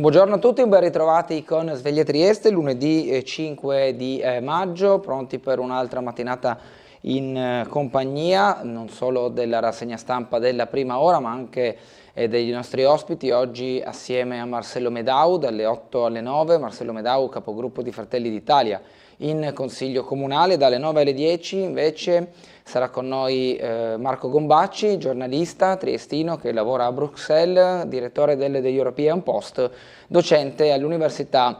Buongiorno a tutti, un ben ritrovati con Sveglia Trieste, lunedì 5 di maggio, pronti per un'altra mattinata in compagnia non solo della rassegna stampa della prima ora, ma anche degli nostri ospiti. Oggi assieme a Marcello Medau dalle 8 alle 9, Marcello Medau, capogruppo di Fratelli d'Italia in Consiglio Comunale. Dalle 9 alle 10 invece sarà con noi Marco Gombacci, giornalista triestino che lavora a Bruxelles, direttore The European Post, docente all'Università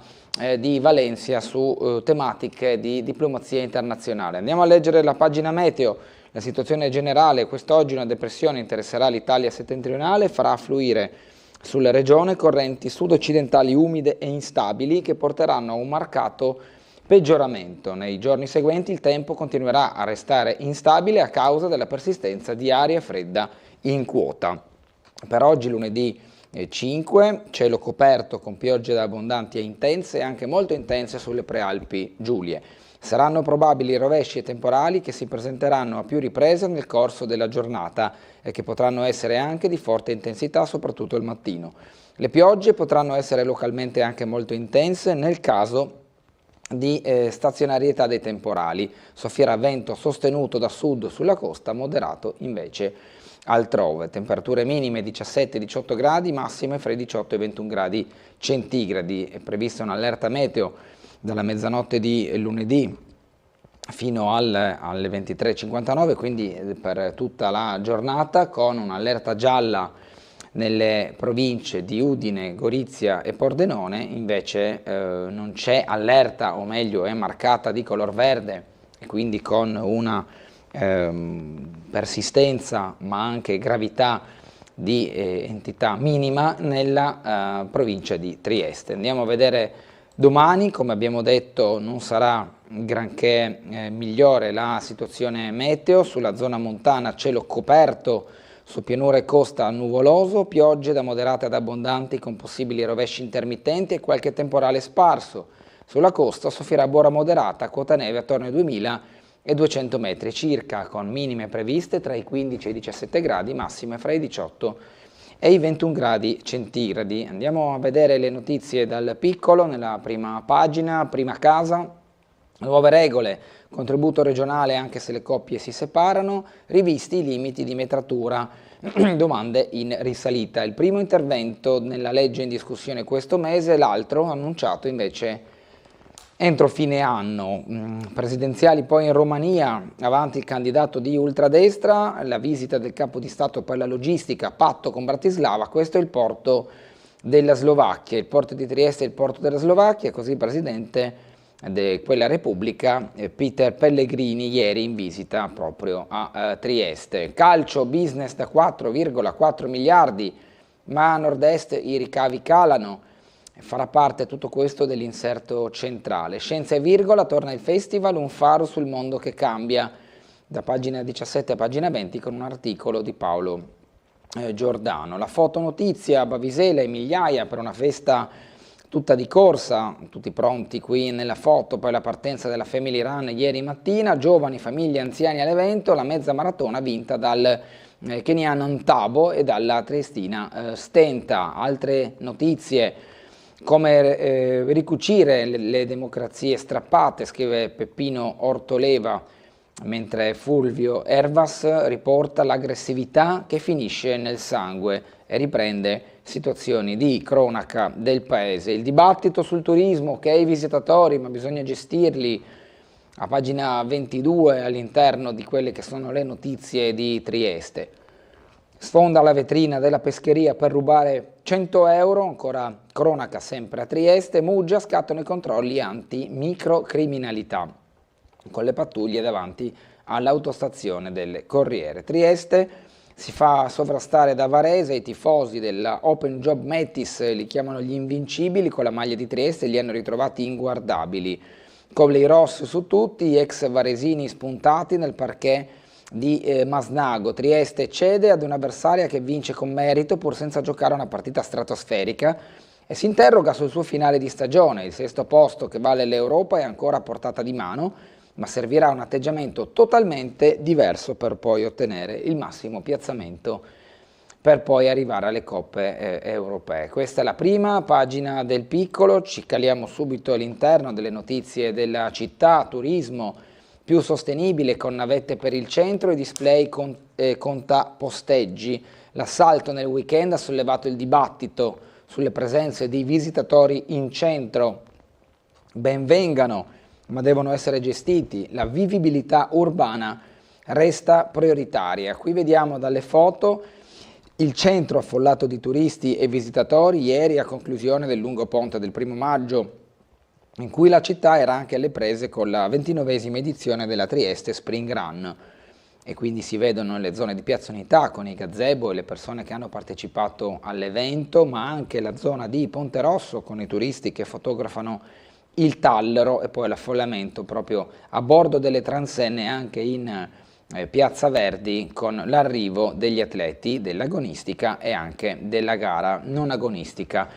di Valencia su tematiche di diplomazia internazionale. Andiamo a leggere la pagina meteo. La situazione generale: quest'oggi una depressione interesserà l'Italia settentrionale, farà affluire sulla regione correnti sud-occidentali umide e instabili che porteranno a un marcato peggioramento. Nei giorni seguenti il tempo continuerà a restare instabile a causa della persistenza di aria fredda in quota. Per oggi lunedì 5, cielo coperto con piogge abbondanti e intense, anche molto intense sulle prealpi Giulie. Saranno probabili rovesci e temporali che si presenteranno a più riprese nel corso della giornata e che potranno essere anche di forte intensità, soprattutto il mattino. Le piogge potranno essere localmente anche molto intense nel caso di stazionarietà dei temporali. Soffierà vento sostenuto da sud sulla costa, moderato invece altrove. Temperature minime 17-18 gradi, massime fra i 18 e i 21 gradi centigradi. È prevista un'allerta meteo dalla mezzanotte di lunedì fino alle 23:59, quindi per tutta la giornata, con un'allerta gialla nelle province di Udine, Gorizia e Pordenone. Invece non c'è allerta, o meglio è marcata di color verde, e quindi con una persistenza ma anche gravità di entità minima nella provincia di Trieste. Andiamo a vedere domani. Come abbiamo detto, non sarà granché migliore la situazione meteo. Sulla zona montana cielo coperto, su pianura e costa nuvoloso, piogge da moderate ad abbondanti con possibili rovesci intermittenti e qualche temporale sparso. Sulla costa soffierà bora moderata, quota neve attorno ai 2200 metri circa, con minime previste tra i 15 e i 17 gradi, massime fra i 18 e i 21 gradi centigradi. Andiamo a vedere le notizie dal piccolo nella prima pagina. Prima casa, nuove regole, contributo regionale anche se le coppie si separano, rivisti i limiti di metratura, domande in risalita. Il primo intervento nella legge in discussione questo mese, l'altro annunciato invece entro fine anno. Presidenziali poi in Romania, avanti il candidato di ultradestra, la visita del capo di Stato per la logistica, patto con Bratislava. Questo è il porto della Slovacchia, il porto di Trieste è il porto della Slovacchia, così il presidente di quella Repubblica, Peter Pellegrini, ieri in visita proprio a Trieste. Calcio, business da 4,4 miliardi, ma a nord-est i ricavi calano. Farà parte tutto questo dell'inserto centrale. Scienza e virgola, torna il festival, un faro sul mondo che cambia, da pagina 17 a pagina 20 con un articolo di Paolo Giordano. La fotonotizia, Bavisela e migliaia per una festa tutta di corsa, tutti pronti qui nella foto, poi la partenza della Family Run ieri mattina, giovani, famiglie, anziani all'evento, la mezza maratona vinta dal keniano Ntabo e dalla triestina Stenta. Altre notizie: come ricucire le democrazie strappate, scrive Peppino Ortoleva, mentre Fulvio Ervas riporta l'aggressività che finisce nel sangue e riprende situazioni di cronaca del paese. Il dibattito sul turismo, che è i visitatori ma bisogna gestirli, a pagina 22 all'interno di quelle che sono le notizie di Trieste. Sfonda la vetrina della pescheria per rubare 100 euro, ancora cronaca sempre a Trieste. Muggia, scattano i controlli anti-microcriminalità con le pattuglie davanti all'autostazione del Corriere. Trieste si fa sovrastare da Varese, i tifosi della Open Job Metis li chiamano gli invincibili, con la maglia di Trieste li hanno ritrovati inguardabili. Coblei Ross su tutti, ex varesini spuntati nel parquet di Masnago. Trieste cede ad un'avversaria che vince con merito pur senza giocare una partita stratosferica e si interroga sul suo finale di stagione. Il sesto posto che vale l'Europa è ancora a portata di mano, ma servirà un atteggiamento totalmente diverso per poi ottenere il massimo piazzamento per poi arrivare alle coppe europee. Questa è la prima pagina del Piccolo, ci caliamo subito all'interno delle notizie della città, turismo più sostenibile con navette per il centro e display conta posteggi. L'assalto nel weekend ha sollevato il dibattito sulle presenze di visitatori in centro. Ben vengano, ma devono essere gestiti. La vivibilità urbana resta prioritaria. Qui vediamo dalle foto il centro affollato di turisti e visitatori ieri a conclusione del lungo ponte del 1° maggio, in cui la città era anche alle prese con la 29esima edizione della Trieste Spring Run, e quindi si vedono le zone di Piazza Unità con i gazebo e le persone che hanno partecipato all'evento, ma anche la zona di Ponte Rosso con i turisti che fotografano il Tallero, e poi l'affollamento proprio a bordo delle transenne anche in Piazza Verdi con l'arrivo degli atleti dell'agonistica e anche della gara non agonistica.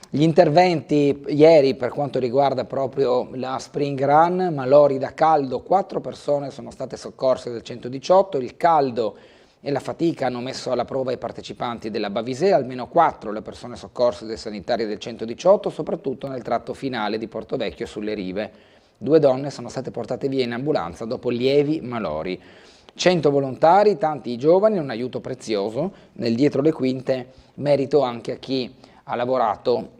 Gli interventi ieri per quanto riguarda proprio la Spring Run: malori da caldo, 4 persone sono state soccorse del 118, il caldo e la fatica hanno messo alla prova i partecipanti della Bavise, almeno 4 le persone soccorse dai sanitari del 118, soprattutto nel tratto finale di Portovecchio sulle rive. 2 donne sono state portate via in ambulanza dopo lievi malori. 100 volontari, tanti i giovani, un aiuto prezioso nel dietro le quinte, merito anche a chi ha lavorato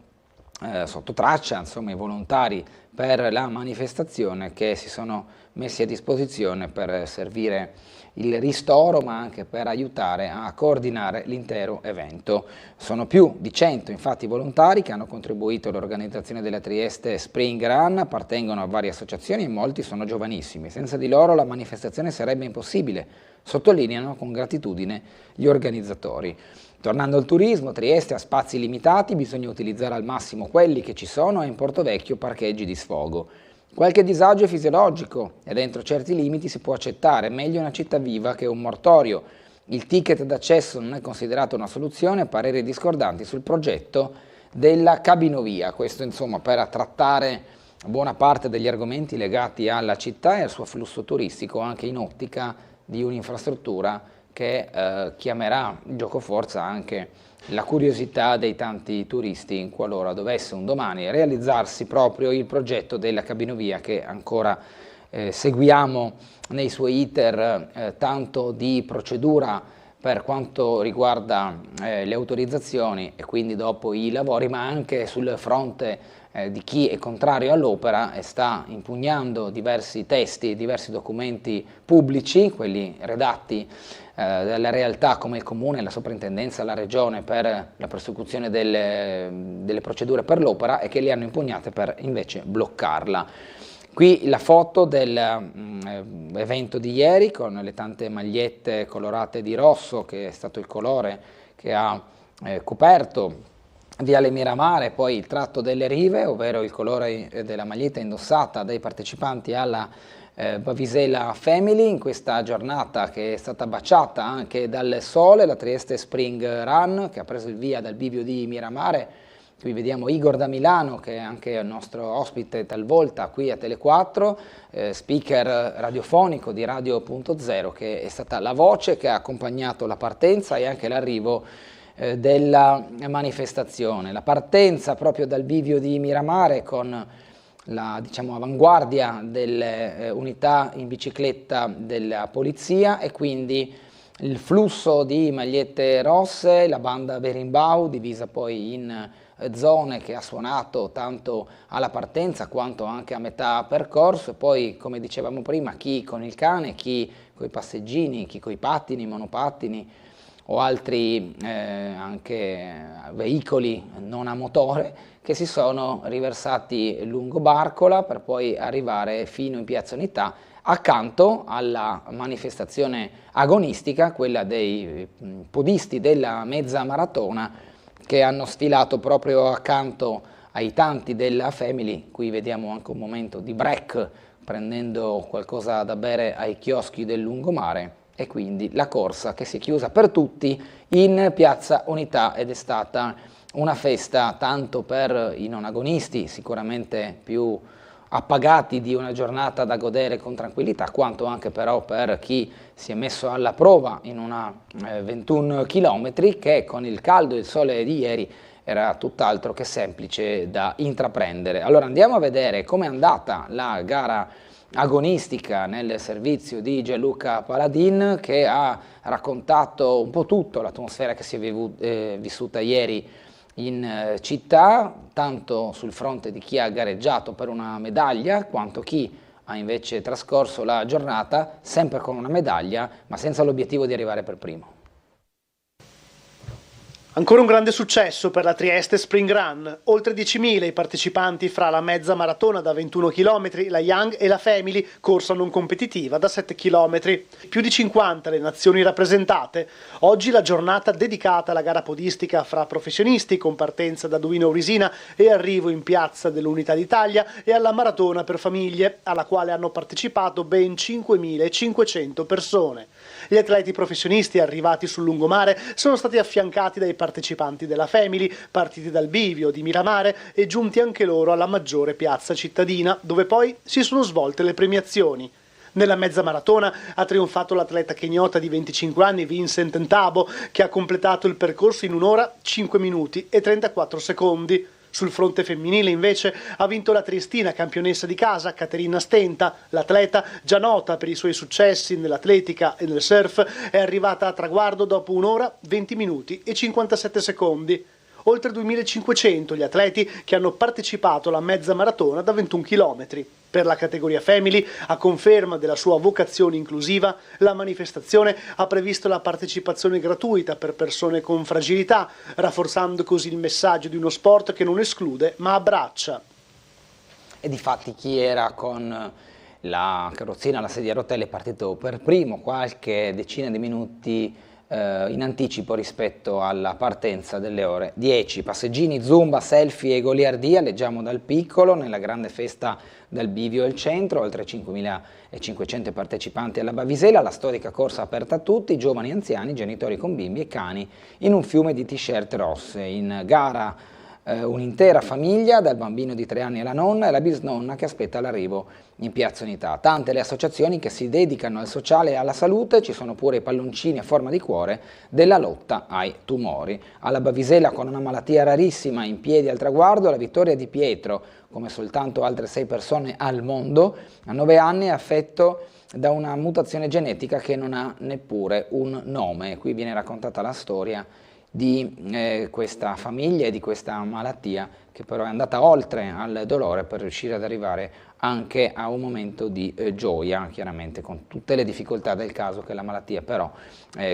sotto traccia, insomma i volontari per la manifestazione che si sono messi a disposizione per servire il ristoro ma anche per aiutare a coordinare l'intero evento. Sono più di 100 infatti volontari che hanno contribuito all'organizzazione della Trieste Spring Run, appartengono a varie associazioni e molti sono giovanissimi. Senza di loro la manifestazione sarebbe impossibile, sottolineano con gratitudine gli organizzatori. Tornando al turismo, Trieste ha spazi limitati, bisogna utilizzare al massimo quelli che ci sono e in Portovecchio parcheggi di sfogo. Qualche disagio è fisiologico e dentro certi limiti si può accettare, meglio una città viva che un mortorio. Il ticket d'accesso non è considerato una soluzione, pareri discordanti sul progetto della cabinovia. Questo insomma per trattare buona parte degli argomenti legati alla città e al suo flusso turistico anche in ottica di un'infrastruttura che chiamerà giocoforza anche la curiosità dei tanti turisti qualora dovesse un domani realizzarsi proprio il progetto della cabinovia che ancora seguiamo nei suoi iter, tanto di procedura per quanto riguarda le autorizzazioni e quindi dopo i lavori, ma anche sul fronte di chi è contrario all'opera e sta impugnando diversi testi, diversi documenti pubblici, quelli redatti dalle realtà come il Comune, la Soprintendenza, la Regione per la prosecuzione delle procedure per l'opera e che li hanno impugnate per invece bloccarla. Qui la foto dell'evento di ieri con le tante magliette colorate di rosso, che è stato il colore che ha coperto Viale Miramare, poi il tratto delle rive, ovvero il colore della maglietta indossata dai partecipanti alla Bavisela Family in questa giornata che è stata baciata anche dal sole, la Trieste Spring Run che ha preso il via dal bivio di Miramare. Qui vediamo Igor da Milano, che è anche il nostro ospite talvolta qui a Tele4, speaker radiofonico di Radio.0, che è stata la voce che ha accompagnato la partenza e anche l'arrivo della manifestazione. La partenza proprio dal bivio di Miramare con la avanguardia delle unità in bicicletta della polizia e quindi il flusso di magliette rosse, la banda Berimbau divisa poi in zone che ha suonato tanto alla partenza quanto anche a metà percorso, e poi come dicevamo prima chi con il cane, chi con i passeggini, chi con i pattini, monopattini o altri anche veicoli non a motore che si sono riversati lungo Barcola per poi arrivare fino in Piazza Unità, accanto alla manifestazione agonistica, quella dei podisti della mezza maratona che hanno sfilato proprio accanto ai tanti della Family. Qui vediamo anche un momento di break prendendo qualcosa da bere ai chioschi del lungomare e quindi la corsa che si è chiusa per tutti in Piazza Unità ed è stata una festa tanto per i non agonisti, sicuramente più appagati di una giornata da godere con tranquillità, quanto anche però per chi si è messo alla prova in una 21 km che con il caldo e il sole di ieri era tutt'altro che semplice da intraprendere. Allora andiamo a vedere com'è andata la gara agonistica nel servizio di Gianluca Paladin, che ha raccontato un po' tutto, l'atmosfera che si è vissuta ieri in città, tanto sul fronte di chi ha gareggiato per una medaglia, quanto chi ha invece trascorso la giornata sempre con una medaglia, ma senza l'obiettivo di arrivare per primo. Ancora un grande successo per la Trieste Spring Run, oltre 10.000 i partecipanti fra la mezza maratona da 21 km, la Young e la Family, corsa non competitiva da 7 km. Più di 50 le nazioni rappresentate. Oggi la giornata dedicata alla gara podistica fra professionisti con partenza da Duino Urisina e arrivo in piazza dell'Unità d'Italia e alla maratona per famiglie, alla quale hanno partecipato ben 5.500 persone. Gli atleti professionisti arrivati sul lungomare sono stati affiancati dai partecipanti della Family, partiti dal bivio di Miramare e giunti anche loro alla maggiore piazza cittadina, dove poi si sono svolte le premiazioni. Nella mezza maratona ha trionfato l'atleta kenyota di 25 anni Vincent Ntabo, che ha completato il percorso in 1 ora, 5 minuti e 34 secondi. Sul fronte femminile invece ha vinto la triestina campionessa di casa Caterina Stenta. L'atleta, già nota per i suoi successi nell'atletica e nel surf, è arrivata a traguardo dopo 1 ora, 20 minuti e 57 secondi. Oltre 2.500 gli atleti che hanno partecipato alla mezza maratona da 21 km. Per la categoria Family, a conferma della sua vocazione inclusiva, la manifestazione ha previsto la partecipazione gratuita per persone con fragilità, rafforzando così il messaggio di uno sport che non esclude ma abbraccia. E difatti chi era con la carrozzina, la sedia a rotelle è partito per primo, qualche decina di minuti in anticipo rispetto alla partenza delle ore 10. Passeggini, zumba, selfie e goliardia, leggiamo dal piccolo, nella grande festa dal bivio al centro, oltre 5.500 partecipanti alla Bavisela, la storica corsa aperta a tutti, giovani e anziani, genitori con bimbi e cani, in un fiume di t-shirt rosse. In gara un'intera famiglia, dal bambino di 3 anni alla nonna e la bisnonna che aspetta l'arrivo in Piazza Unità. Tante le associazioni che si dedicano al sociale e alla salute, ci sono pure i palloncini a forma di cuore della lotta ai tumori. Alla Bavisela, con una malattia rarissima in piedi al traguardo, la vittoria di Pietro, come soltanto altre 6 persone al mondo, a 9 anni è affetto da una mutazione genetica che non ha neppure un nome. Qui viene raccontata la storia di questa famiglia e di questa malattia, che però è andata oltre al dolore per riuscire ad arrivare anche a un momento di gioia, chiaramente con tutte le difficoltà del caso che la malattia però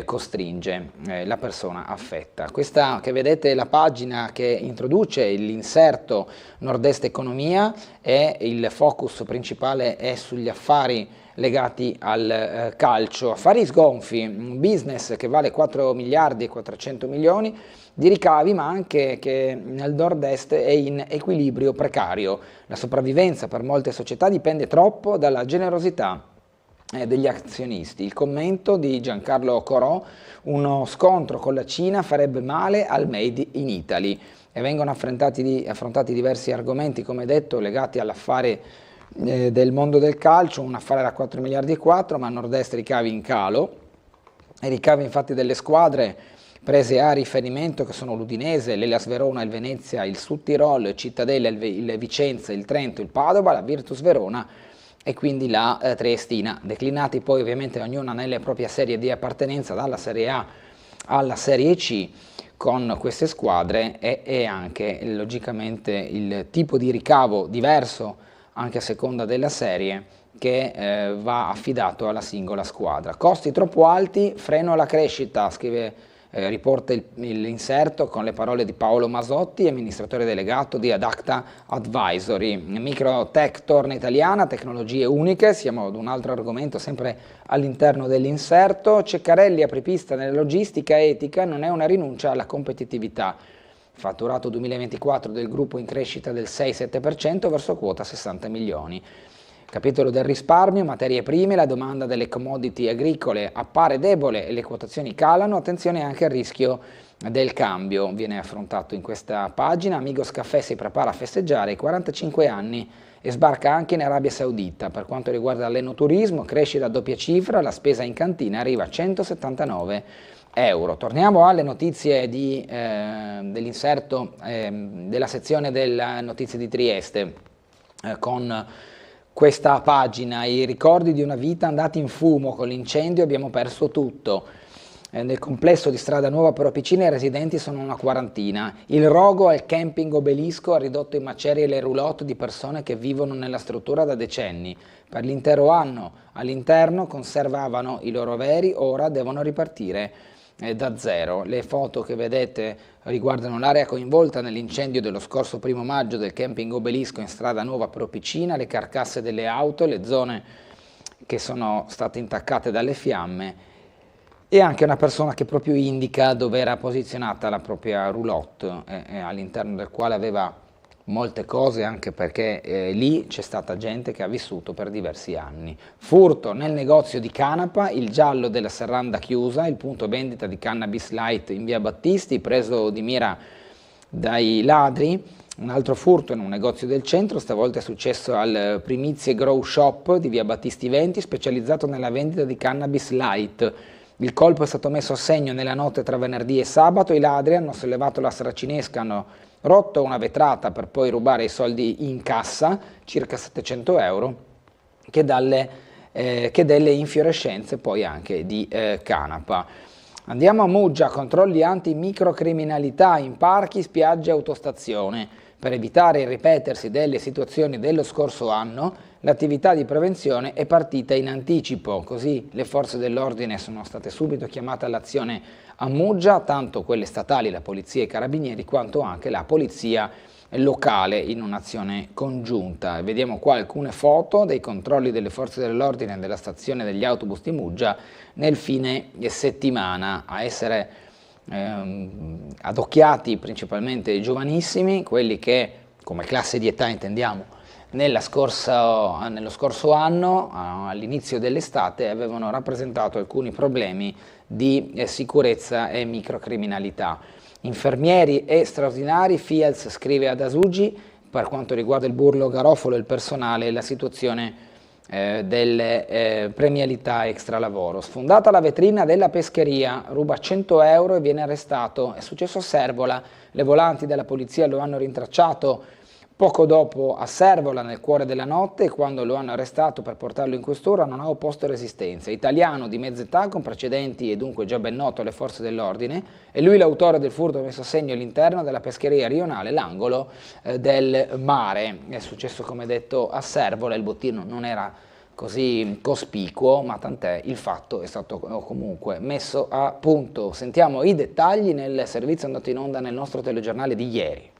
costringe la persona affetta. Questa che vedete è la pagina che introduce l'inserto Nord-Est Economia, e il focus principale è sugli affari legati al calcio, affari sgonfi, un business che vale 4 miliardi e 400 milioni di ricavi, ma anche che nel nord-est è in equilibrio precario. La sopravvivenza per molte società dipende troppo dalla generosità degli azionisti. Il commento di Giancarlo Corò: uno scontro con la Cina farebbe male al Made in Italy. E vengono affrontati diversi argomenti, come detto, legati all'affare del mondo del calcio, un affare da 4 miliardi e 4, ma a nord-est ricavi in calo. I ricavi infatti delle squadre prese a riferimento, che sono l'Udinese, l'Hellas Verona, il Venezia, il Sud Tirol, il Cittadella, il Vicenza, il Trento, il Padova, la Virtus Verona e quindi la Triestina, declinati poi ovviamente ognuna nelle proprie serie di appartenenza, dalla Serie A alla Serie C, con queste squadre e anche logicamente il tipo di ricavo diverso anche a seconda della serie che va affidato alla singola squadra. Costi troppo alti, freno alla crescita, riporta l'inserto con le parole di Paolo Masotti, amministratore delegato di Adacta Advisory. Microtech torna italiana, tecnologie uniche, siamo ad un altro argomento sempre all'interno dell'inserto. Ceccarelli, apripista nella logistica etica, non è una rinuncia alla competitività. Fatturato 2024 del gruppo in crescita del 6-7% verso quota 60 milioni. Capitolo del risparmio, materie prime, la domanda delle commodity agricole appare debole e le quotazioni calano, attenzione anche al rischio del cambio viene affrontato in questa pagina. Amigos Caffè si prepara a festeggiare i 45 anni e sbarca anche in Arabia Saudita. Per quanto riguarda l'enoturismo, cresce da doppia cifra, la spesa in cantina arriva a 179 euro. Torniamo alle notizie dell'inserto della sezione delle notizie di Trieste, con questa pagina: i ricordi di una vita andati in fumo, con l'incendio abbiamo perso tutto. Nel complesso di Strada Nuova Propicina i residenti sono una quarantina. Il rogo al camping Obelisco ha ridotto in macerie le roulotte di persone che vivono nella struttura da decenni. Per l'intero anno all'interno conservavano i loro averi, ora devono ripartire da zero. Le foto che vedete riguardano l'area coinvolta nell'incendio dello scorso 1° maggio del camping Obelisco in Strada Nuova Propicina, le carcasse delle auto, le zone che sono state intaccate dalle fiamme, e anche una persona che proprio indica dove era posizionata la propria roulotte, all'interno del quale aveva molte cose, anche perché lì c'è stata gente che ha vissuto per diversi anni. Furto nel negozio di Canapa, il giallo della serranda chiusa, il punto vendita di Cannabis Light in via Battisti, preso di mira dai ladri. Un altro furto in un negozio del centro, stavolta è successo al Primizie Grow Shop di via Battisti 20, specializzato nella vendita di Cannabis Light. Il colpo è stato messo a segno nella notte tra venerdì e sabato. I ladri hanno sollevato la saracinesca, hanno rotto una vetrata per poi rubare i soldi in cassa, circa 700 euro, che delle infiorescenze poi anche di canapa. Andiamo a Muggia, controlli anti-microcriminalità in parchi, spiagge e autostazione. Per evitare il ripetersi delle situazioni dello scorso anno, l'attività di prevenzione è partita in anticipo, così le forze dell'ordine sono state subito chiamate all'azione a Muggia, tanto quelle statali, la polizia e i carabinieri, quanto anche la polizia locale in un'azione congiunta. Vediamo qua alcune foto dei controlli delle forze dell'ordine della stazione degli autobus di Muggia nel fine settimana, a essere adocchiati principalmente i giovanissimi, quelli che, come classe di età intendiamo, nello scorso anno, all'inizio dell'estate, avevano rappresentato alcuni problemi di sicurezza e microcriminalità. Infermieri e straordinari, Fields scrive ad Asugi, per quanto riguarda il Burlo Garofalo e il personale, la situazione delle premialità extra lavoro. Sfondata la vetrina della pescheria, ruba 100 euro e viene arrestato. È successo a Servola, le volanti della polizia lo hanno rintracciato poco dopo a Servola nel cuore della notte, e quando lo hanno arrestato per portarlo in questura non ha opposto resistenza. Italiano di mezza età con precedenti e dunque già ben noto alle forze dell'ordine, e lui l'autore del furto messo a segno all'interno della pescheria rionale, l'angolo del mare. È successo, come detto, a Servola. Il bottino non era così cospicuo, ma tant'è, il fatto è stato comunque messo a punto. Sentiamo i dettagli nel servizio andato in onda nel nostro telegiornale di ieri.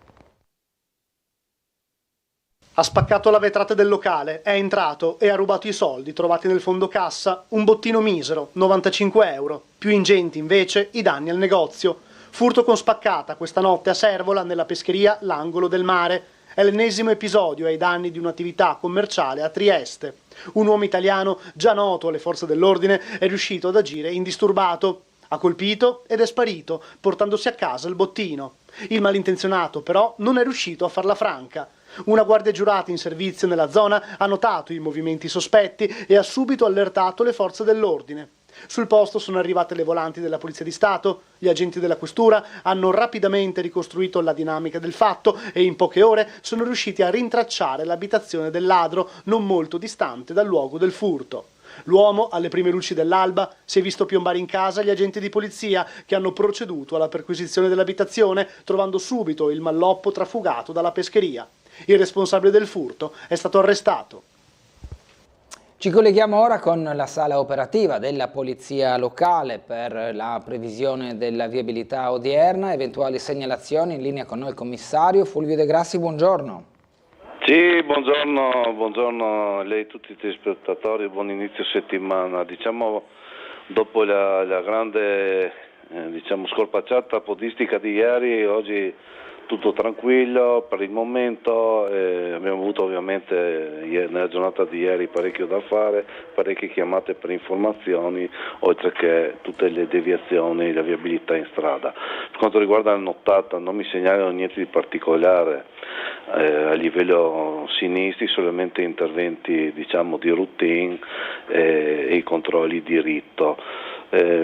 Ha spaccato la vetrata del locale, è entrato e ha rubato i soldi trovati nel fondo cassa, un bottino misero, 95 euro. Più ingenti invece i danni al negozio. Furto con spaccata questa notte a Servola, nella pescheria L'Angolo del Mare. È l'ennesimo episodio ai danni di un'attività commerciale a Trieste. Un uomo italiano, già noto alle forze dell'ordine, è riuscito ad agire indisturbato. Ha colpito ed è sparito, portandosi a casa il bottino. Il malintenzionato, però, non è riuscito a farla franca. Una guardia giurata in servizio nella zona ha notato i movimenti sospetti e ha subito allertato le forze dell'ordine. Sul posto sono arrivate le volanti della Polizia di Stato, gli agenti della Questura hanno rapidamente ricostruito la dinamica del fatto e in poche ore sono riusciti a rintracciare l'abitazione del ladro non molto distante dal luogo del furto. L'uomo, alle prime luci dell'alba, si è visto piombare in casa gli agenti di polizia che hanno proceduto alla perquisizione dell'abitazione, trovando subito il malloppo trafugato dalla pescheria. Il responsabile del furto è stato arrestato. Ci colleghiamo ora con la sala operativa della Polizia Locale per la previsione della viabilità odierna, eventuali segnalazioni. In linea con noi il commissario Fulvio De Grassi, buongiorno. Sì, buongiorno a lei e a tutti i telespettatori, buon inizio settimana. Diciamo, dopo la grande scorpacciata podistica di ieri, oggi tutto tranquillo per il momento, abbiamo avuto ovviamente nella giornata di ieri parecchio da fare, parecchie chiamate per informazioni, oltre che tutte le deviazioni, la viabilità in strada. Per quanto riguarda la nottata non mi segnalano niente di particolare a livello sinistri, solamente interventi diciamo di routine e i controlli di ritto.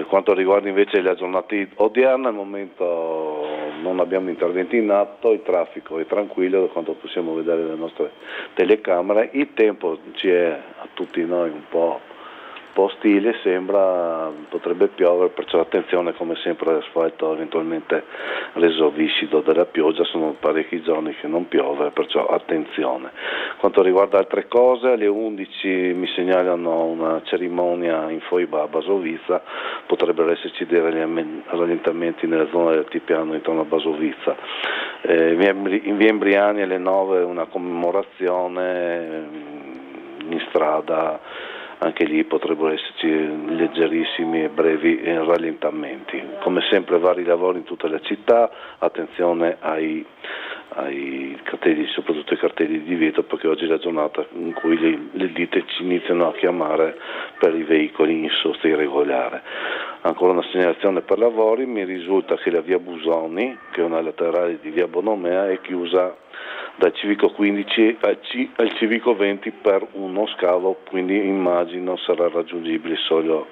Quanto riguarda invece la giornata odierna, al momento non abbiamo interventi in atto, il traffico è tranquillo da quanto possiamo vedere dalle nostre telecamere, il tempo ci è a tutti noi un po' ostile, sembra potrebbe piovere, perciò attenzione come sempre all'asfalto eventualmente reso viscido dalla pioggia, sono parecchi giorni che non piove, perciò attenzione. Quanto riguarda altre cose, alle 11 mi segnalano una cerimonia in foiba a Basovizza, potrebbero esserci dei rallentamenti nella zona del Altipiano intorno a Basovizza. In via Embriani alle 9 una commemorazione in strada, anche lì potrebbero esserci leggerissimi e brevi rallentamenti. Come sempre vari lavori in tutta la città, attenzione ai cartelli, soprattutto ai cartelli di divieto, perché oggi è la giornata in cui le ditte ci iniziano a chiamare per i veicoli in sosta irregolare. Ancora una segnalazione per lavori, mi risulta che la via Busoni, che è una laterale di via Bonomea, è chiusa dal civico 15 al civico 20 per uno scavo, quindi immagino sarà raggiungibile solo,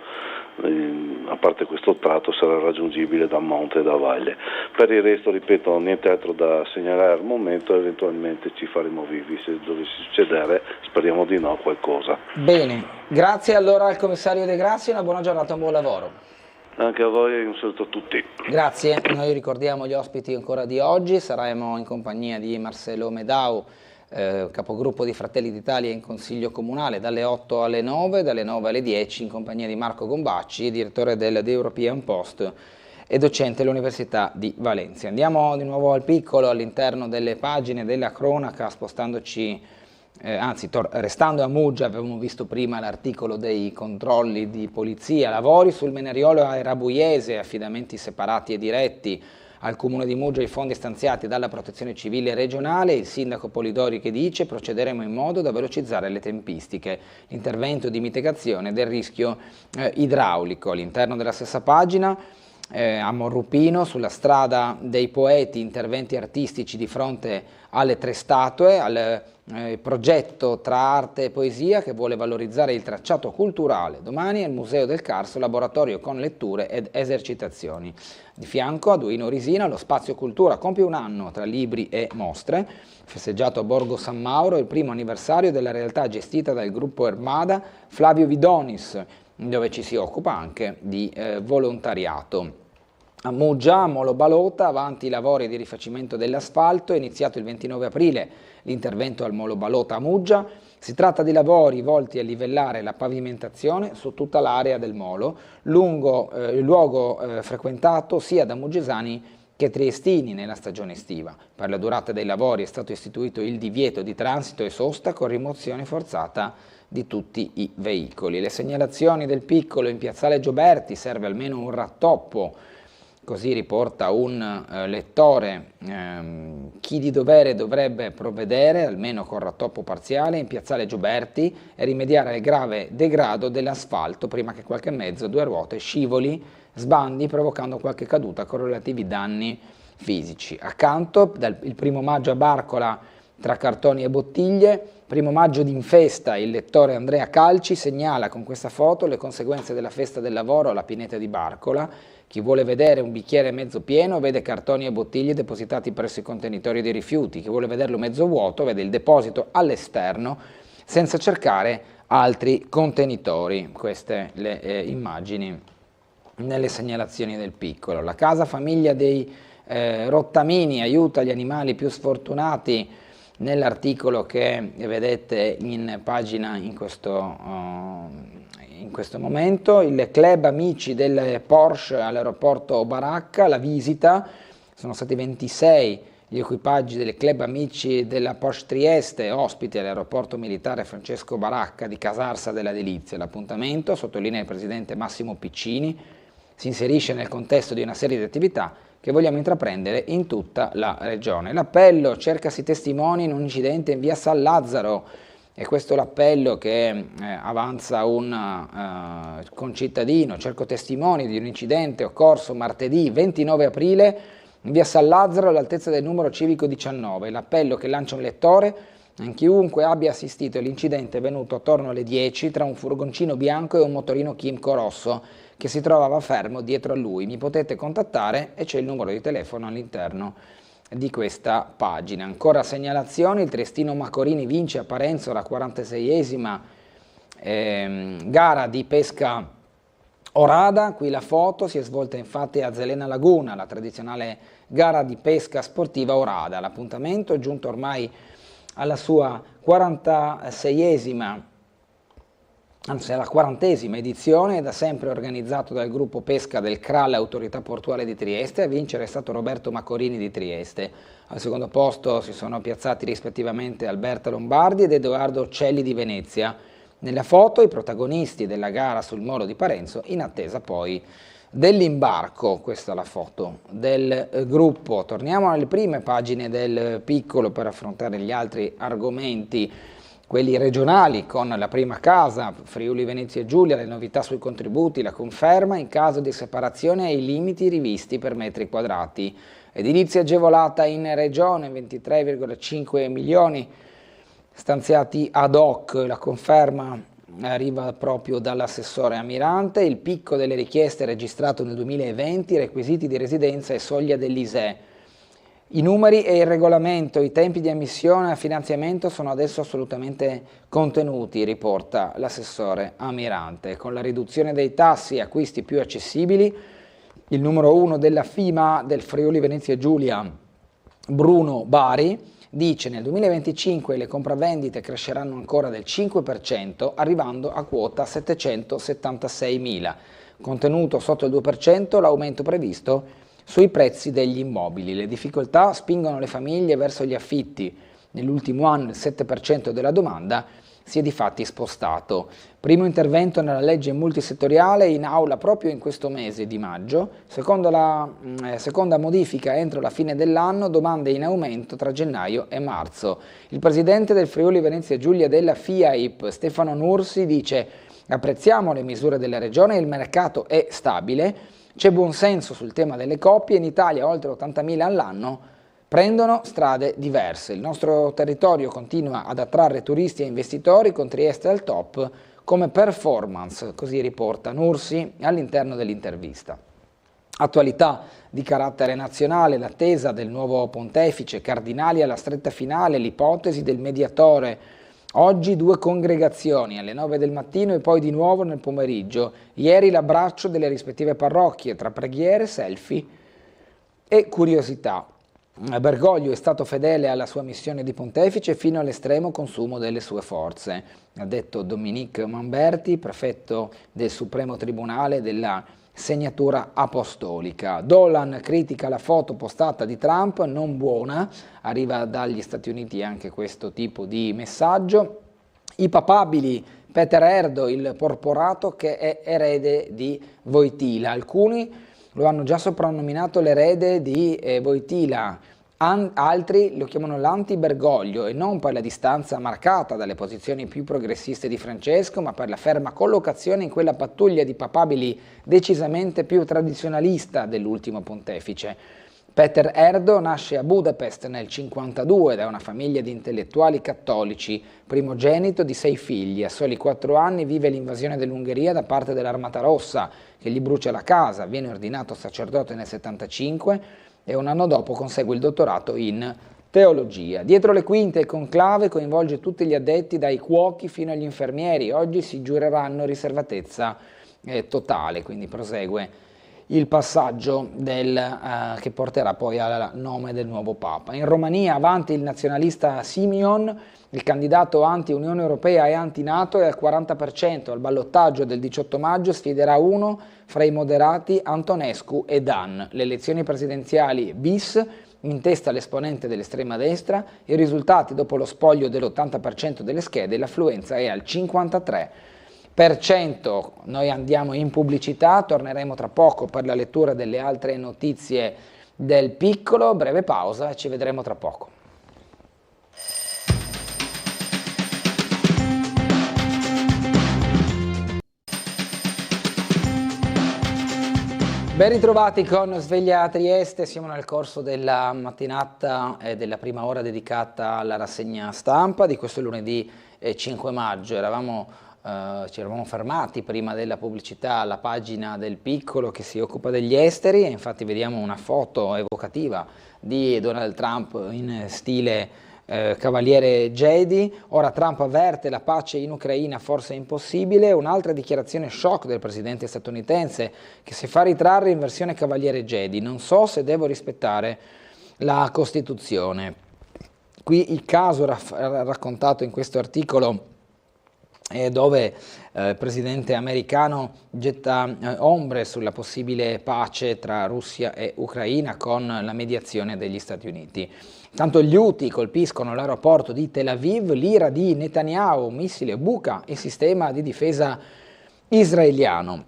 a parte questo tratto, sarà raggiungibile da monte e da valle. Per il resto, ripeto, niente altro da segnalare al momento, eventualmente ci faremo vivi se dovesse succedere, speriamo di no, qualcosa. Bene, grazie allora al commissario De Grassi, una buona giornata, un buon lavoro. Anche a voi e un saluto a tutti. Grazie, noi ricordiamo gli ospiti ancora di oggi, saremo in compagnia di Marcelo Medau, capogruppo di Fratelli d'Italia in Consiglio Comunale, dalle 8 alle 9, dalle 9 alle 10 in compagnia di Marco Gombacci, direttore del The European Post e docente all'Università di Valencia. Andiamo di nuovo al piccolo all'interno delle pagine della cronaca, spostandoci restando a Muggia. Avevamo visto prima l'articolo dei controlli di polizia, lavori sul Meneriolo e Rabuiese, affidamenti separati e diretti al Comune di Muggia, i fondi stanziati dalla Protezione Civile regionale, il sindaco Polidori che dice procederemo in modo da velocizzare le tempistiche, l'intervento di mitigazione del rischio idraulico. All'interno della stessa pagina a Morrupino, sulla strada dei poeti, interventi artistici di fronte alle 3 statue, al progetto tra arte e poesia che vuole valorizzare il tracciato culturale. Domani al Museo del Carso, laboratorio con letture ed esercitazioni. Di fianco a Duino Risina lo Spazio Cultura compie un anno tra libri e mostre, festeggiato a Borgo San Mauro il primo anniversario della realtà gestita dal gruppo Ermada Flavio Vidonis, dove ci si occupa anche di volontariato. A Muggia, a Molo Balota, avanti i lavori di rifacimento dell'asfalto, è iniziato il 29 aprile l'intervento al Molo Balota a Muggia. Si tratta di lavori volti a livellare la pavimentazione su tutta l'area del molo, lungo il luogo frequentato sia da muggesani che triestini nella stagione estiva. Per la durata dei lavori è stato istituito il divieto di transito e sosta con rimozione forzata di tutti i veicoli. Le segnalazioni del piccolo in piazzale Gioberti, serve almeno un rattoppo. Così riporta un lettore, chi di dovere dovrebbe provvedere, almeno con rattoppo parziale, in piazzale Gioberti e rimediare al grave degrado dell'asfalto prima che qualche mezzo a 2 ruote scivoli, sbandi, provocando qualche caduta con relativi danni fisici. Accanto, il 1° maggio a Barcola, tra cartoni e bottiglie, 1° maggio d'infesta, il lettore Andrea Calci segnala con questa foto le conseguenze della festa del lavoro alla Pineta di Barcola. Chi vuole vedere un bicchiere mezzo pieno vede cartoni e bottiglie depositati presso i contenitori dei rifiuti, chi vuole vederlo mezzo vuoto vede il deposito all'esterno senza cercare altri contenitori. Queste le immagini nelle segnalazioni del piccolo. La casa famiglia dei Rottamini aiuta gli animali più sfortunati. Nell'articolo che vedete in pagina in questo momento, il club amici del Porsche all'aeroporto Baracca, la visita, sono stati 26 gli equipaggi del club amici della Porsche Trieste, ospiti all'aeroporto militare Francesco Baracca di Casarsa della Delizia. L'appuntamento, sottolinea il presidente Massimo Piccini, si inserisce nel contesto di una serie di attività che vogliamo intraprendere in tutta la regione. L'appello: cercasi testimoni in un incidente in via San Lazzaro. E questo è l'appello che avanza un concittadino: cerco testimoni di un incidente occorso martedì 29 aprile in via San Lazzaro all'altezza del numero civico 19. L'appello che lancia un lettore a chiunque abbia assistito all'incidente avvenuto attorno alle 10 tra un furgoncino bianco e un motorino Kimco rosso che si trovava fermo dietro a lui. Mi potete contattare e c'è il numero di telefono all'interno di questa pagina. Ancora segnalazioni: il Triestino Macorini vince a Parenzo la 46esima gara di pesca orada. Qui la foto: si è svolta infatti a Zelena Laguna la tradizionale gara di pesca sportiva orada. L'appuntamento è giunto ormai alla sua 46esima, anzi alla 40esima edizione, da sempre organizzato dal gruppo pesca del CRAL Autorità Portuale di Trieste. A vincere è stato Roberto Macorini di Trieste. Al secondo posto si sono piazzati rispettivamente Alberta Lombardi ed Edoardo Celli di Venezia. Nella foto i protagonisti della gara sul molo di Parenzo, in attesa poi dell'imbarco. Questa è la foto del gruppo. Torniamo alle prime pagine del Piccolo per affrontare gli altri argomenti, quelli regionali, con la prima casa, Friuli Venezia Giulia, le novità sui contributi, la conferma in caso di separazione e i limiti rivisti per metri quadrati. Edilizia agevolata in regione, 23,5 milioni stanziati ad hoc, la conferma arriva proprio dall'assessore Amirante. Il picco delle richieste registrato nel 2020, requisiti di residenza e soglia dell'ISEE. I numeri e il regolamento, i tempi di ammissione a finanziamento sono adesso assolutamente contenuti, riporta l'assessore Amirante. Con la riduzione dei tassi e acquisti più accessibili, il numero 1 della FIMA del Friuli Venezia Giulia, Bruno Bari, dice: nel 2025 le compravendite cresceranno ancora del 5%, arrivando a quota 776.000. Contenuto sotto il 2% l'aumento previsto sui prezzi degli immobili. Le difficoltà spingono le famiglie verso gli affitti. Nell'ultimo anno il 7% della domanda si è difatti spostato. Primo intervento nella legge multisettoriale in aula proprio in questo mese di maggio. Secondo la seconda modifica entro la fine dell'anno, domande in aumento tra gennaio e marzo. Il presidente del Friuli Venezia Giulia della FIAIP, Stefano Nursi, dice: apprezziamo le misure della regione, il mercato è stabile, c'è buon senso sul tema delle coppie, in Italia oltre 80.000 all'anno prendono strade diverse. Il nostro territorio continua ad attrarre turisti e investitori, con Trieste al top come performance, così riporta Nursi all'interno dell'intervista. Attualità di carattere nazionale, l'attesa del nuovo pontefice, cardinali alla stretta finale, l'ipotesi del mediatore. Oggi 2 congregazioni alle 9 del mattino e poi di nuovo nel pomeriggio. Ieri l'abbraccio delle rispettive parrocchie tra preghiere, selfie e curiosità. Bergoglio è stato fedele alla sua missione di pontefice fino all'estremo consumo delle sue forze, ha detto Dominique Mamberti, prefetto del Supremo Tribunale della segnatura apostolica. Dolan critica la foto postata di Trump, non buona, arriva dagli Stati Uniti anche questo tipo di messaggio. I papabili: Peter Erdo, il porporato che è erede di Wojtyla. Alcuni lo hanno già soprannominato l'erede di Wojtyla, altri lo chiamano l'anti-Bergoglio, e non per la distanza marcata dalle posizioni più progressiste di Francesco, ma per la ferma collocazione in quella pattuglia di papabili decisamente più tradizionalista dell'ultimo pontefice. Peter Erdo nasce a Budapest nel 1952 da una famiglia di intellettuali cattolici, primogenito di 6 figli. A soli 4 anni vive l'invasione dell'Ungheria da parte dell'Armata Rossa, che gli brucia la casa, viene ordinato sacerdote nel 1975 e un anno dopo consegue il dottorato in teologia. Dietro le quinte il conclave coinvolge tutti gli addetti, dai cuochi fino agli infermieri. Oggi si giureranno riservatezza totale, quindi prosegue il passaggio che porterà poi al nome del nuovo Papa. In Romania avanti il nazionalista Simion, il candidato anti-Unione Europea e anti-NATO è al 40%, al ballottaggio del 18 maggio sfiderà uno fra i moderati, Antonescu e Dan. Le elezioni presidenziali bis, in testa l'esponente dell'estrema destra, i risultati dopo lo spoglio dell'80% delle schede, l'affluenza è al 53%. Noi andiamo in pubblicità, torneremo tra poco per la lettura delle altre notizie del Piccolo. Breve pausa e ci vedremo tra poco. Ben ritrovati con Sveglia Trieste, siamo nel corso della mattinata e della prima ora dedicata alla rassegna stampa di questo lunedì 5 maggio. Ci eravamo fermati prima della pubblicità alla pagina del Piccolo che si occupa degli esteri e infatti vediamo una foto evocativa di Donald Trump in stile Cavaliere Jedi. Ora Trump avverte la pace in Ucraina forse è impossibile, un'altra dichiarazione shock del presidente statunitense che si fa ritrarre in versione Cavaliere Jedi, non so se devo rispettare la Costituzione. Qui il caso raccontato in questo articolo dove il presidente americano getta ombre sulla possibile pace tra Russia e Ucraina con la mediazione degli Stati Uniti. Tanto gli Houthi colpiscono l'aeroporto di Tel Aviv, l'ira di Netanyahu, missile buca il sistema di difesa israeliano.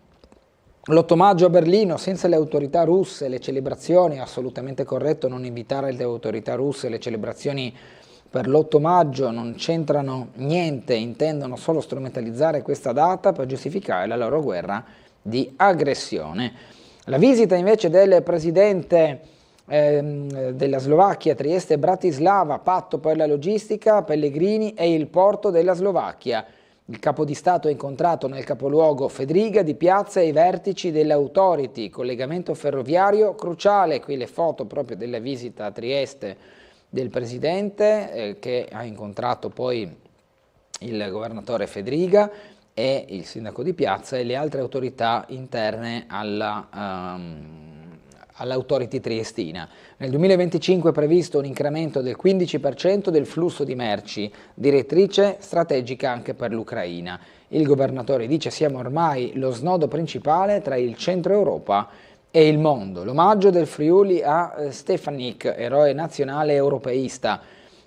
L'8 maggio a Berlino, senza le autorità russe, le celebrazioni, assolutamente corretto non invitare le autorità russe, le celebrazioni per l'8 maggio non c'entrano niente, intendono solo strumentalizzare questa data per giustificare la loro guerra di aggressione. La visita invece del presidente della Slovacchia, Trieste e Bratislava, patto per la logistica, Pellegrini e il porto della Slovacchia. Il capo di Stato ha incontrato nel capoluogo Fedriga di Piazza i vertici dell'Authority, collegamento ferroviario cruciale, qui le foto proprio della visita a Trieste del presidente che ha incontrato poi il governatore Fedriga e il sindaco di Piazza e le altre autorità interne all'Authority triestina. Nel 2025 è previsto un incremento del 15% del flusso di merci, direttrice strategica anche per l'Ucraina. Il governatore dice siamo ormai lo snodo principale tra il centro Europa e il mondo. L'omaggio del Friuli a Stefanik, eroe nazionale europeista.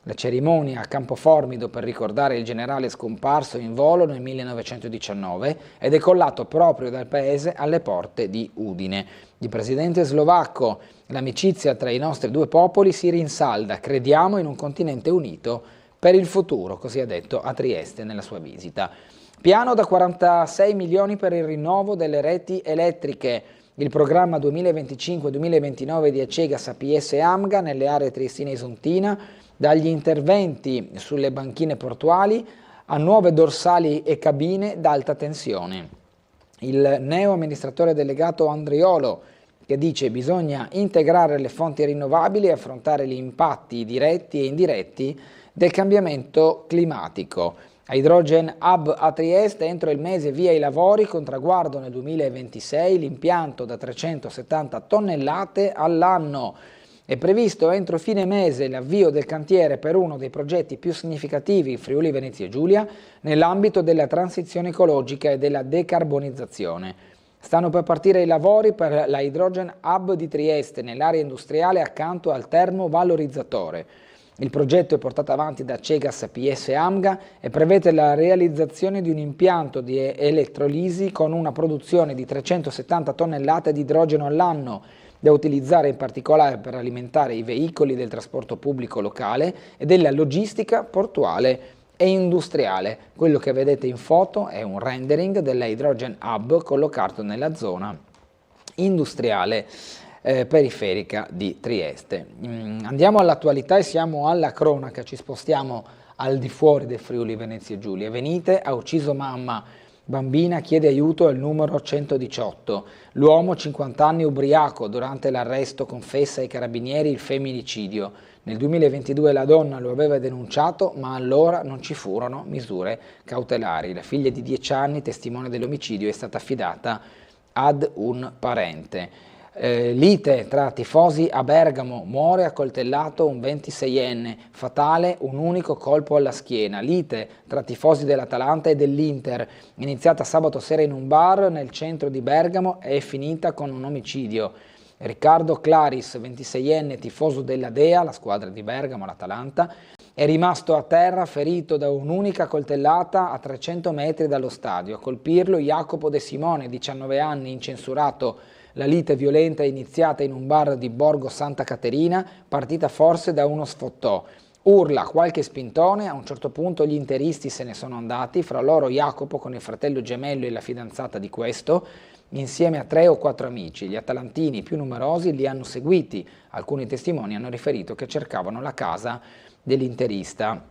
La cerimonia a Campoformido per ricordare il generale scomparso in volo nel 1919 è decollato proprio dal paese alle porte di Udine. Il presidente slovacco, l'amicizia tra i nostri due popoli si rinsalda, crediamo in un continente unito per il futuro, così ha detto a Trieste nella sua visita. Piano da 46 milioni per il rinnovo delle reti elettriche. Il programma 2025-2029 di Acegas, APS e AMGA nelle aree triestina e isontina, dagli interventi sulle banchine portuali a nuove dorsali e cabine d'alta tensione. Il neo amministratore delegato Andriolo che dice bisogna integrare le fonti rinnovabili e affrontare gli impatti diretti e indiretti del cambiamento climatico. Hydrogen Hub a Trieste, entro il mese via i lavori con traguardo nel 2026, l'impianto da 370 tonnellate all'anno. È previsto entro fine mese l'avvio del cantiere per uno dei progetti più significativi in Friuli Venezia Giulia nell'ambito della transizione ecologica e della decarbonizzazione. Stanno per partire i lavori per la Hydrogen Hub di Trieste nell'area industriale accanto al termovalorizzatore. Il progetto è portato avanti da Acegas, APS e AMGA e prevede la realizzazione di un impianto di elettrolisi con una produzione di 370 tonnellate di idrogeno all'anno, da utilizzare in particolare per alimentare i veicoli del trasporto pubblico locale e della logistica portuale e industriale. Quello che vedete in foto è un rendering della Hydrogen Hub collocato nella zona industriale periferica di Trieste. Andiamo all'attualità e siamo alla cronaca, ci spostiamo al di fuori del Friuli Venezia Giulia. Venite, ha ucciso mamma, bambina chiede aiuto al numero 118. L'uomo 50 anni ubriaco, durante l'arresto confessa ai carabinieri il femminicidio. Nel 2022 la donna lo aveva denunciato, ma allora non ci furono misure cautelari. La figlia di 10 anni, testimone dell'omicidio, è stata affidata ad un parente. Lite tra tifosi a Bergamo, muore accoltellato un 26enne, fatale un unico colpo alla schiena. Lite tra tifosi dell'Atalanta e dell'Inter, iniziata sabato sera in un bar nel centro di Bergamo e finita con un omicidio. Riccardo Claris, 26enne, tifoso della Dea, la squadra di Bergamo, l'Atalanta, è rimasto a terra ferito da un'unica coltellata a 300 metri dallo stadio. A colpirlo Jacopo De Simone, 19 anni, incensurato La lite violenta è iniziata in un bar di Borgo Santa Caterina, partita forse da uno sfottò. Urla, qualche spintone, a un certo punto gli interisti se ne sono andati, fra loro Jacopo con il fratello gemello e la fidanzata di questo, insieme a 3 o 4 amici. Gli atalantini più numerosi li hanno seguiti. Alcuni testimoni hanno riferito che cercavano la casa dell'interista.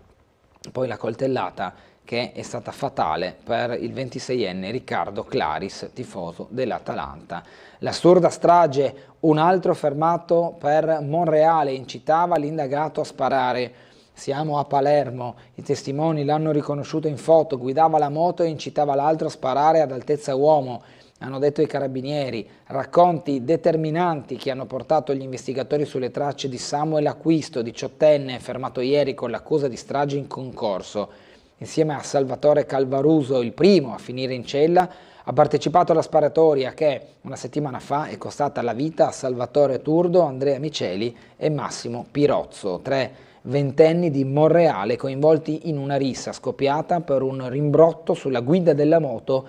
Poi la coltellata che è stata fatale per il 26enne Riccardo Claris, tifoso dell'Atalanta. L'assurda strage, un altro fermato per Monreale, incitava l'indagato a sparare. Siamo a Palermo, i testimoni l'hanno riconosciuto in foto, guidava la moto e incitava l'altro a sparare ad altezza uomo. Hanno detto i carabinieri, racconti determinanti che hanno portato gli investigatori sulle tracce di Samuel Acquisto, 18enne, fermato ieri con l'accusa di strage in concorso. Insieme a Salvatore Calvaruso, il primo a finire in cella, ha partecipato alla sparatoria che una settimana fa è costata la vita a Salvatore Turdo, Andrea Miceli e Massimo Pirozzo, 3 ventenni di Monreale coinvolti in una rissa scoppiata per un rimbrotto sulla guida della moto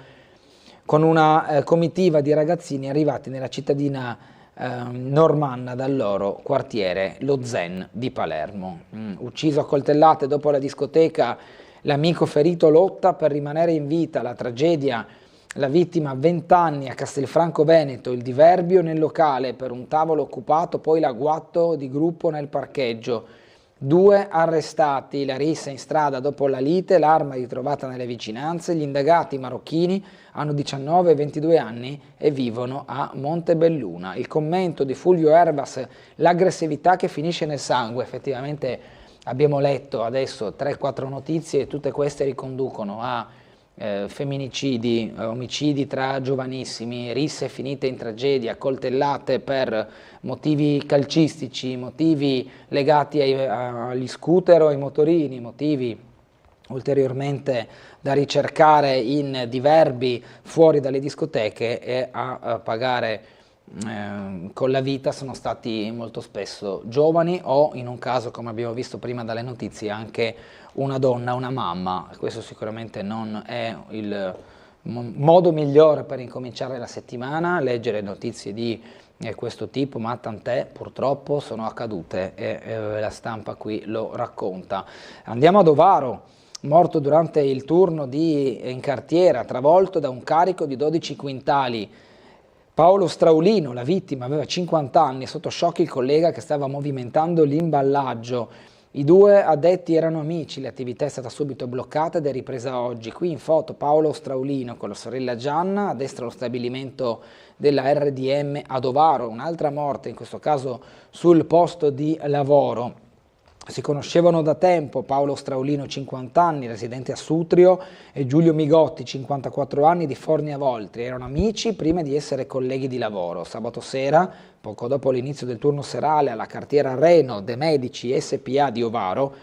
con una comitiva di ragazzini arrivati nella cittadina normanna dal loro quartiere, lo Zen di Palermo. Ucciso a coltellate dopo la discoteca, l'amico ferito lotta per rimanere in vita, la tragedia, la vittima 20 anni a Castelfranco Veneto, il diverbio nel locale per un tavolo occupato, poi l'agguato di gruppo nel parcheggio. 2 arrestati, la rissa in strada dopo la lite, l'arma ritrovata nelle vicinanze, gli indagati marocchini hanno 19 e 22 anni e vivono a Montebelluna. Il commento di Fulvio Erbas, l'aggressività che finisce nel sangue, effettivamente abbiamo letto adesso 3-4 notizie e tutte queste riconducono a femminicidi, omicidi tra giovanissimi, risse finite in tragedia, coltellate per motivi calcistici, motivi legati agli scooter o ai motorini, motivi ulteriormente da ricercare in diverbi fuori dalle discoteche e a pagare con la vita sono stati molto spesso giovani o, in un caso come abbiamo visto prima dalle notizie, anche una donna, una mamma. Questo sicuramente non è il modo migliore per incominciare la settimana, leggere notizie di questo tipo, ma tant'è, purtroppo sono accadute e la stampa qui lo racconta. Andiamo ad Ovaro, morto durante il turno in cartiera, travolto da un carico di 12 quintali. Paolo Straulino, la vittima, aveva 50 anni, sotto shock il collega che stava movimentando l'imballaggio. I 2 addetti erano amici, l'attività è stata subito bloccata ed è ripresa oggi. Qui in foto Paolo Straulino con la sorella Gianna, a destra lo stabilimento della RDM ad Ovaro, un'altra morte, in questo caso sul posto di lavoro. Si conoscevano da tempo, Paolo Straulino 50 anni, residente a Sutrio, e Giulio Migotti 54 anni di Forni a Voltri. Erano amici prima di essere colleghi di lavoro. Sabato sera, poco dopo l'inizio del turno serale alla cartiera Reno De Medici SPA di Ovaro,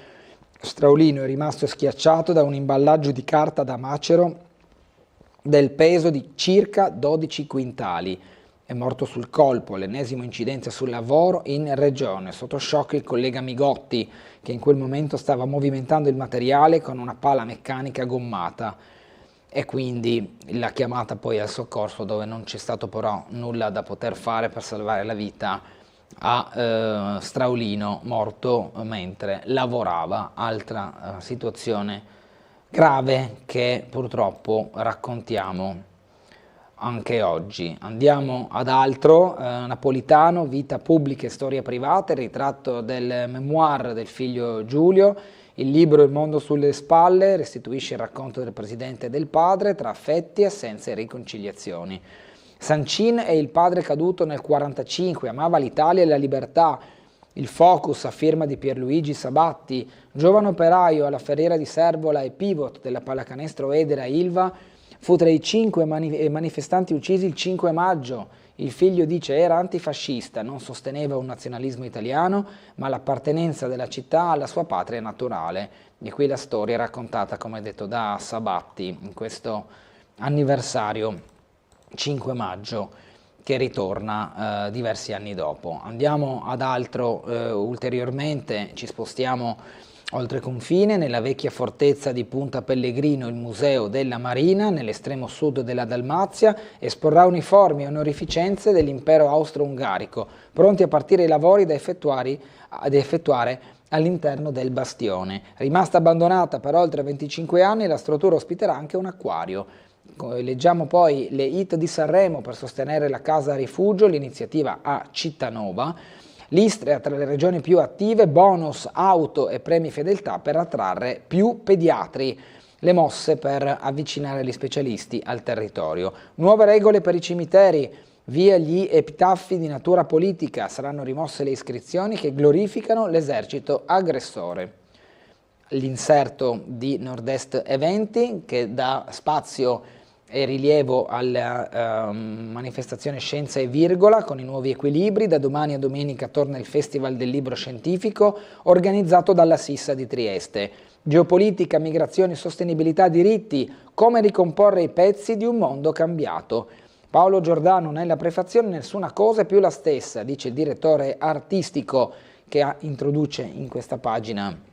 Straulino è rimasto schiacciato da un imballaggio di carta da macero del peso di circa 12 quintali. È morto sul colpo, l'ennesimo incidente sul lavoro in regione. Sotto shock il collega Migotti, che in quel momento stava movimentando il materiale con una pala meccanica gommata. E quindi la chiamata poi al soccorso, dove non c'è stato però nulla da poter fare per salvare la vita a Straulino, morto mentre lavorava. Altra situazione grave che purtroppo raccontiamo anche oggi. Andiamo ad altro, Napolitano, vita pubblica e storia privata, il ritratto del memoir del figlio Giulio, il libro Il mondo sulle spalle restituisce il racconto del presidente e del padre tra affetti, assenze e riconciliazioni. Sancin è il padre caduto nel 1945, amava l'Italia e la libertà. Il Focus, a firma di Pierluigi Sabatti, giovane operaio alla Ferriera di Servola e pivot della pallacanestro Edera Ilva, fu tra i 5 manifestanti uccisi il 5 maggio. Il figlio dice era antifascista, non sosteneva un nazionalismo italiano, ma l'appartenenza della città alla sua patria naturale. E qui la storia è raccontata, come detto, da Sabatti in questo anniversario 5 maggio che ritorna diversi anni dopo. Andiamo ad altro ulteriormente, ci spostiamo Oltre confine, nella vecchia fortezza di Punta Pellegrino, il Museo della Marina, nell'estremo sud della Dalmazia, esporrà uniformi e onorificenze dell'impero austro-ungarico, pronti a partire i lavori da effettuare all'interno del bastione. Rimasta abbandonata per oltre 25 anni, la struttura ospiterà anche un acquario. Leggiamo poi le hit di Sanremo per sostenere la Casa Rifugio, l'iniziativa a Cittanova. L'Istria tra le regioni più attive, bonus, auto e premi fedeltà per attrarre più pediatri. Le mosse per avvicinare gli specialisti al territorio. Nuove regole per i cimiteri, via gli epitaffi di natura politica, saranno rimosse le iscrizioni che glorificano l'esercito aggressore. L'inserto di Nord-Est Eventi che dà spazio e rilievo alla manifestazione Scienza e Virgola con i nuovi equilibri. Da domani a domenica torna il Festival del Libro Scientifico organizzato dalla Sissa di Trieste. Geopolitica, migrazioni, sostenibilità, diritti, come ricomporre i pezzi di un mondo cambiato. Paolo Giordano nella prefazione: nessuna cosa è più la stessa, dice il direttore artistico che introduce in questa pagina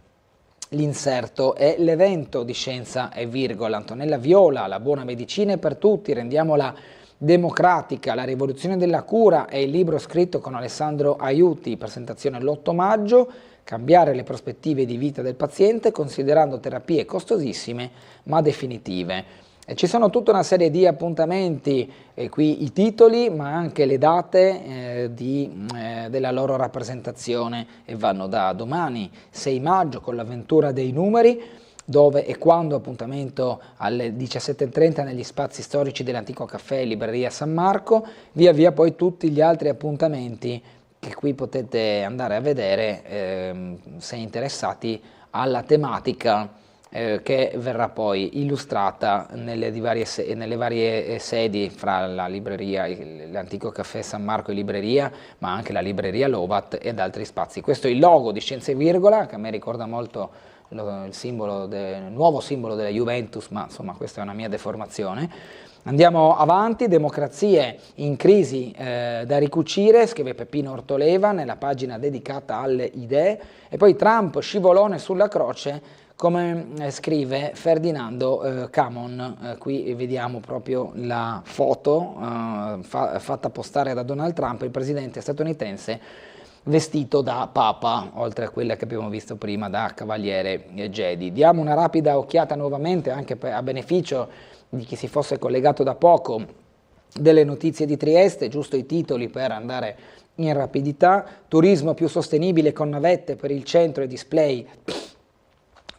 l'inserto. È l'evento di Scienza e Virgola. Antonella Viola, la buona medicina è per tutti, rendiamola democratica, la rivoluzione della cura è il libro scritto con Alessandro Aiuti, presentazione l'8 maggio, cambiare le prospettive di vita del paziente considerando terapie costosissime ma definitive. E ci sono tutta una serie di appuntamenti, qui i titoli ma anche le date della loro rappresentazione, e vanno da domani 6 maggio con l'avventura dei numeri, dove e quando appuntamento alle 17:30 negli spazi storici dell'Antico Caffè e Libreria San Marco, via via poi tutti gli altri appuntamenti che qui potete andare a vedere se interessati alla tematica che verrà poi illustrata nelle varie sedi fra la libreria, l'Antico Caffè San Marco e Libreria, ma anche la Libreria Lovat ed altri spazi. Questo è il logo di Scienza e Virgola, che a me ricorda molto il nuovo simbolo della Juventus, ma insomma questa è una mia deformazione. Andiamo avanti. Democrazie in crisi da ricucire, scrive Peppino Ortoleva nella pagina dedicata alle idee, e poi Trump scivolone sulla croce, come scrive Ferdinando Camon. Qui vediamo proprio la foto fatta postare da Donald Trump, il presidente statunitense, vestito da Papa, oltre a quella che abbiamo visto prima da Cavaliere Jedi. Diamo una rapida occhiata nuovamente, anche a beneficio di chi si fosse collegato da poco, delle notizie di Trieste, giusto i titoli per andare in rapidità. Turismo più sostenibile con navette per il centro e display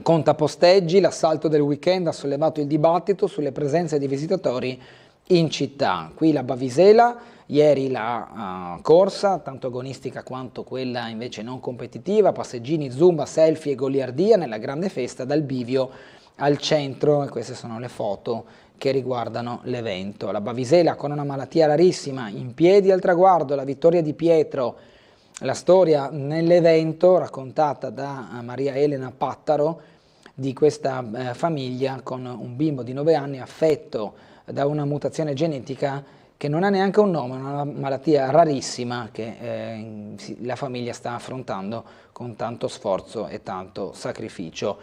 conta posteggi. L'assalto del weekend ha sollevato il dibattito sulle presenze di visitatori in città. Qui la Bavisela, ieri la corsa, tanto agonistica quanto quella invece non competitiva, passeggini, zumba, selfie e goliardia nella grande festa dal bivio al centro, e queste sono le foto che riguardano l'evento. La Bavisela con una malattia rarissima, in piedi al traguardo, la vittoria di Pietro. La storia nell'evento raccontata da Maria Elena Pattaro di questa famiglia con un bimbo di 9 anni affetto da una mutazione genetica che non ha neanche un nome, una malattia rarissima che la famiglia sta affrontando con tanto sforzo e tanto sacrificio.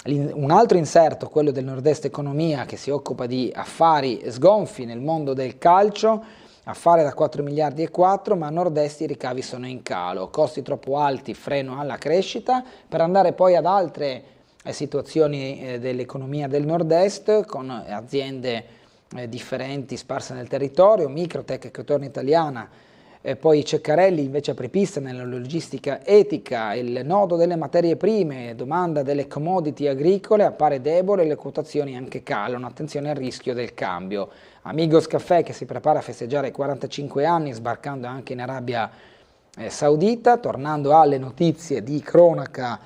Un altro inserto, quello del Nord-Est Economia, che si occupa di affari sgonfi nel mondo del calcio, affare da 4 miliardi e 4, ma a Nord-Est i ricavi sono in calo, costi troppo alti, freno alla crescita, per andare poi ad altre situazioni dell'economia del Nord-Est, con aziende differenti sparse nel territorio, Microtech, Ecotorno Italiana, poi Ceccarelli invece apripista nella logistica etica. Il nodo delle materie prime, domanda delle commodity agricole appare debole e le quotazioni anche calano, attenzione al rischio del cambio. Amigos Caffè che si prepara a festeggiare i 45 anni sbarcando anche in Arabia Saudita. Tornando alle notizie di cronaca,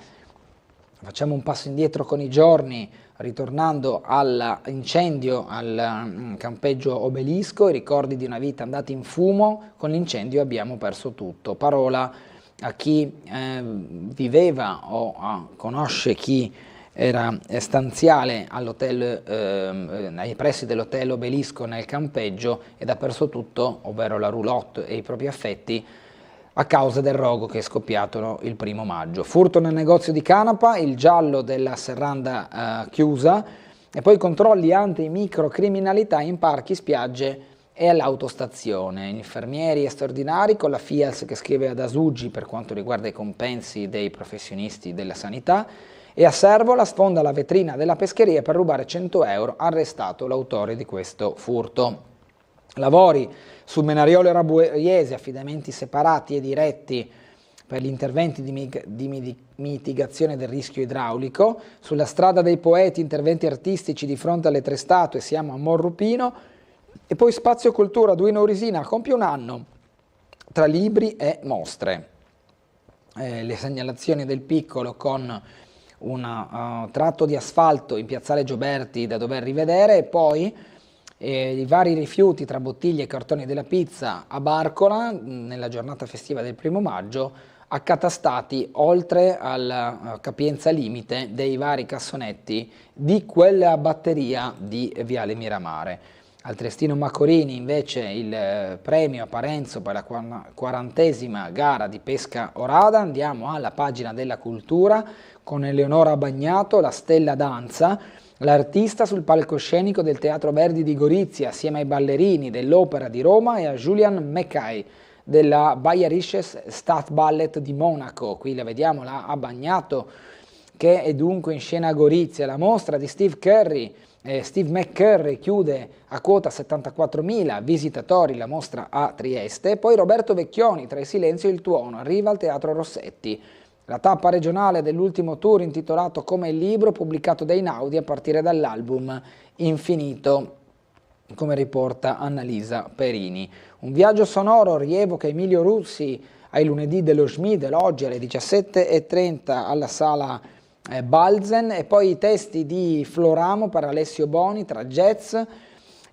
facciamo un passo indietro con i giorni, ritornando all'incendio al campeggio Obelisco, i ricordi di una vita andata in fumo, con l'incendio abbiamo perso tutto. Parola a chi viveva o conosce chi era stanziale all'hotel, nei pressi dell'hotel Obelisco nel campeggio, ed ha perso tutto, ovvero la roulotte e i propri affetti, a causa del rogo che è scoppiato il 1° maggio. Furto nel negozio di Canapa, il giallo della serranda chiusa, e poi controlli anti-microcriminalità in parchi, spiagge e all'autostazione. Infermieri straordinari con la FIALS che scrive ad Asuggi per quanto riguarda i compensi dei professionisti della sanità, e a Servola sfonda la vetrina della pescheria per rubare 100 euro, arrestato l'autore di questo furto. Lavori su Menariolo e Rabuiese, affidamenti separati e diretti per gli interventi di mitigazione del rischio idraulico. Sulla strada dei poeti, interventi artistici di fronte alle 3 statue, siamo a Morrupino. E poi Spazio Cultura Duino Orisina compie 1 anno tra libri e mostre. Le segnalazioni del Piccolo con un tratto di asfalto in piazzale Gioberti da dover rivedere, e poi i vari rifiuti tra bottiglie e cartoni della pizza a Barcola nella giornata festiva del 1° maggio, accatastati oltre alla capienza limite dei vari cassonetti di quella batteria di Viale Miramare. Al Triestino Macorini invece il premio a Parenzo per la 40ª gara di pesca orada. Andiamo alla pagina della cultura con Eleonora Bagnato, la Stella Danza, l'artista sul palcoscenico del Teatro Verdi di Gorizia assieme ai ballerini dell'Opera di Roma e a Julian Mackay della Bayerisches Stadtballett di Monaco. Qui la vediamo là a Bagnato, che è dunque in scena a Gorizia. La mostra di Steve McCurry chiude a quota 74.000 visitatori la mostra a Trieste. Poi Roberto Vecchioni, Tra il silenzio e il tuono, arriva al Teatro Rossetti. La tappa regionale dell'ultimo tour intitolato Come il libro, pubblicato da Einaudi a partire dall'album Infinito, come riporta Annalisa Perini. Un viaggio sonoro rievoca Emilio Russi ai lunedì dello Schmied, oggi alle 17:30 alla sala Balzen, e poi i testi di Floramo per Alessio Boni tra jazz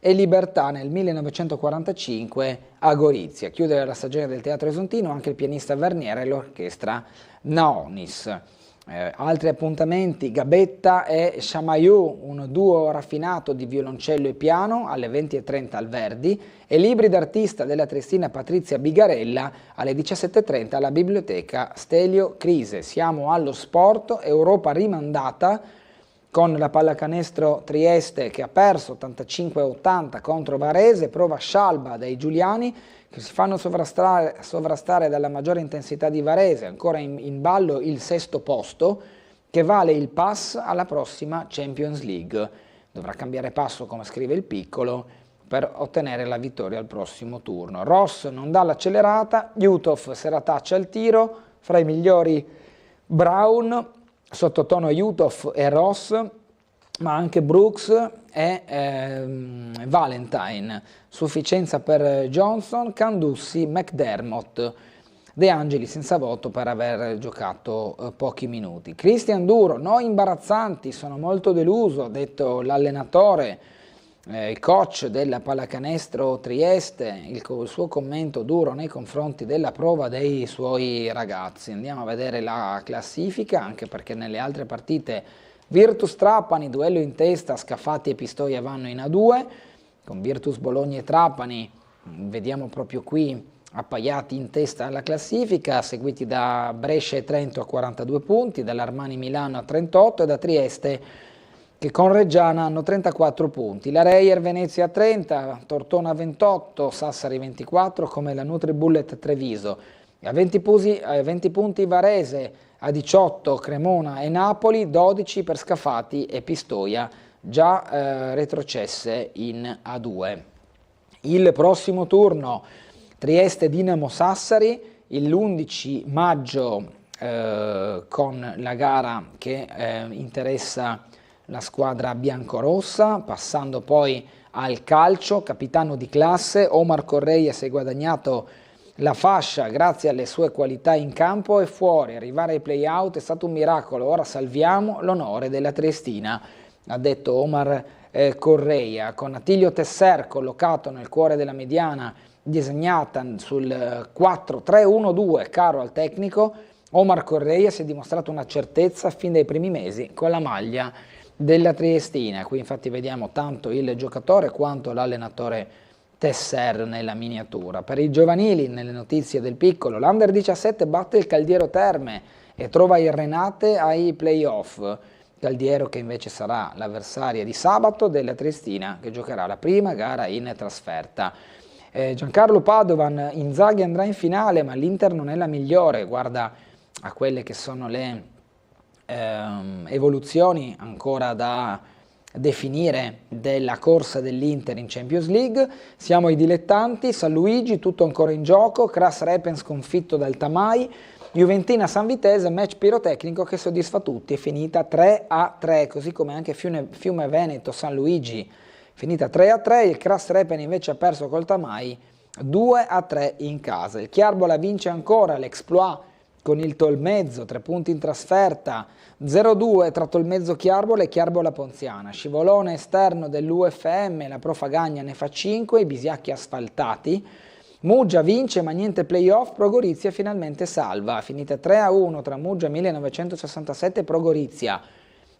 e libertà nel 1945 a Gorizia. Chiude la stagione del Teatro Esontino anche il pianista Vernier e l'orchestra Naonis. Altri appuntamenti: Gabetta e Chamayou, un duo raffinato di violoncello e piano alle 20:30 al Verdi, e libri d'artista della triestina Patrizia Bigarella alle 17:30 alla Biblioteca Stelio Crise. Siamo allo sport, Europa rimandata con la pallacanestro Trieste che ha perso 85-80 contro Varese, prova Scialba dai Giuliani che si fanno sovrastare dalla maggiore intensità di Varese, ancora in ballo il 6° posto che vale il pass alla prossima Champions League. Dovrà cambiare passo, come scrive il Piccolo, per ottenere la vittoria al prossimo turno. Ross non dà l'accelerata, Jutov serataccia al tiro, fra i migliori Brown, sottotono Jutov e Ross, ma anche Brooks e Valentine. Sufficienza per Johnson, Candussi, McDermott. De Angeli senza voto per aver giocato pochi minuti. Cristian Duro, noi imbarazzanti, sono molto deluso, ha detto l'allenatore, il coach della pallacanestro Trieste, il suo commento duro nei confronti della prova dei suoi ragazzi. Andiamo a vedere la classifica, anche perché nelle altre partite Virtus Trapani, duello in testa, Scafati e Pistoia vanno in A2, con Virtus Bologna e Trapani, vediamo proprio qui appaiati in testa alla classifica, seguiti da Brescia e Trento a 42 punti, dall'Armani Milano a 38 e da Trieste che con Reggiana hanno 34 punti. La Reyer Venezia a 30, Tortona a 28, Sassari 24, come la Nutribullet Treviso. A 20 punti Varese, a 18 Cremona e Napoli, 12 per Scafati e Pistoia, già retrocesse in A2. Il prossimo turno Trieste Dinamo Sassari, l'11 maggio con la gara che interessa la squadra biancorossa, passando poi al calcio. Capitano di classe, Omar Correia si è guadagnato la fascia grazie alle sue qualità in campo e fuori. Arrivare ai play-out è stato un miracolo, ora salviamo l'onore della Triestina, ha detto Omar Correia. Con Attilio Tesser collocato nel cuore della mediana, disegnata sul 4-3-1-2, caro al tecnico, Omar Correia si è dimostrato una certezza fin dai primi mesi con la maglia della Triestina. Qui infatti vediamo tanto il giocatore quanto l'allenatore Tesser nella miniatura. Per i giovanili, nelle notizie del piccolo, l'Under 17 batte il Caldiero Terme e trova il Renate ai playoff. Caldiero che invece sarà l'avversaria di sabato della Triestina, che giocherà la prima gara in trasferta. Giancarlo Padovan, Inzaghi andrà in finale, ma l'Inter non è la migliore, guarda a quelle che sono le evoluzioni ancora da definire della corsa dell'Inter in Champions League. Siamo ai dilettanti, San Luigi tutto ancora in gioco, Kras Repen sconfitto dal Tamai, Juventina San Vitese, match pirotecnico che soddisfa tutti, è finita 3-3, così come anche Fiume Veneto San Luigi, finita 3-3, il Kras Repen invece ha perso col Tamai 2-3 in casa. Il Chiarbola vince ancora l'Exploit con il Tolmezzo, 3 punti in trasferta, 0-2 tra Tolmezzo Chiarbola e Chiarbola Ponziana, scivolone esterno dell'UFM, la Profagagna ne fa 5, i Bisiacchi asfaltati, Muggia vince ma niente playoff, Pro Gorizia finalmente salva, finita 3-1 tra Muggia 1967 e Pro Gorizia.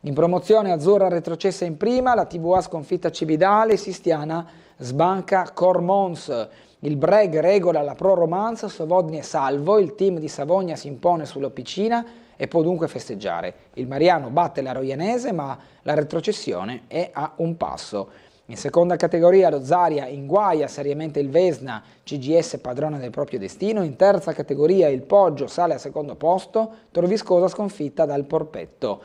In promozione Azzurra retrocessa in prima, la TVA sconfitta Cibidale, Sistiana sbanca Cormons. Il Breg regola la Pro Romance, Sovodni è salvo, il team di Savogna si impone sull'Oppicina e può dunque festeggiare. Il Mariano batte la Roianese ma la retrocessione è a un passo. In seconda categoria lo Zaria inguaia seriamente il Vesna, CGS padrona del proprio destino. In terza categoria il Poggio sale al secondo posto, Torviscosa sconfitta dal Porpetto.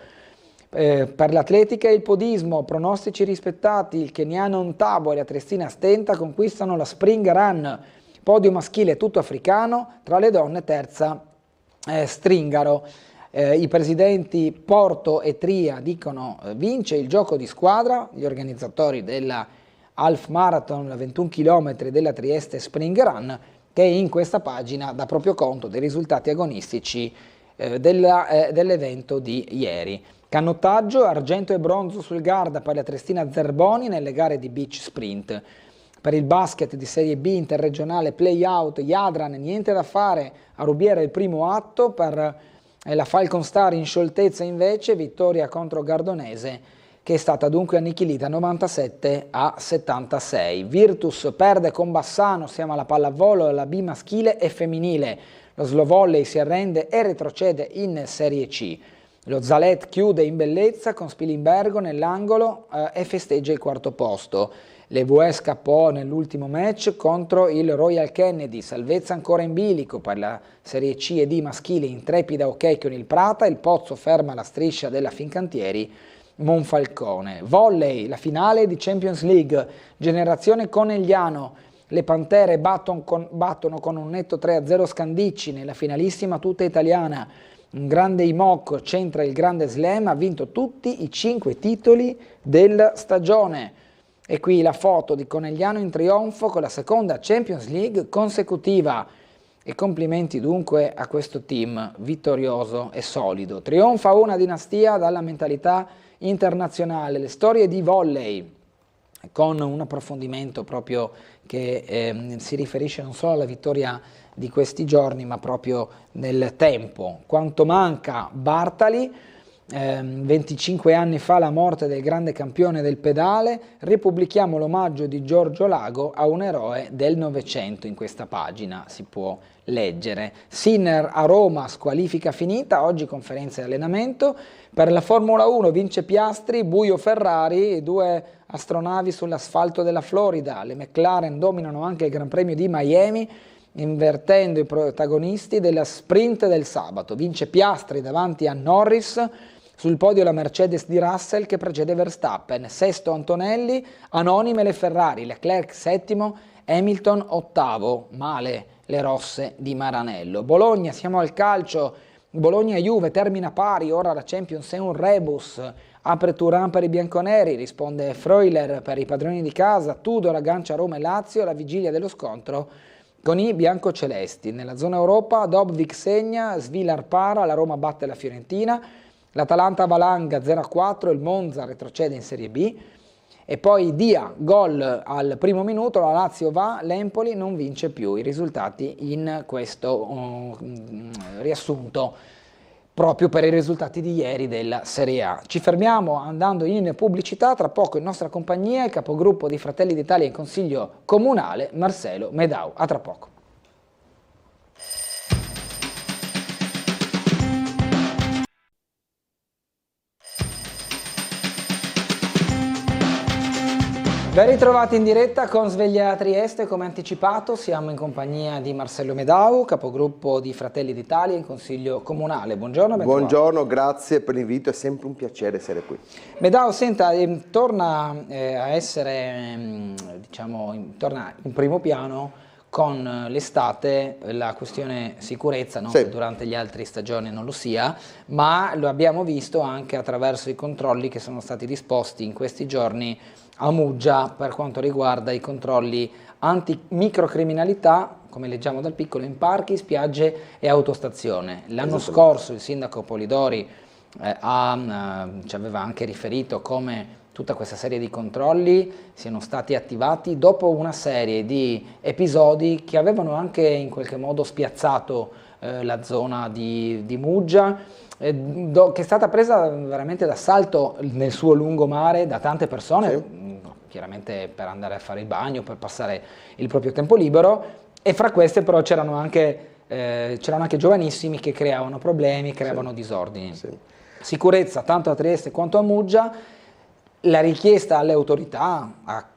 Per l'atletica e il podismo, pronostici rispettati, il keniano Ntabo e la triestina Stenta conquistano la Spring Run, podio maschile tutto africano, tra le donne terza Stringaro. I presidenti Porto e Tria dicono vince il gioco di squadra, gli organizzatori della Half Marathon 21 km della Trieste Spring Run, che in questa pagina dà proprio conto dei risultati agonistici dell'evento di ieri. Canottaggio, argento e bronzo sul Garda per la Triestina Zerboni nelle gare di beach sprint. Per il basket di Serie B interregionale play-out Jadran niente da fare, a Rubiera il primo atto, per la Falcon Star in scioltezza invece, vittoria contro Gardonese che è stata dunque annichilita 97-76. Virtus perde con Bassano, siamo alla pallavolo, alla B maschile e femminile. Lo Slovolley si arrende e retrocede in Serie C. Lo Zalet chiude in bellezza con Spilimbergo nell'angolo e festeggia il quarto posto. L'EVS scappò nell'ultimo match contro il Royal Kennedy, salvezza ancora in bilico per la Serie C e D maschile, intrepida ok con il Prata, il Pozzo ferma la striscia della Fincantieri Monfalcone. Volley, la finale di Champions League, generazione Conegliano, le Pantere battono con un netto 3-0 Scandicci nella finalissima tutta italiana. Un grande Imoc centra il grande slam, ha vinto tutti i 5 titoli della stagione. E qui la foto di Conegliano in trionfo con la seconda Champions League consecutiva. E complimenti dunque a questo team vittorioso e solido. Trionfa una dinastia dalla mentalità internazionale. Le storie di volley, con un approfondimento proprio che si riferisce non solo alla vittoria di questi giorni, ma proprio nel tempo. Quanto manca Bartali, 25 anni fa la morte del grande campione del pedale, ripubblichiamo l'omaggio di Giorgio Lago a un eroe del Novecento, in questa pagina si può leggere. Sinner a Roma, squalifica finita, oggi conferenza di allenamento. Per la Formula 1 vince Piastri, buio Ferrari, 2 astronavi sull'asfalto della Florida. Le McLaren dominano anche il Gran Premio di Miami, invertendo i protagonisti della sprint del sabato. Vince Piastri davanti a Norris, sul podio la Mercedes di Russell che precede Verstappen, sesto Antonelli, anonime le Ferrari, Leclerc settimo, Hamilton ottavo, male le rosse di Maranello. Bologna, siamo al calcio, Bologna-Juve termina pari, ora la Champions è un rebus, apre Turan per i bianconeri, risponde Freuler per i padroni di casa, Tudor aggancia Roma e Lazio alla vigilia dello scontro con i biancocelesti. Nella zona Europa Dobvik segna, Svilar para, la Roma batte la Fiorentina, l'Atalanta valanga 0-4, il Monza retrocede in Serie B e poi Dia, gol al primo minuto, la Lazio va, l'Empoli non vince più. I risultati in questo riassunto. proprio per i risultati di ieri della Serie A. Ci fermiamo andando in pubblicità, tra poco in nostra compagnia il capogruppo di Fratelli d'Italia in Consiglio Comunale, Marcelo Medau. A tra poco. Ben ritrovati in diretta con Sveglia Trieste, come anticipato siamo in compagnia di Marcello Medau, capogruppo di Fratelli d'Italia in Consiglio Comunale. Buongiorno. Buongiorno, grazie per l'invito, è sempre un piacere essere qui. Medau, senta, torna a essere, torna in primo piano con l'estate la questione sicurezza, non che durante gli altri stagioni non lo sia, ma lo abbiamo visto anche attraverso i controlli che sono stati disposti in questi giorni a Muggia per quanto riguarda i controlli anti-microcriminalità, come leggiamo dal piccolo, in parchi, spiagge e autostazione. L'anno scorso il sindaco Polidori ci aveva anche riferito come tutta questa serie di controlli siano stati attivati dopo una serie di episodi che avevano anche in qualche modo spiazzato la zona di Muggia, che è stata presa veramente d'assalto nel suo lungomare da tante persone, chiaramente per andare a fare il bagno, per passare il proprio tempo libero, e fra queste però c'erano anche giovanissimi che creavano problemi, creavano disordini. Sicurezza tanto a Trieste quanto a Muggia. La richiesta alle autorità,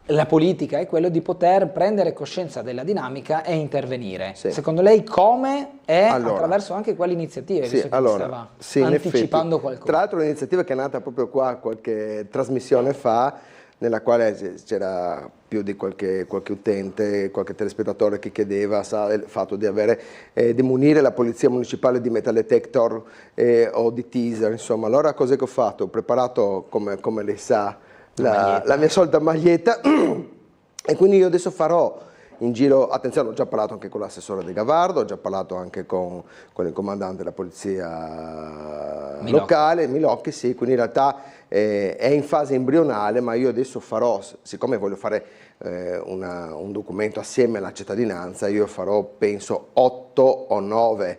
alla politica, è quello di poter prendere coscienza della dinamica e intervenire. Secondo lei come e attraverso anche quali iniziative? Visto che stava anticipando qualcosa. Tra l'altro un'iniziativa che è nata proprio qua qualche trasmissione fa, nella quale c'era più di qualche utente, qualche telespettatore che chiedeva il fatto di munire la polizia municipale di metal detector o di teaser, insomma. Allora cos'è che ho fatto? Ho preparato, come lei sa, la mia solita maglietta e quindi io adesso farò in giro, attenzione, ho già parlato anche con l'assessore De Gavardo, ho già parlato anche con il comandante della polizia locale, Milocchi, sì, quindi in realtà è in fase embrionale, ma io adesso farò, siccome voglio fare un documento assieme alla cittadinanza, io farò penso 8 o 9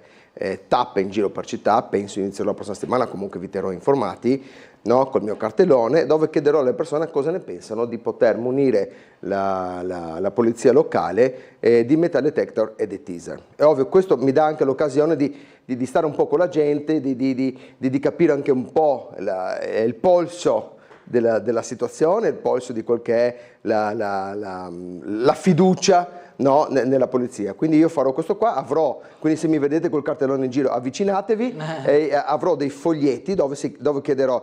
tappe in giro per città, penso inizierò la prossima settimana, comunque vi terrò informati, no, col mio cartellone, dove chiederò alle persone cosa ne pensano di poter munire la polizia locale di metal detector e di teaser. È ovvio, questo mi dà anche l'occasione di stare un po' con la gente, di capire anche un po' il polso della situazione, il polso di quel che è la fiducia, no, nella polizia. Quindi io farò questo qua, quindi se mi vedete col cartellone in giro avvicinatevi, avrò dei foglietti dove chiederò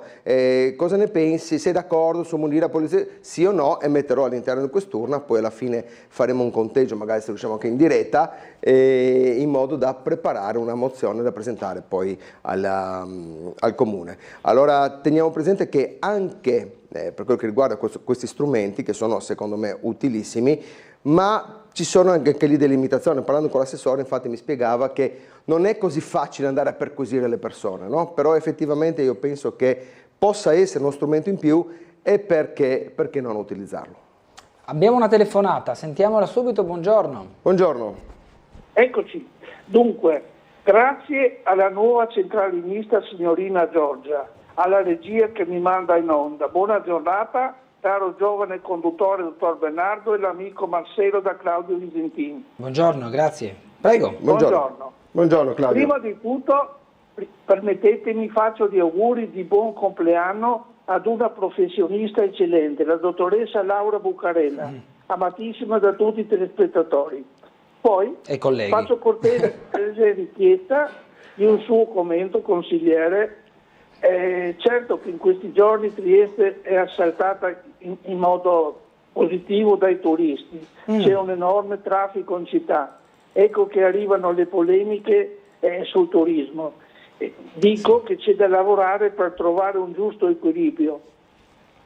cosa ne pensi, sei d'accordo su munire la polizia, sì o no, e metterò all'interno di quest'urna, poi alla fine faremo un conteggio, magari se riusciamo anche in diretta, in modo da preparare una mozione da presentare poi al Comune. Allora teniamo presente che anche per quello che riguarda questi strumenti, che sono secondo me utilissimi, ma ci sono anche lì delle limitazioni. Parlando con l'assessore infatti mi spiegava che non è così facile andare a perquisire le persone, no? Però effettivamente io penso che possa essere uno strumento in più e perché non utilizzarlo. Abbiamo una telefonata, sentiamola subito, buongiorno. Buongiorno. Eccoci, dunque, grazie alla nuova centralinista signorina Giorgia, alla regia che mi manda in onda. Buona giornata, caro giovane conduttore dottor Bernardo e l'amico Marcello da Claudio Visentin. Buongiorno, grazie. Prego. Buongiorno. Buongiorno Claudio. Prima di tutto, permettetemi, faccio gli auguri di buon compleanno ad una professionista eccellente, la dottoressa Laura Bucarella, amatissima da tutti i telespettatori. Poi faccio cortese richiesta di un suo commento, consigliere. Certo che in questi giorni Trieste è assaltata in modo positivo dai turisti, c'è un enorme traffico in città, ecco che arrivano le polemiche sul turismo. Dico che c'è da lavorare per trovare un giusto equilibrio,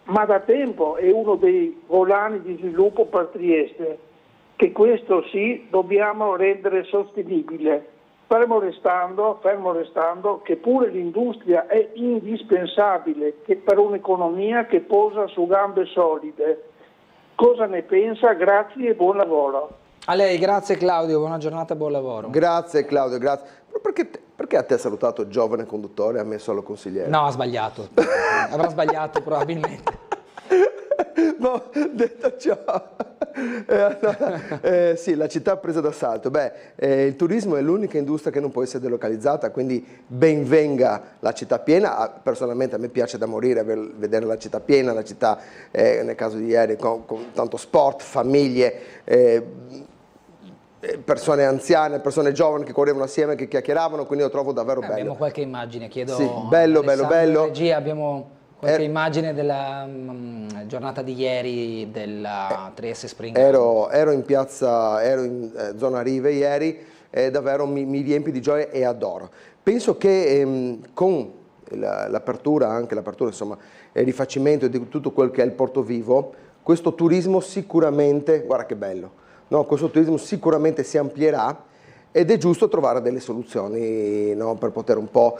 ma da tempo è uno dei volani di sviluppo per Trieste, che questo sì dobbiamo rendere sostenibile. Fermo restando che pure l'industria è indispensabile per un'economia che posa su gambe solide. Cosa ne pensa? Grazie e buon lavoro. A lei, grazie Claudio, buona giornata e buon lavoro. Grazie Claudio, grazie. Perché a te ha salutato giovane conduttore e a me solo consigliere? No, ha sbagliato. Avrà sbagliato probabilmente. No, detto ciò, sì, la città presa d'assalto. Il turismo è l'unica industria che non può essere delocalizzata, quindi ben venga la città piena. Personalmente a me piace da morire vedere la città piena, la città, nel caso di ieri, con tanto sport, famiglie, persone anziane, persone giovani che correvano assieme, che chiacchieravano, quindi lo trovo davvero bello. Abbiamo qualche immagine, chiedo. Sì, bello. Regia, abbiamo qualche immagine della giornata di ieri della Trieste Spring Run. Ero in piazza, ero in zona Rive ieri e davvero mi riempie di gioia e adoro. Penso che con l'apertura, insomma, il rifacimento di tutto quel che è il Porto Vivo, questo turismo sicuramente, guarda che bello, no? Questo turismo sicuramente si amplierà ed è giusto trovare delle soluzioni, no? Per poter un po'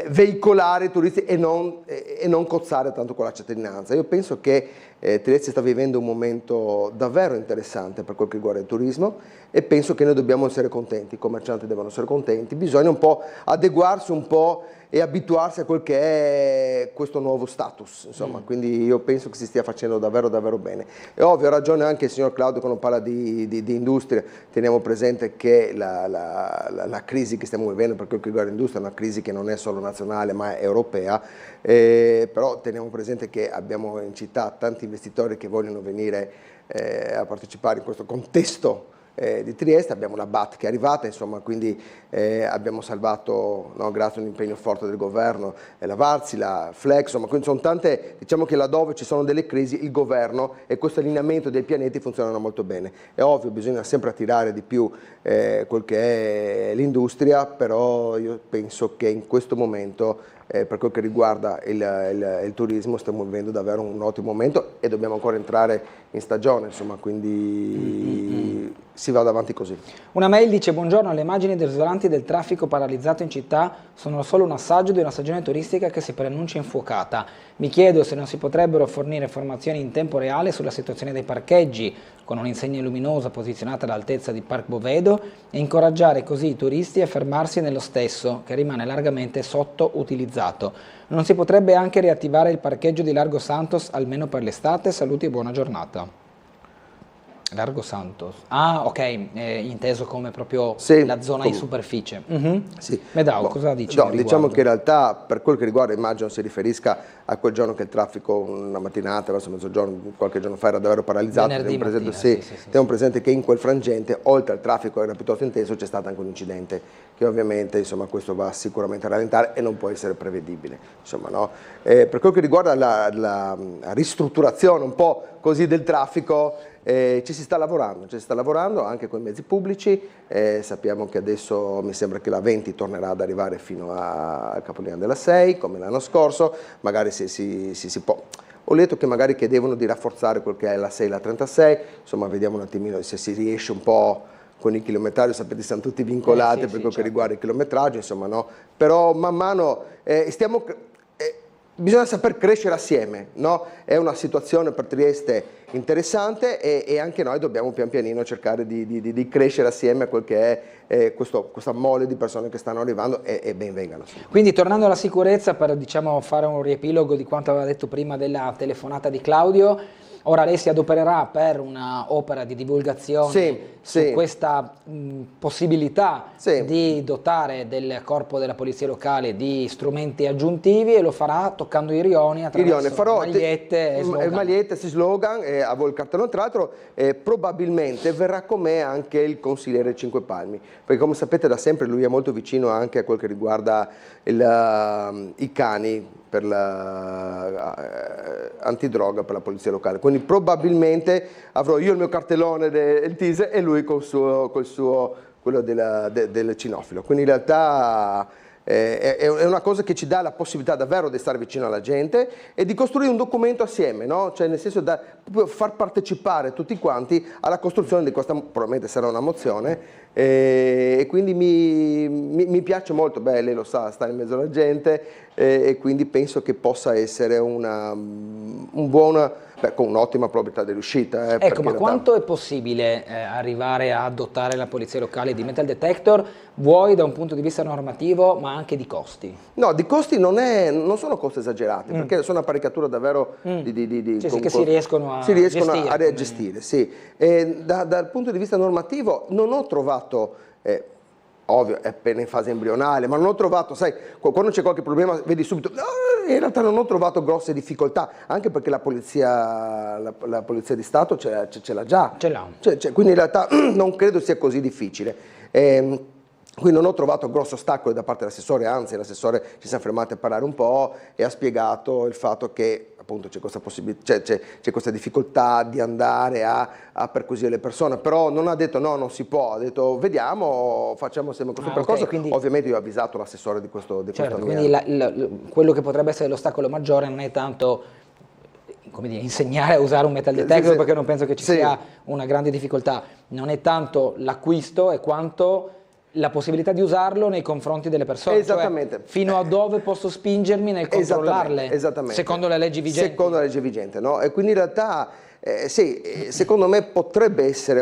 veicolare i turisti e non cozzare tanto con la cittadinanza. Io penso che Trieste sta vivendo un momento davvero interessante per quel che riguarda il turismo e penso che noi dobbiamo essere contenti, i commercianti devono essere contenti, bisogna un po' adeguarsi un po' e abituarsi a quel che è questo nuovo status, insomma, quindi io penso che si stia facendo davvero bene. È ovvio, ha ragione anche il signor Claudio quando parla di industria, teniamo presente che la crisi che stiamo vivendo per quel che riguarda l'industria è una crisi che non è solo nazionale ma è europea, però teniamo presente che abbiamo in città tanti investitori che vogliono venire a partecipare in questo contesto di Trieste, abbiamo la BAT che è arrivata, insomma, quindi abbiamo salvato, no, grazie a un impegno forte del governo, la Varzi, la Flex, insomma, quindi sono tante, diciamo che laddove ci sono delle crisi il governo e questo allineamento dei pianeti funzionano molto bene. È ovvio, bisogna sempre attirare di più quel che è l'industria, però io penso che in questo momento per quel che riguarda il turismo stiamo vivendo davvero un ottimo momento e dobbiamo ancora entrare in stagione, insomma, quindi si va avanti così. Una mail dice: buongiorno, le immagini desolanti del traffico paralizzato in città sono solo un assaggio di una stagione turistica che si preannuncia infuocata. Mi chiedo se non si potrebbero fornire informazioni in tempo reale sulla situazione dei parcheggi, con un'insegna luminosa posizionata all'altezza di Park Bovedo, e incoraggiare così i turisti a fermarsi nello stesso, che rimane largamente sottoutilizzato. Non si potrebbe anche riattivare il parcheggio di Largo Santos almeno per l'estate? Saluti e buona giornata. Largo Santos. Ah, ok, inteso come proprio sì, la zona di superficie. Sì. Medao, cosa dici? No, diciamo che in realtà per quel che riguarda, immagino si riferisca a quel giorno che il traffico una mattinata verso mezzogiorno, qualche giorno fa era davvero paralizzato. Teniamo presente che in quel frangente, oltre al traffico era piuttosto intenso, c'è stato anche un incidente che ovviamente, insomma, questo va sicuramente a rallentare e non può essere prevedibile, insomma, no? Per quel che riguarda la ristrutturazione un po' così del traffico, ci si sta lavorando anche con i mezzi pubblici, sappiamo che adesso mi sembra che la 20 tornerà ad arrivare fino a Capolinea della 6 come l'anno scorso, magari se si può. Ho letto che magari chiedevano di rafforzare quel che è la 6 e la 36, insomma vediamo un attimino se si riesce un po' con il chilometraggio, sapete siamo tutti vincolati per quel che riguarda il chilometraggio, insomma, no? Però man mano bisogna saper crescere assieme, no? È una situazione per Trieste interessante e anche noi dobbiamo pian pianino cercare di crescere assieme a quel che è questa mole di persone che stanno arrivando e ben vengano. Quindi tornando alla sicurezza, per diciamo, fare un riepilogo di quanto aveva detto prima della telefonata di Claudio, ora lei si adopererà per una opera di divulgazione su questa possibilità di dotare del corpo della polizia locale di strumenti aggiuntivi e lo farà toccando i rioni attraverso magliette e slogan. Magliette, slogan, a voi il cartellone, tra l'altro probabilmente verrà con me anche il consigliere Cinque Palmi, perché come sapete da sempre lui è molto vicino anche a quel che riguarda i cani per antidroga per la polizia locale, quindi probabilmente avrò io il mio cartellone del teaser e lui col suo quello del cinofilo, quindi in realtà è una cosa che ci dà la possibilità davvero di stare vicino alla gente e di costruire un documento assieme, no? Cioè nel senso da far partecipare tutti quanti alla costruzione di questa, probabilmente sarà una mozione, e quindi mi piace molto, lei lo sa, sta in mezzo alla gente, e quindi penso che possa essere un buon con un'ottima probabilità di riuscita. Ecco, ma quanto è possibile arrivare a dotare la polizia locale di metal detector, vuoi da un punto di vista normativo, ma anche di costi? No, di costi non sono costi esagerati, perché sono apparecchiature davvero che si riescono a gestire. Sì. Dal punto di vista normativo non ho trovato... ovvio, è appena in fase embrionale, ma non ho trovato, sai, quando c'è qualche problema vedi subito, in realtà non ho trovato grosse difficoltà, anche perché la polizia di Stato ce l'ha già. Ce l'ha. Quindi in realtà non credo sia così difficile. Quindi non ho trovato grosso ostacolo da parte dell'assessore, anzi l'assessore ci siamo fermati a parlare un po' e ha spiegato il fatto che appunto c'è questa difficoltà di andare a perquisire le persone, però non ha detto no, non si può, ha detto vediamo, facciamo sempre questo percorso. Quindi, ovviamente io ho avvisato l'assessore di questo. Certo, quindi quello che potrebbe essere l'ostacolo maggiore non è tanto, come dire, insegnare a usare un metal detector, perché non penso che ci sia una grande difficoltà, non è tanto l'acquisto è quanto la possibilità di usarlo nei confronti delle persone. Esattamente. Cioè, fino a dove posso spingermi nel controllarle? Esattamente. Secondo le leggi vigenti. Secondo la legge vigente, no? E quindi in realtà secondo me potrebbe essere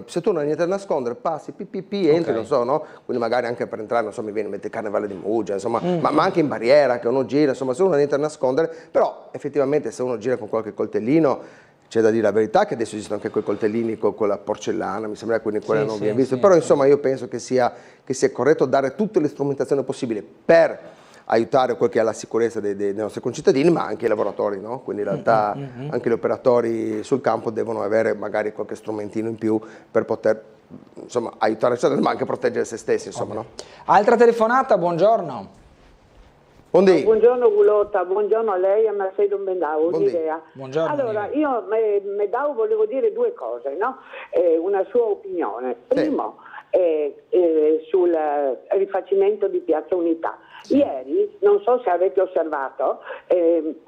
se tu non hai niente da nascondere, passi, entri, non so, no? Quindi magari anche per entrare, non so, mi viene in mente il Carnevale di Muggia, insomma, ma anche in barriera che uno gira, insomma, se uno non ha niente da nascondere, però effettivamente se uno gira con qualche coltellino, c'è da dire la verità che adesso esistono anche quei coltellini con la porcellana, mi sembra che quindi quella non viene vista, però insomma io penso che sia corretto dare tutte le strumentazioni possibili per aiutare quel che è la sicurezza dei nostri concittadini, ma anche i lavoratori, no? Quindi in realtà anche gli operatori sul campo devono avere magari qualche strumentino in più per poter insomma aiutare, ma anche proteggere se stessi, insomma. No? Altra telefonata, buongiorno. Buongiorno Gulotta, buongiorno a lei e a Mercedes Mendau, un'idea. Buongiorno. Allora, io Mendau volevo dire due cose, no? Una sua opinione. Primo, sul rifacimento di Piazza Unità. Ieri, non so se avete osservato,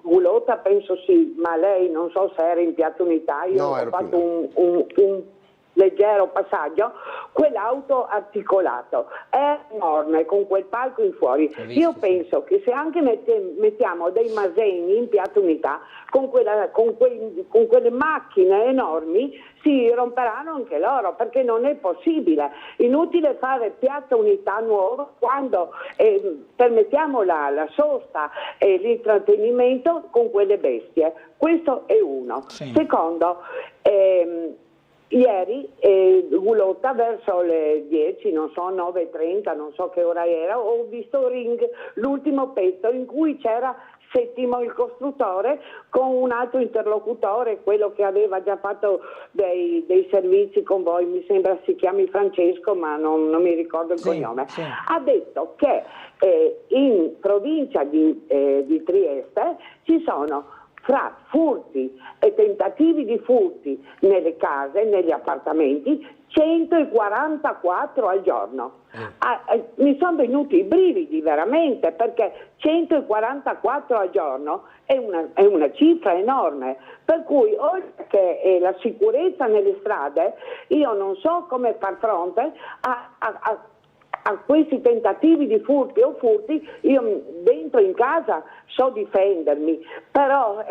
Gulotta penso sì, ma lei non so se era in Piazza Unità, io ho fatto un leggero passaggio, quell'auto articolato è enorme con quel palco in fuori. Io penso che se anche mettiamo dei Maseni in Piazza Unità con quelle macchine enormi si romperanno anche loro, perché non è possibile, inutile fare Piazza Unità nuova quando permettiamo la sosta e l'intrattenimento con quelle bestie. Questo è uno. Secondo, ieri Gulotta verso le 10, non so, 9:30, non so che ora era, ho visto Ring, l'ultimo pezzo in cui c'era Settimo il costruttore con un altro interlocutore, quello che aveva già fatto dei servizi con voi, mi sembra si chiami Francesco, ma non mi ricordo il cognome. Ha detto che in provincia di Trieste ci sono fra furti e tentativi di furti nelle case, negli appartamenti, 144 al giorno. Mi sono venuti i brividi veramente, perché 144 al giorno è una cifra enorme, per cui oltre che la sicurezza nelle strade, io non so come far fronte a questi tentativi di furti o furti. Io dentro in casa so difendermi, però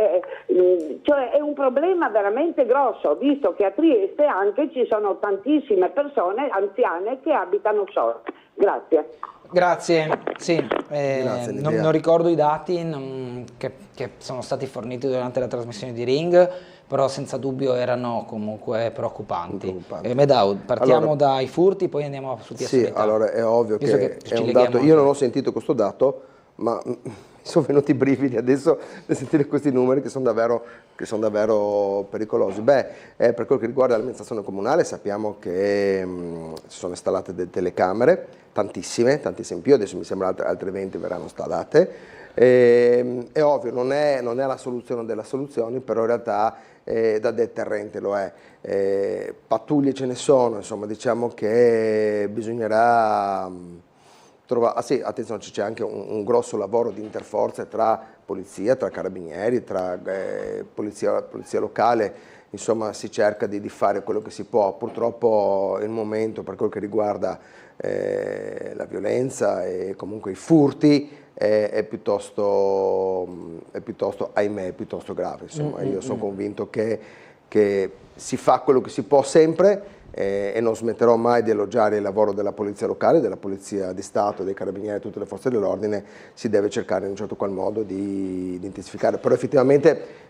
cioè è un problema veramente grosso, visto che a Trieste anche ci sono tantissime persone anziane che abitano sole. Grazie. Grazie, sì, Grazie, non ricordo i dati che sono stati forniti durante la trasmissione di Ring, però senza dubbio erano comunque preoccupanti. Medau, partiamo dai furti, poi andiamo su Piazza Unità. Sì, allora è ovvio che è un dato, io non ho sentito questo dato, ma mi sono venuti i brividi adesso nel sentire questi numeri che sono davvero pericolosi. Per quello che riguarda l'amministrazione comunale sappiamo che si sono installate delle telecamere, tantissime in più, adesso mi sembra altre 20 verranno installate. È ovvio, non è la soluzione delle soluzioni, però in realtà da deterrente lo è. Pattuglie ce ne sono, insomma, diciamo che bisognerà trovare, sì, attenzione, c'è anche un grosso lavoro di interforze tra polizia, tra carabinieri, tra polizia locale, insomma si cerca di fare quello che si può. Purtroppo il momento per quello che riguarda la violenza e comunque i furti è piuttosto, ahimè, piuttosto grave. Insomma, io sono convinto che si fa quello che si può sempre, e non smetterò mai di elogiare il lavoro della polizia locale, della polizia di Stato, dei carabinieri e tutte le forze dell'ordine. Si deve cercare in un certo qual modo di intensificare, però effettivamente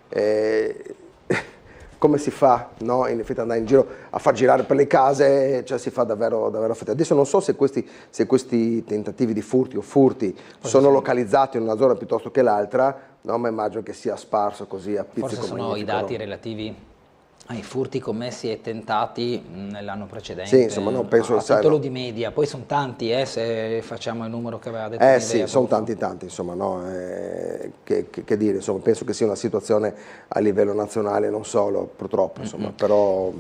come si fa, no? In effetti andare in giro a far girare per le case, cioè si fa davvero fatica. Adesso non so se questi tentativi di furti o furti sono localizzati in una zona piuttosto che l'altra, no? Ma immagino che sia sparso così a pizzico. Forse sono i dati relativi ai furti commessi e tentati nell'anno precedente. Sì, insomma, no, penso, a titolo di media, poi sono tanti, se facciamo il numero che aveva detto. Sì, sono tanti, insomma, no, che dire, insomma, penso che sia una situazione a livello nazionale, non solo, purtroppo, insomma, però.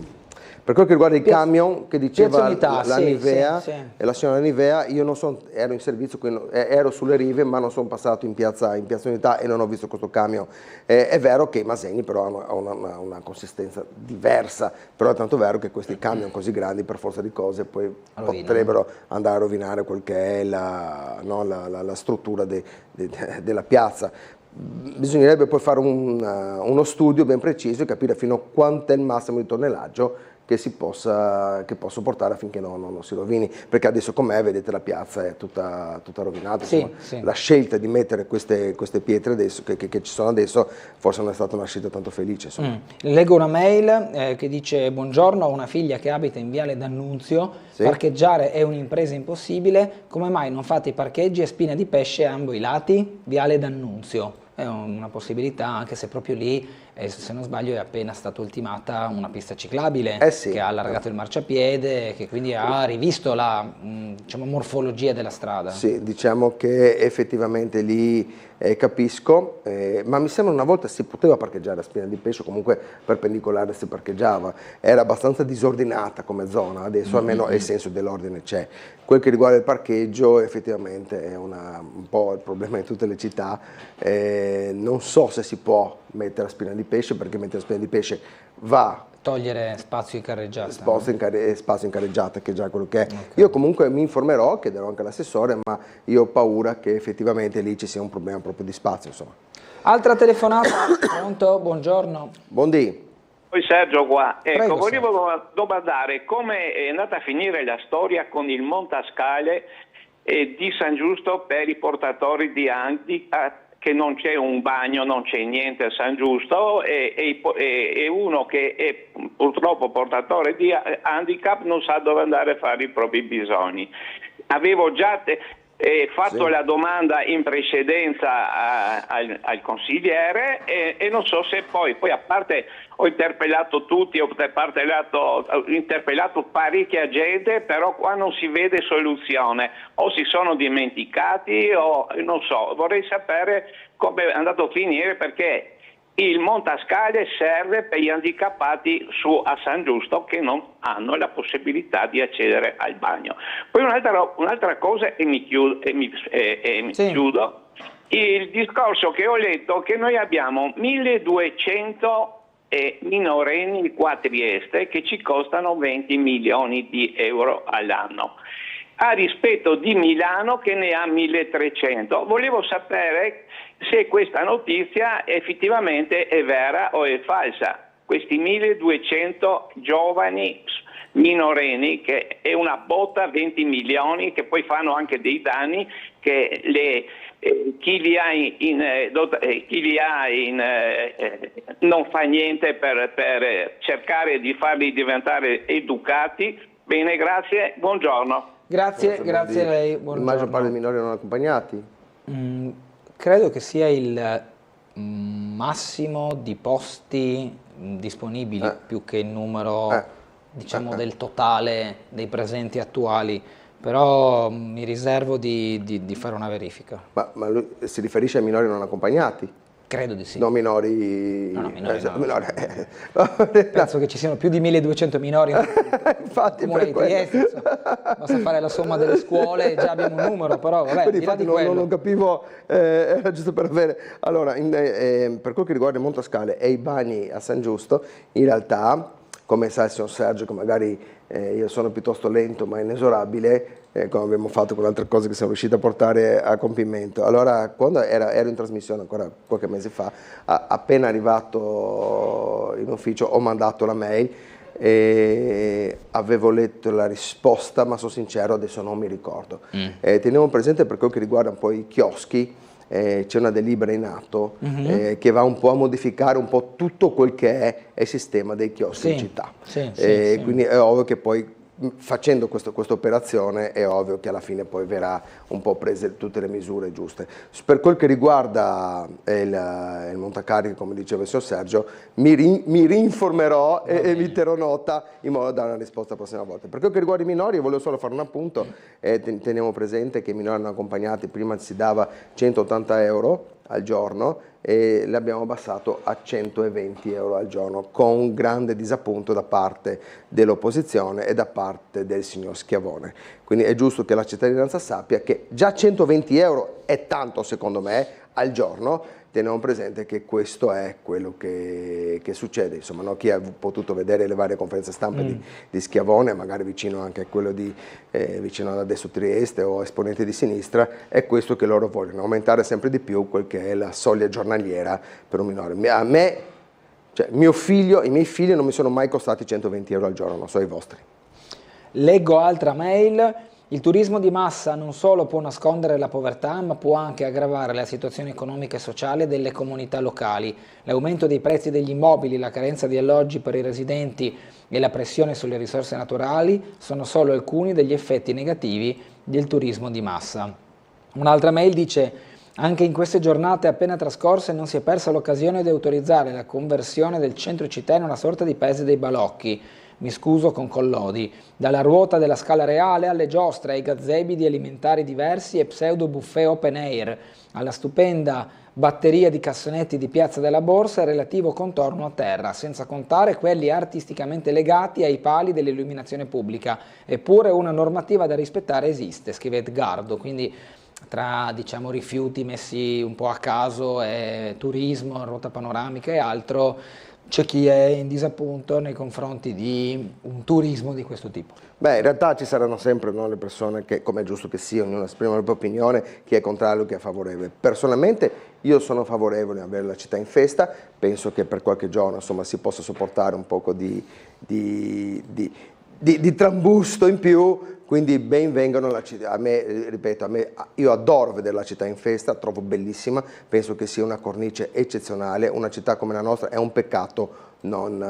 Per quello che riguarda i camion che diceva la Nivea, e la signora Nivea, io non ero in servizio, ero sulle rive, ma non sono passato in piazza Unità e non ho visto questo camion. È vero che i Masegni però hanno una consistenza diversa, però è tanto vero che questi camion così grandi per forza di cose poi potrebbero andare a rovinare quel che è la struttura della piazza. Bisognerebbe poi fare uno studio ben preciso e capire fino a quanto è il massimo di tonnellaggio che può sopportare affinché non si rovini, perché adesso com'è, vedete, la piazza è tutta rovinata. Insomma, la scelta di mettere queste pietre adesso, che ci sono adesso, forse non è stata una scelta tanto felice. Leggo una mail che dice: buongiorno, ho una figlia che abita in Viale D'Annunzio, parcheggiare è un'impresa impossibile, come mai non fate i parcheggi e spine di pesce a ambo i lati? Viale D'Annunzio. È una possibilità, anche se proprio lì, se non sbaglio, è appena stata ultimata una pista ciclabile che ha allargato il marciapiede, che quindi ha rivisto la morfologia della strada. Sì, diciamo che effettivamente lì capisco, ma mi sembra una volta si poteva parcheggiare a Spina di Pesce, comunque perpendicolare si parcheggiava, era abbastanza disordinata come zona, adesso almeno il senso dell'ordine c'è. Quel che riguarda il parcheggio effettivamente è un po' il problema di tutte le città, non so se si può mettere a Spina di Pesce, perché mettere a Spina di Pesce va togliere spazio in carreggiata. Spazio in carreggiata, che è già quello che è. Io comunque mi informerò, chiederò anche all'assessore, ma io ho paura che effettivamente lì ci sia un problema proprio di spazio, insomma. Altra telefonata, pronto? Buongiorno. Buondì. Poi Sergio qua, Prego, volevo domandare come è andata a finire la storia con il montascale di San Giusto per i portatori di handicap, che non c'è un bagno, non c'è niente a San Giusto, e uno che è purtroppo portatore di handicap non sa dove andare a fare i propri bisogni. Avevo già fatto la domanda in precedenza al consigliere e non so se poi a parte ho interpellato tutti, ho interpellato parecchia gente, però qua non si vede soluzione, o si sono dimenticati o non so, vorrei sapere come è andato a finire, perché il montascale serve per gli handicappati a San Giusto che non hanno la possibilità di accedere al bagno. Poi un'altra cosa e mi chiudo. Il discorso che ho letto, che noi abbiamo 1200 minorenni qua a Trieste che ci costano 20 milioni di euro all'anno, a rispetto di Milano che ne ha 1300. Volevo sapere se questa notizia effettivamente è vera o è falsa. Questi 1200 giovani minorenni, che è una botta, 20 milioni, che poi fanno anche dei danni, che chi li ha non fa niente per cercare di farli diventare educati. Bene, grazie, buongiorno. Grazie a lei. Buongiorno. Immagino parli di minori non accompagnati. Credo che sia il massimo di posti disponibili più che il numero del totale dei presenti attuali, però mi riservo di fare una verifica. Ma lui si riferisce ai minori non accompagnati? Credo di sì. No, minori... No, minori. Penso che ci siano più di 1200 minori infatti, comune di Trieste, basta fare la somma delle scuole e già abbiamo un numero, però vabbè, di là di quello. Non capivo, era giusto per avere... Allora, per quel che riguarda il Montascale e i bagni a San Giusto, in realtà come sa il signor Sergio, che magari io sono piuttosto lento ma inesorabile, come abbiamo fatto con altre cose che siamo riusciti a portare a compimento. Allora, quando ero in trasmissione ancora qualche mese fa, appena arrivato in ufficio ho mandato la mail e avevo letto la risposta, ma sono sincero, adesso non mi ricordo. Teniamo presente, per quello che riguarda un po' i chioschi, c'è una delibera in atto che va un po' a modificare un po' tutto quel che è il sistema dei chioschi in città. Quindi è ovvio che poi, facendo questa operazione, è ovvio che alla fine poi verrà un po' prese tutte le misure giuste. Per quel che riguarda il montacarichi, come diceva il signor Sergio, mi rinformerò e vi terrò nota in modo da dare una risposta la prossima volta. Per quel che riguarda i minori, io volevo solo fare un appunto, teniamo presente che i minori non accompagnati prima si dava 180 euro al giorno e l'abbiamo abbassato a 120 euro al giorno, con grande disappunto da parte dell'opposizione e da parte del signor Schiavone. Quindi è giusto che la cittadinanza sappia che già 120 euro è tanto, secondo me, al giorno. Teniamo presente che questo è quello che succede, insomma, no? Chi ha potuto vedere le varie conferenze stampa di Schiavone, magari vicino anche a quello vicino ad adesso Trieste o esponenti di sinistra, è questo che loro vogliono, aumentare sempre di più quel che è la soglia giornaliera per un minore. A me, cioè, i miei figli non mi sono mai costati 120 euro al giorno, non so i vostri. Leggo altra mail. Il turismo di massa non solo può nascondere la povertà, ma può anche aggravare la situazione economica e sociale delle comunità locali. L'aumento dei prezzi degli immobili, la carenza di alloggi per i residenti e la pressione sulle risorse naturali sono solo alcuni degli effetti negativi del turismo di massa. Un'altra mail dice: anche in queste giornate appena trascorse non si è persa l'occasione di autorizzare la conversione del centro città in una sorta di paese dei balocchi. Mi scuso con Collodi, dalla ruota della Scala Reale alle giostre, ai gazebi di alimentari diversi e pseudo buffet open air, alla stupenda batteria di cassonetti di Piazza della Borsa e relativo contorno a terra, senza contare quelli artisticamente legati ai pali dell'illuminazione pubblica. Eppure una normativa da rispettare esiste, scrive Edgardo, quindi tra, diciamo, rifiuti messi un po' a caso e turismo, rotta panoramica e altro, c'è chi è in disappunto nei confronti di un turismo di questo tipo. Beh, in realtà ci saranno sempre, no, le persone che, come è giusto che sia, ognuno esprime la propria opinione, chi è contrario, chi è favorevole. Personalmente io sono favorevole a avere la città in festa, penso che per qualche giorno, insomma, si possa sopportare un poco di trambusto in più, quindi ben vengano la città. A me, ripeto, io adoro vedere la città in festa, trovo bellissima, penso che sia una cornice eccezionale, una città come la nostra è un peccato non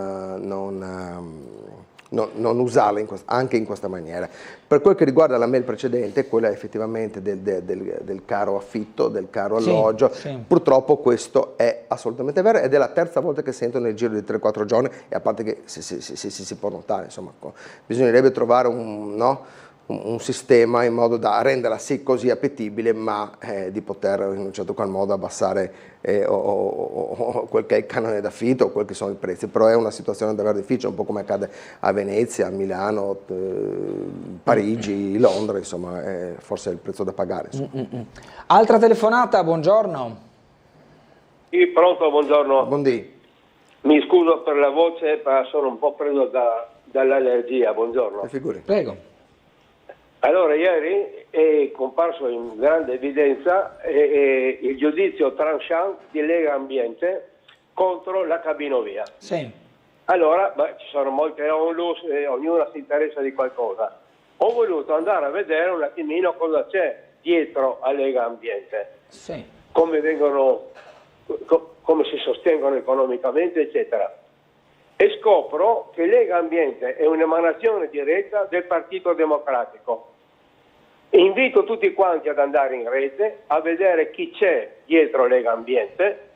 usarla anche in questa maniera. Per quel che riguarda la mail precedente, quella effettivamente del caro affitto, del caro alloggio, purtroppo questo è assolutamente vero ed è la terza volta che sento nel giro di 3-4 giorni, e a parte che si può notare, insomma, bisognerebbe trovare un sistema in modo da renderla sì così appetibile, ma di poter in un certo qual modo abbassare o quel che è il canone d'affitto o quel che sono i prezzi. Però è una situazione davvero difficile, un po' come accade a Venezia, a Milano, Parigi, Londra, insomma, forse è il prezzo da pagare. Altra telefonata, buongiorno. Sì, pronto, buongiorno. Buondì. Mi scuso per la voce, ma sono un po' preso dall'allergia, buongiorno. Figuri. Prego. Allora, ieri è comparso in grande evidenza il giudizio tranchant di Lega Ambiente contro la cabinovia. Sì. Allora, ci sono molte onlus e ognuna si interessa di qualcosa. Ho voluto andare a vedere un attimino cosa c'è dietro a Lega Ambiente, Sì. come si sostengono economicamente, eccetera. E scopro che Lega Ambiente è un'emanazione diretta del Partito Democratico. Invito tutti quanti ad andare in rete a vedere chi c'è dietro Lega Ambiente,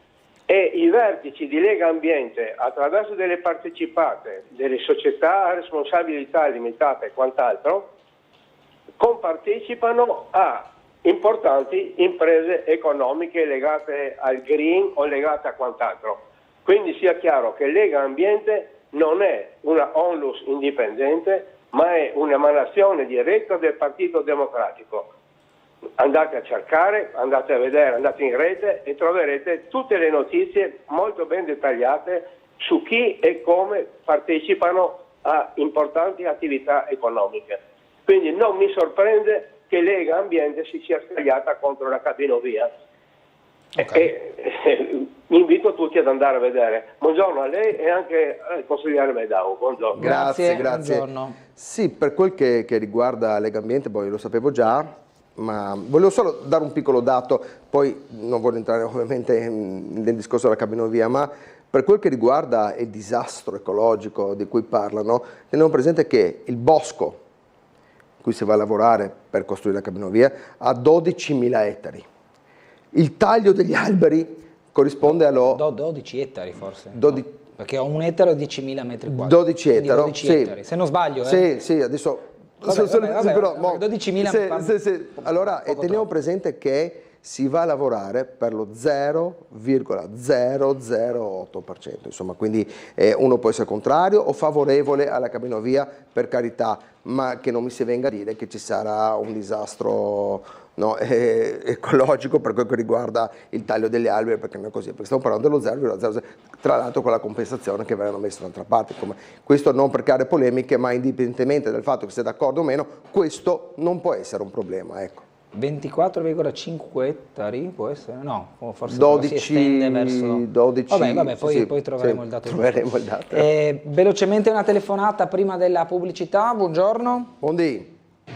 e i vertici di Lega Ambiente, attraverso delle partecipate, delle società a responsabilità limitata e quant'altro, compartecipano a importanti imprese economiche legate al green o legate a quant'altro. Quindi sia chiaro che Lega Ambiente non è una onlus indipendente, ma è un'emanazione diretta del Partito Democratico. Andate a cercare, andate a vedere, andate in rete e troverete tutte le notizie molto ben dettagliate su chi e come partecipano a importanti attività economiche. Quindi non mi sorprende che Lega Ambiente si sia scagliata contro la Capinovia. E invito tutti ad andare a vedere. Buongiorno a lei e anche al consigliere Medau. Buongiorno. Grazie. Buongiorno. Sì, per quel che riguarda Lega Ambiente, poi lo sapevo già, ma volevo solo dare un piccolo dato, poi non voglio entrare ovviamente nel discorso della Capinovia, ma per quel che riguarda il disastro ecologico di cui parlano, teniamo presente che il bosco in cui si va a lavorare per costruire la Capinovia ha 12.000 ettari. Il taglio degli alberi corrisponde allo... 12 ettari forse? 12... Perché ho un ettaro e 10.000 metri quadri. 12 ettari, 12 ettari. Se non sbaglio. Sì, adesso... Vabbè, 12.000 allora, teniamo presente che si va a lavorare per lo 0,008%, insomma, quindi uno può essere contrario o favorevole alla Capinovia, per carità, ma che non mi si venga a dire che ci sarà un disastro ecologico per quel che riguarda il taglio degli alberi, perché non è così, perché stiamo parlando dello 0,00, tra l'altro con la compensazione che verranno messe dall'altra parte. Questo non per creare polemiche, ma indipendentemente dal fatto che sia d'accordo o meno, questo non può essere un problema, ecco. 24,5 ettari può essere? No, forse 12, si estende verso... 12, vabbè, poi troveremo il dato. Troveremo il dato. Velocemente una telefonata prima della pubblicità, buongiorno. Buondì.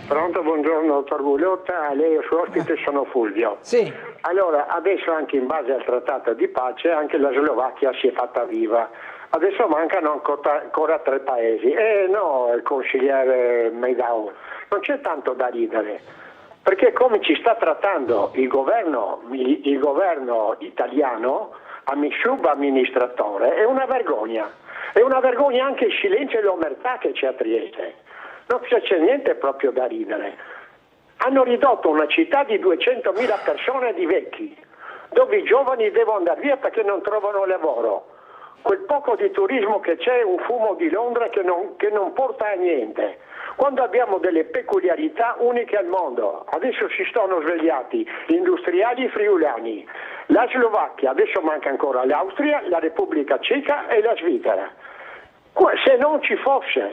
Pronto, buongiorno dottor Gugliotta, a lei e il suo ospite sono Fulvio. Sì. Allora, adesso anche in base al trattato di pace anche la Slovacchia si è fatta viva. Adesso mancano ancora 3 paesi. No, il consigliere Medau, non c'è tanto da ridere, perché come ci sta trattando il governo italiano, subamministratore, è una vergogna. È una vergogna anche il silenzio e l'omertà che c'è a Trieste. Non c'è niente proprio da ridere. Hanno ridotto una città di 200.000 persone di vecchi, dove i giovani devono andare via perché non trovano lavoro. Quel poco di turismo che c'è è un fumo di Londra che non porta a niente. Quando abbiamo delle peculiarità uniche al mondo, adesso si sono svegliati industriali friulani, la Slovacchia, adesso manca ancora l'Austria, la Repubblica Ceca e la Svizzera. Se non ci fosse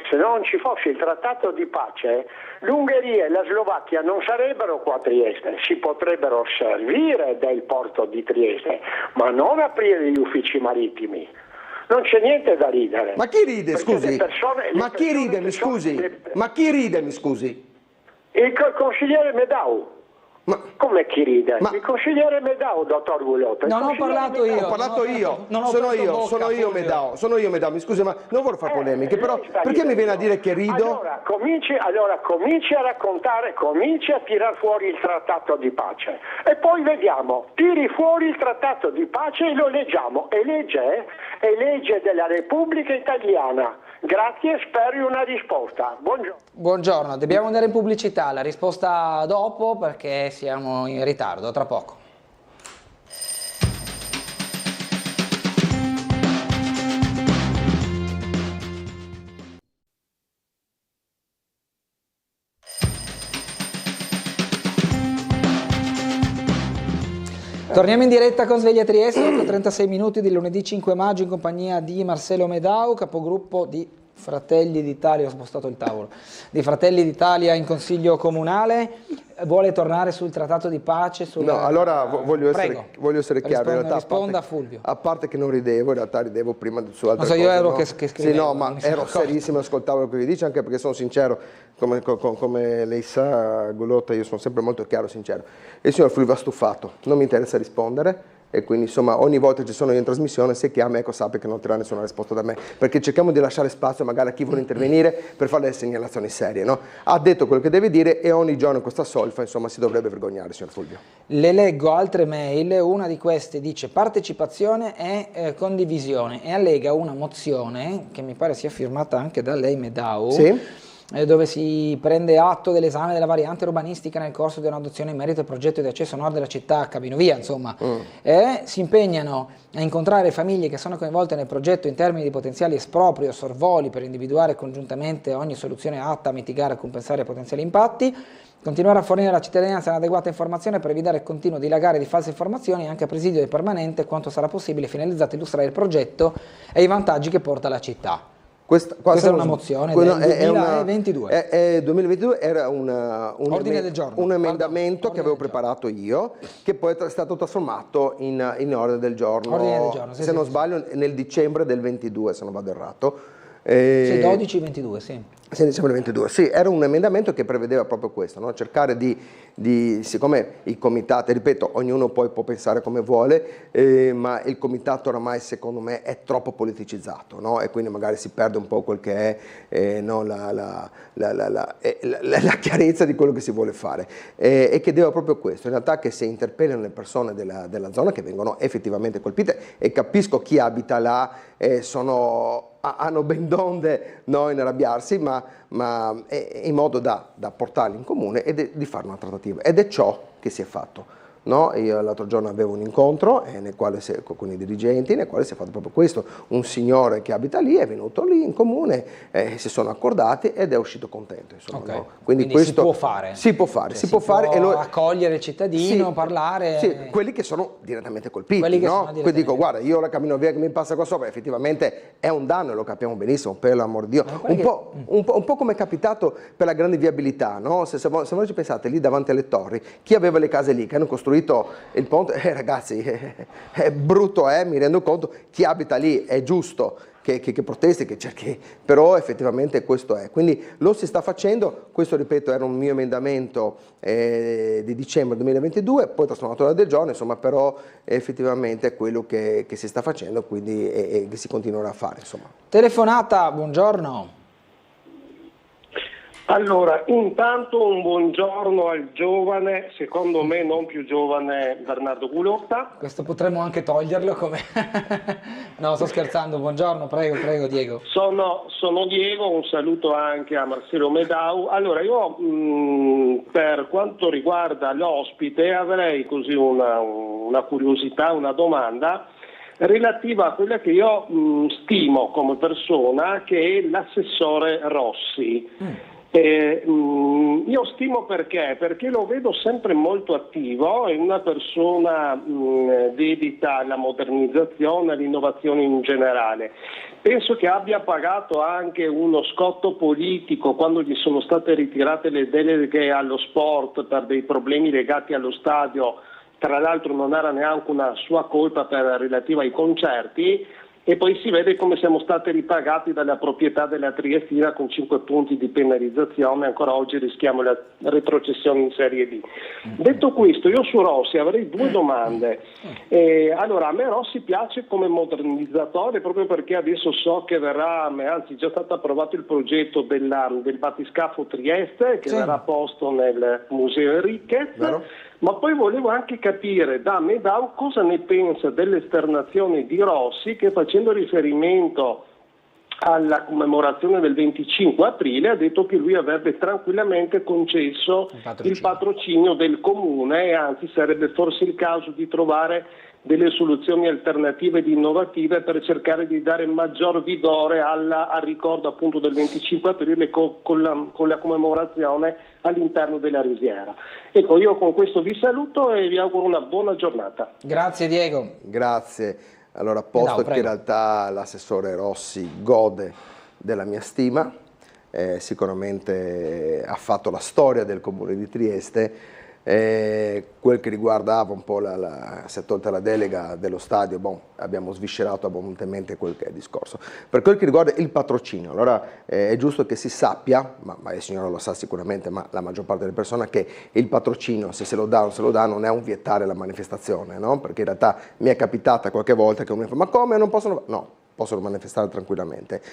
il trattato di pace, l'Ungheria e la Slovacchia non sarebbero qua a Trieste, si potrebbero servire del porto di Trieste, ma non aprire gli uffici marittimi. Non c'è niente da ridere. Ma chi ride, scusi? Ma chi ride, mi scusi? Il consigliere Medau. Ma come chi ride? Il consigliere Medau, dottor Gugliotta. Non ho parlato io. Ho parlato io. Sono io Medau, mi scusi, ma non voglio fare polemiche, però perché mi viene a dire che rido? Cominci a raccontare, cominci a tirar fuori il trattato di pace e poi vediamo, tiri fuori il trattato di pace e lo leggiamo. È legge della Repubblica Italiana. Grazie, spero una risposta. Buongiorno. Buongiorno, dobbiamo andare in pubblicità, la risposta dopo perché siamo in ritardo, tra poco. Torniamo in diretta con Sveglia Trieste, 8:36 minuti di lunedì 5 maggio in compagnia di Marcelo Medau, capogruppo di Fratelli d'Italia, ho spostato il tavolo, di Fratelli d'Italia in Consiglio Comunale. Vuole tornare sul trattato di pace? No, allora voglio essere chiaro. Risponda Fulvio. A parte che non ridevo, in realtà ridevo prima su altre cose. Io ero che scrivevo. Sì, no, ma ero serissimo, ascoltavo quello che dice, anche perché sono sincero, come lei sa, Gugliotta, io sono sempre molto chiaro e sincero. Il signor Fulvio ha stufato, non mi interessa rispondere. E quindi insomma ogni volta che ci sono io in trasmissione, se chiama, ecco, sappi che non otterrà nessuna risposta da me, perché cerchiamo di lasciare spazio magari a chi vuole intervenire per fare delle segnalazioni serie, no? Ha detto quello che deve dire e ogni giorno questa solfa, insomma, si dovrebbe vergognare, signor Fulvio. Le leggo altre mail, una di queste dice partecipazione e condivisione e allega una mozione che mi pare sia firmata anche da lei, Medau. Sì. dove si prende atto dell'esame della variante urbanistica nel corso di un'adozione in merito al progetto di accesso nord della città a Cabinovia, insomma, si impegnano a incontrare le famiglie che sono coinvolte nel progetto in termini di potenziali espropri o sorvoli per individuare congiuntamente ogni soluzione atta a mitigare e compensare i potenziali impatti, continuare a fornire alla cittadinanza un'adeguata informazione per evitare il continuo dilagare di false informazioni anche a presidio di permanente quanto sarà possibile finalizzato a illustrare il progetto e i vantaggi che porta alla città. Questa è una mozione del 2022. 2022 era un Ordine emendamento che avevo del preparato io, che poi è stato trasformato in ordine del giorno, se non sbaglio nel dicembre del 22, se non vado errato. 12-22, sì. Dicembre 22, sì, era un emendamento che prevedeva proprio questo, no? Cercare siccome i comitati, ripeto, ognuno poi può pensare come vuole, ma il comitato oramai secondo me è troppo politicizzato, no? E quindi magari si perde un po' quel che è no, la chiarezza di quello che si vuole fare, e chiedeva proprio questo, in realtà che si interpellino le persone della zona che vengono effettivamente colpite, e capisco chi abita là, hanno ben donde in arrabbiarsi, ma in modo da portarli in comune e di fare una trattativa, ed è ciò che si è fatto. No? Io l'altro giorno avevo un incontro con i dirigenti, nel quale si è fatto proprio questo. Un signore che abita lì è venuto lì in comune, si sono accordati ed è uscito contento. Insomma, okay. No? Quindi questo si può fare. Si può fare, cioè, si può fare e accogliere il cittadino, parlare. Sì, quelli che sono direttamente colpiti. Quindi dico, guarda, io la Cabinovia che mi passa qua sopra, effettivamente è un danno, e lo capiamo benissimo, per l'amor di Dio. Un po' come è capitato per la grande viabilità, no? Se voi ci pensate, lì davanti alle torri, chi aveva le case lì, che hanno costruito il ponte, ragazzi, è brutto, mi rendo conto, chi abita lì è giusto che protesti, che cerchi, però effettivamente questo è. Quindi lo si sta facendo, questo ripeto era un mio emendamento di dicembre 2022, poi trasformato all'ordine del giorno, insomma, però effettivamente è quello che si sta facendo, quindi e che si continuerà a fare. Insomma. Telefonata, buongiorno. Allora, intanto un buongiorno al giovane, secondo me non più giovane, Bernardo Gulotta. Questo potremmo anche toglierlo come... No, sto scherzando, buongiorno, prego Diego. Sono Diego, un saluto anche a Marcello Medau. Allora, io per quanto riguarda l'ospite avrei così una curiosità, una domanda relativa a quella che io stimo come persona, che è l'assessore Rossi. Io stimo perché lo vedo sempre molto attivo, è una persona dedita alla modernizzazione, all'innovazione in generale. Penso che abbia pagato anche uno scotto politico quando gli sono state ritirate le deleghe allo sport per dei problemi legati allo stadio, tra l'altro non era neanche una sua colpa relativa ai concerti. E poi si vede come siamo stati ripagati dalla proprietà della Triestina con 5 punti di penalizzazione, ancora oggi rischiamo la retrocessione in Serie D. Detto questo, io su Rossi avrei due domande. Allora, a me Rossi piace come modernizzatore proprio perché adesso so che verrà, anzi è già stato approvato il progetto del battiscafo Trieste che verrà posto nel Museo Enriquez. Ma poi volevo anche capire da Medau cosa ne pensa dell'esternazione di Rossi, che facendo riferimento alla commemorazione del 25 aprile ha detto che lui avrebbe tranquillamente concesso il patrocinio del comune, e anzi sarebbe forse il caso di trovare delle soluzioni alternative ed innovative per cercare di dare maggior vigore al ricordo appunto del 25 aprile con la commemorazione all'interno della Risiera. Ecco, io con questo vi saluto e vi auguro una buona giornata. Grazie Diego. Grazie. Allora, posto che in realtà l'assessore Rossi gode della mia stima, sicuramente ha fatto la storia del comune di Trieste. Quel che riguardava un po' se tolta la delega dello stadio, abbiamo sviscerato abbondantemente quel che è il discorso. Per quel che riguarda il patrocinio, allora è giusto che si sappia, ma il signore lo sa sicuramente, ma la maggior parte delle persone, che il patrocinio, se se lo dà o se lo dà, non è un vietare la manifestazione, no? Perché in realtà mi è capitata qualche volta che uno mi fa: ma come, non possono? No, possono manifestare tranquillamente.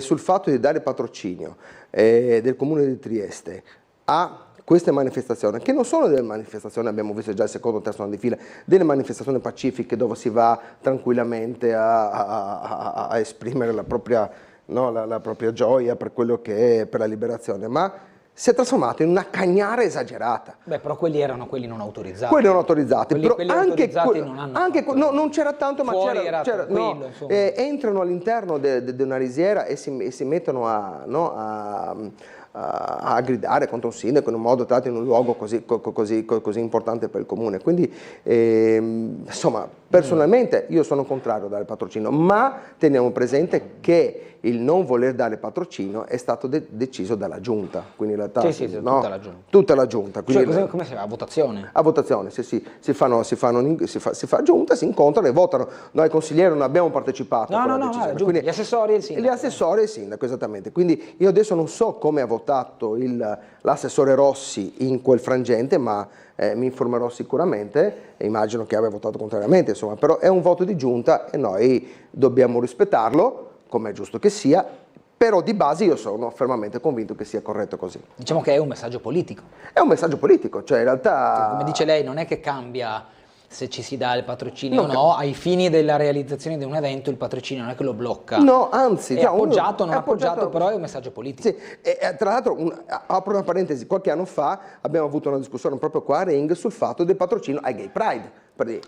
Sul fatto di dare patrocinio del comune di Trieste a queste manifestazioni, che non sono delle manifestazioni, abbiamo visto già il secondo o terzo anno di fila, delle manifestazioni pacifiche dove si va tranquillamente a esprimere la propria no, la propria gioia per quello che è, per la liberazione, ma si è trasformato in una cagnara esagerata. Beh, però quelli erano quelli non autorizzati. Quelli non autorizzati, però quelli anche, autorizzati non hanno fatto. no, non c'era tanto, ma Fuori c'era, era tranquillo, no, insomma. entrano all'interno di una risiera e si mettono a gridare contro un sindaco in un modo tratto in un luogo così importante per il comune. Quindi insomma, personalmente io sono contrario a dare patrocinio, ma teniamo presente che il non voler dare patrocinio è stato deciso dalla giunta, quindi in realtà tutta la giunta. Quindi, cioè, come si fa? A votazione? A votazione, sì, si fa giunta, si incontrano e votano. Noi consiglieri non abbiamo partecipato a quella decisione. Quindi, gli assessori e il sindaco. Gli assessori e il sindaco, esattamente. Quindi io adesso non so come ha votato l'assessore Rossi in quel frangente, ma mi informerò sicuramente e immagino che abbia votato contrariamente, insomma, però è un voto di giunta e noi dobbiamo rispettarlo, come è giusto che sia, però di base io sono fermamente convinto che sia corretto così. Diciamo che è un messaggio politico. È un messaggio politico, cioè in realtà... Come dice lei, non è che cambia se ci si dà il patrocinio o no, ai fini della realizzazione di un evento il patrocinio non è che lo blocca. No, anzi... È appoggiato, non appoggiato, però è un messaggio politico. Sì, e tra l'altro, apro una parentesi, qualche anno fa abbiamo avuto una discussione proprio qua a Ring sul fatto del patrocinio ai Gay Pride.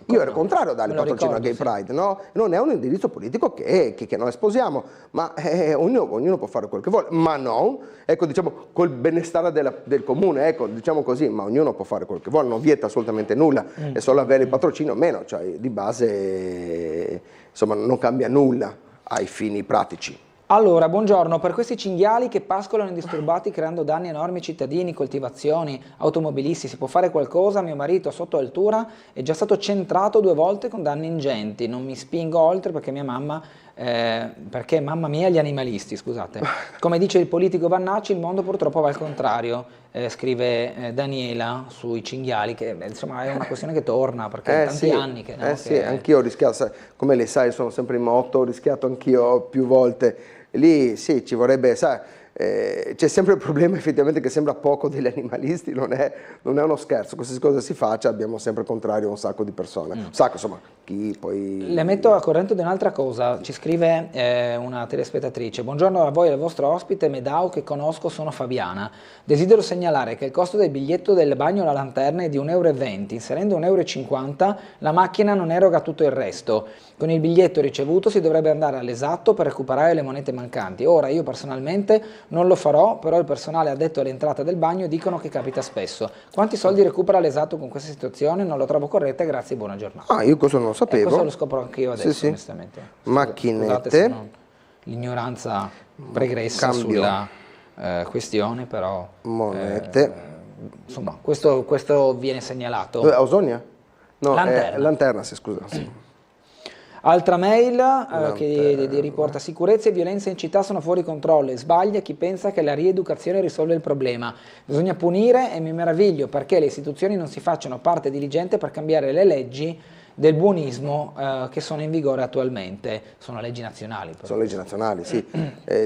Io ero contrario a dare il patrocinio a Gay Pride, no? Non è un indirizzo politico che noi sposiamo, ma ognuno può fare quel che vuole, ma non, ecco, diciamo, col benestare del comune, ecco, diciamo così, ma ognuno può fare quel che vuole, non vieta assolutamente nulla, è solo avere il patrocinio o meno, cioè di base, insomma, non cambia nulla ai fini pratici. Allora, buongiorno, per questi cinghiali che pascolano indisturbati creando danni enormi ai cittadini, coltivazioni, automobilisti, si può fare qualcosa? Mio marito sotto altura è già stato centrato 2 volte con danni ingenti, non mi spingo oltre perché mamma mia gli animalisti, scusate. Come dice il politico Vannacci, il mondo purtroppo va al contrario, scrive Daniela sui cinghiali, che insomma è una questione che torna perché è tanti anni che... No, sì, anch'io ho rischiato, come lei sa, sono sempre in moto, ho rischiato anch'io più volte. Lì sì, ci vorrebbe, sai, c'è sempre il problema effettivamente che sembra poco degli animalisti, non è uno scherzo, qualsiasi cosa si faccia abbiamo sempre contrario un sacco di persone, un sacco, insomma, chi poi... Le metto a corrente di un'altra cosa, ci scrive una telespettatrice: buongiorno a voi e al vostro ospite, Medao che conosco, sono Fabiana, desidero segnalare che il costo del biglietto del bagno alla lanterna è di 1,20 euro, inserendo 1,50 euro la macchina non eroga tutto il resto, con il biglietto ricevuto si dovrebbe andare all'esatto per recuperare le monete mancanti. Ora io personalmente non lo farò, però il personale addetto all'entrata del bagno dicono che capita spesso. Quanti soldi recupera l'esatto con questa situazione? Non lo trovo corretta, grazie e buona giornata. Io questo non lo sapevo. Questo lo scopro anch'io adesso, sì. onestamente. Macchinette. L'ignoranza pregressa sulla questione, però... Monete. Insomma, questo viene segnalato. Ausonia? No, Lanterna. Lanterna, sì, scusa. Sì. Altra mail che riporta: sicurezza e violenza in città sono fuori controllo e sbaglia chi pensa che la rieducazione risolve il problema. Bisogna punire e mi meraviglio perché le istituzioni non si facciano parte diligente per cambiare le leggi del buonismo che sono in vigore attualmente. Sono leggi nazionali. Però. Sono leggi nazionali, sì.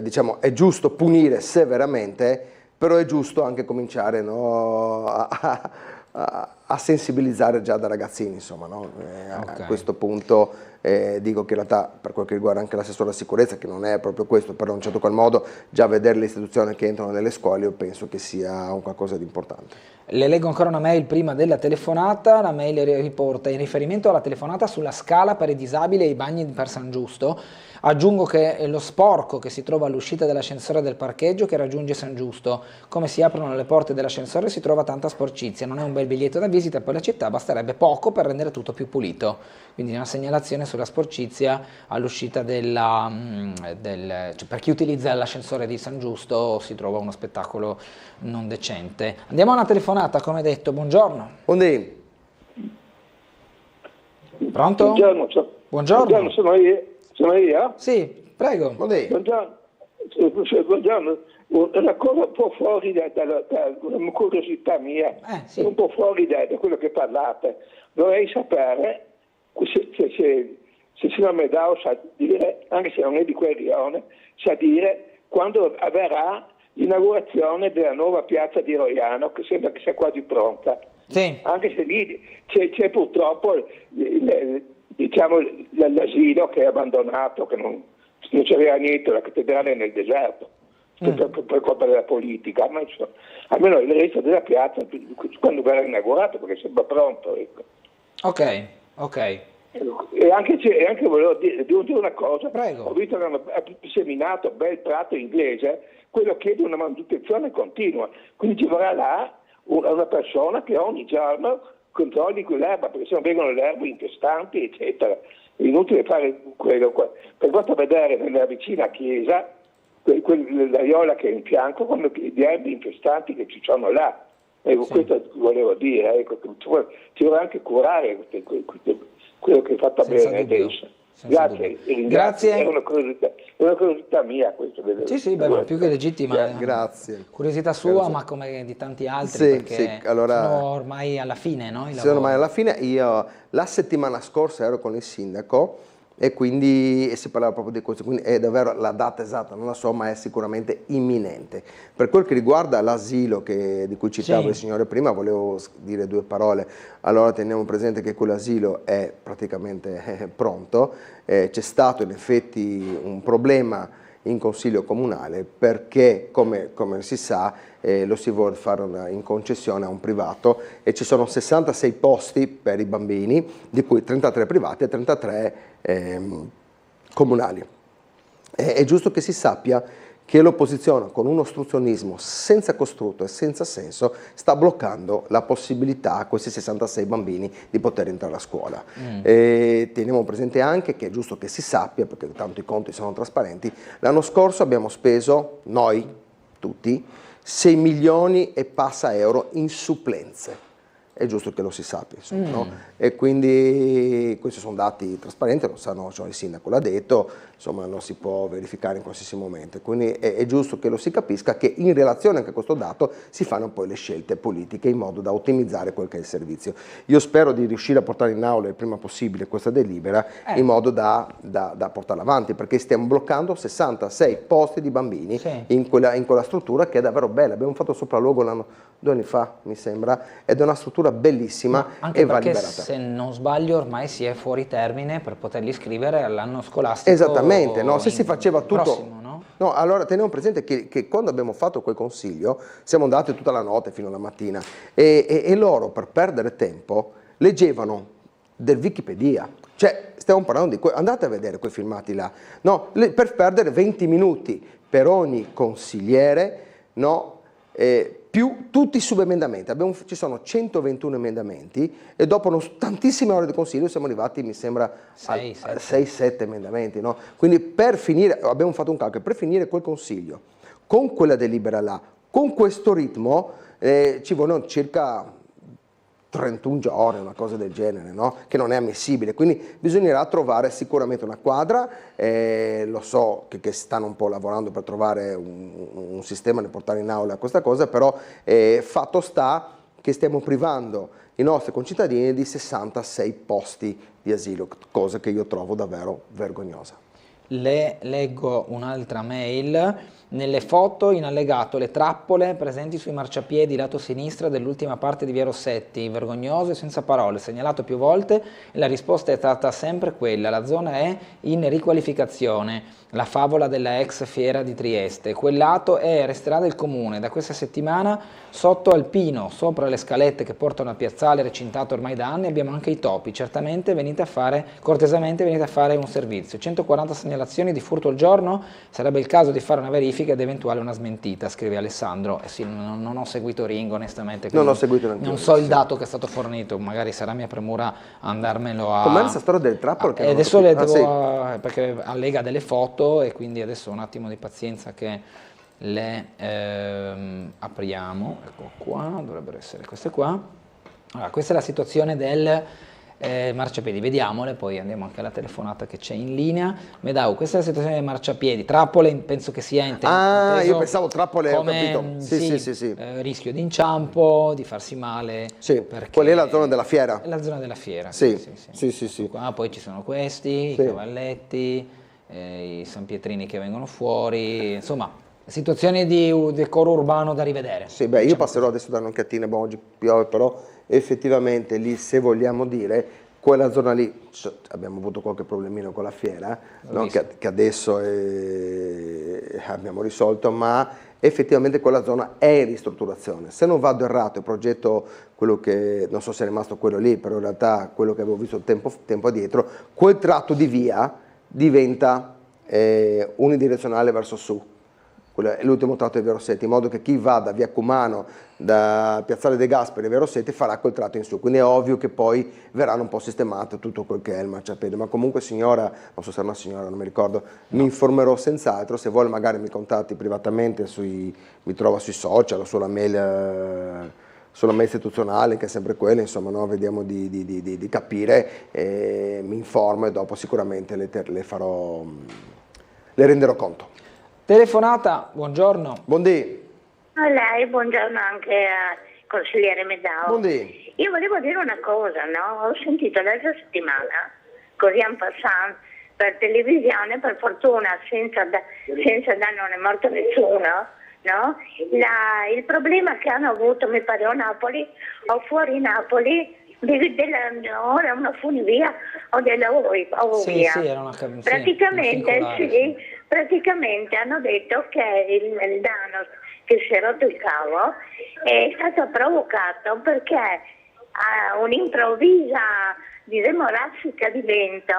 Diciamo, è giusto punire severamente, però è giusto anche cominciare, no, a sensibilizzare già da ragazzini, insomma, no? A questo punto dico che in realtà per quel che riguarda anche l'assessore alla sicurezza, che non è proprio questo, però in un certo qual modo già vedere le istituzioni che entrano nelle scuole io penso che sia un qualcosa di importante. Le leggo ancora una mail prima della telefonata. La mail riporta: in riferimento alla telefonata sulla scala per i disabili e i bagni per San Giusto, aggiungo che lo sporco che si trova all'uscita dell'ascensore del parcheggio che raggiunge San Giusto, come si aprono le porte dell'ascensore si trova tanta sporcizia, non è un bel biglietto da visita per la città, basterebbe poco per rendere tutto più pulito. Quindi una segnalazione sulla sporcizia all'uscita cioè per chi utilizza l'ascensore di San Giusto si trova uno spettacolo non decente. Andiamo a una telefonata, come detto, buongiorno. Buondì. Pronto? Buongiorno. Sono io? Sì, prego. Buongiorno. Una cosa un po' fuori da una curiosità mia, sì. Un po' fuori da quello che parlate. Vorrei sapere se il signor Medao sa dire, anche se non è di quel rione, sa dire quando avverrà l'inaugurazione della nuova piazza di Roiano, che sembra che sia quasi pronta. Sì. Anche se lì c'è purtroppo l'asilo che è abbandonato, che non non c'aveva niente, la cattedrale è nel deserto, per colpa della politica, ma insomma, almeno il resto della piazza quando verrà inaugurato, perché sembra pronto. Ecco. Ok. E anche volevo dire una cosa. Prego. Ho visto che hanno seminato bel prato inglese, quello chiede una manutenzione continua, quindi ci vorrà là una persona che ogni giorno controlli quell'erba, perché sennò vengono le erbe infestanti, eccetera. È inutile fare quello qua. Per quanto vedere nella vicina chiesa, l'aiuola che è in fianco, con gli erbi infestanti che ci sono là. Ecco, questo volevo dire, ecco, ci vorrà anche curare quello che è fatto Senza bene dubbio. adesso. Grazie. Grazie. È una curiosità mia questo. Sì, beh, ma più che legittima. Grazie. Curiosità sua, ma come di tanti altri, Sì, perché sì, allora, sono ormai alla fine, no? Sono ormai alla fine. Io la settimana scorsa ero con il sindaco e quindi si parlava proprio di questo, quindi è davvero la data esatta, non la so, ma è sicuramente imminente. Per quel che riguarda l'asilo di cui citava il signore prima, volevo dire due parole. Allora teniamo presente che quell'asilo è praticamente pronto, c'è stato in effetti un problema in consiglio comunale perché, come si sa, lo si vuole fare in concessione a un privato e ci sono 66 posti per i bambini, di cui 33 privati e 33 comunali. È giusto che si sappia che l'opposizione, con un ostruzionismo senza costrutto e senza senso, sta bloccando la possibilità a questi 66 bambini di poter entrare a scuola. E teniamo presente anche che è giusto che si sappia, perché tanto i conti sono trasparenti, l'anno scorso abbiamo speso, noi tutti, 6 milioni e passa euro in supplenze. È giusto che lo si sappia, insomma, no? E quindi questi sono dati trasparenti, lo sanno, cioè il sindaco l'ha detto, insomma non si può verificare in qualsiasi momento, quindi è giusto che lo si capisca che in relazione anche a questo dato si fanno poi le scelte politiche in modo da ottimizzare quel che è il servizio. Io spero di riuscire a portare in aula il prima possibile questa delibera in modo da portarla avanti, perché stiamo bloccando 66 posti di bambini in quella struttura che è davvero bella. Abbiamo fatto sopralluogo 2 anni fa, mi sembra, ed è una struttura bellissima anche e va perché, liberata. se non sbaglio, ormai si è fuori termine per poterli iscrivere all'anno scolastico. Esattamente, no? Se si faceva tutto prossimo, no? No, allora teniamo presente che quando abbiamo fatto quel consiglio siamo andati tutta la notte fino alla mattina e loro, per perdere tempo, leggevano del Wikipedia. Cioè, stiamo parlando di andate a vedere quei filmati là, no? Per perdere 20 minuti per ogni consigliere, no? Più tutti i subemendamenti. Ci sono 121 emendamenti e dopo tantissime ore di consiglio siamo arrivati, mi sembra, a 6-7 emendamenti, no? Quindi per finire, abbiamo fatto un calcolo, per finire quel consiglio, con quella delibera là, con questo ritmo, ci vogliono circa 31 giorni, una cosa del genere, no? Che non è ammissibile, quindi bisognerà trovare sicuramente una quadra, lo so che stanno un po' lavorando per trovare un sistema da portare in aula questa cosa, però fatto sta che stiamo privando i nostri concittadini di 66 posti di asilo, cosa che io trovo davvero vergognosa. Le leggo un'altra mail. Nelle foto in allegato le trappole presenti sui marciapiedi lato sinistra dell'ultima parte di via Rossetti, vergognoso e senza parole, segnalato più volte e la risposta è stata sempre quella: la zona è in riqualificazione, la favola della ex fiera di Trieste, quel lato è resterà del comune. Da questa settimana sotto al Pino, sopra le scalette che portano al piazzale recintato ormai da anni, abbiamo anche i topi. Certamente cortesemente venite a fare un servizio. 140 segnalazioni di furto al giorno, sarebbe il caso di fare una verifica ed eventuale una smentita, scrive Alessandro. Sì, non ho seguito Ringo onestamente, non ho seguito neanche non so il dato che è stato fornito, magari sarà mia premura andarmelo a... Com'è questa storia del trappolo? Adesso le devo, perché allega delle foto e quindi adesso un attimo di pazienza che le apriamo. Ecco qua, dovrebbero essere queste qua. Allora, questa è la situazione del marciapiedi, vediamole, poi andiamo anche alla telefonata che c'è in linea. Medau, questa è la situazione dei marciapiedi, trappole penso che sia inteso io pensavo trappole, come, ho capito. Sì. Rischio di inciampo, di farsi male. Sì, qual è la zona della fiera? È la zona della fiera, sì. Qua poi ci sono questi, i cavalletti, i San Pietrini che vengono fuori, insomma, situazioni di decoro urbano da rivedere. Sì, io passerò adesso da Noncatine, oggi piove, però effettivamente lì, se vogliamo dire, quella zona lì, abbiamo avuto qualche problemino con la fiera, no? che adesso abbiamo risolto, ma effettivamente quella zona è in ristrutturazione. Se non vado errato, il progetto, quello che, non so se è rimasto quello lì, però in realtà quello che avevo visto tempo addietro, quel tratto di via diventa unidirezionale verso su. Quello è l'ultimo tratto di Via Rossetti, in modo che chi va da Via Cumano, da Piazzale De Gasperi e Via Rossetti farà quel tratto in su, quindi è ovvio che poi verranno un po' sistemato tutto quel che è il marciapiede, ma comunque signora, non so se è una signora, non mi ricordo, mi informerò senz'altro, se vuole magari mi contatti privatamente, mi trova sui social o sulla mail istituzionale, che è sempre quella, insomma, no? Vediamo di capire, mi informo e dopo sicuramente le renderò conto. Telefonata, buongiorno. Buondì. A lei, buongiorno anche al consigliere Medao. Buondì. Io volevo dire una cosa, no? Ho sentito l'altra settimana, così en passant, per televisione, per fortuna, senza danno, non è morto nessuno, no? Il problema che hanno avuto, mi pare, a Napoli o fuori Napoli, ora una funivia o della ovvia. Sì, era una praticamente hanno detto che il danno che si è rotto il cavo è stato provocato perché a un'improvvisa raffica di vento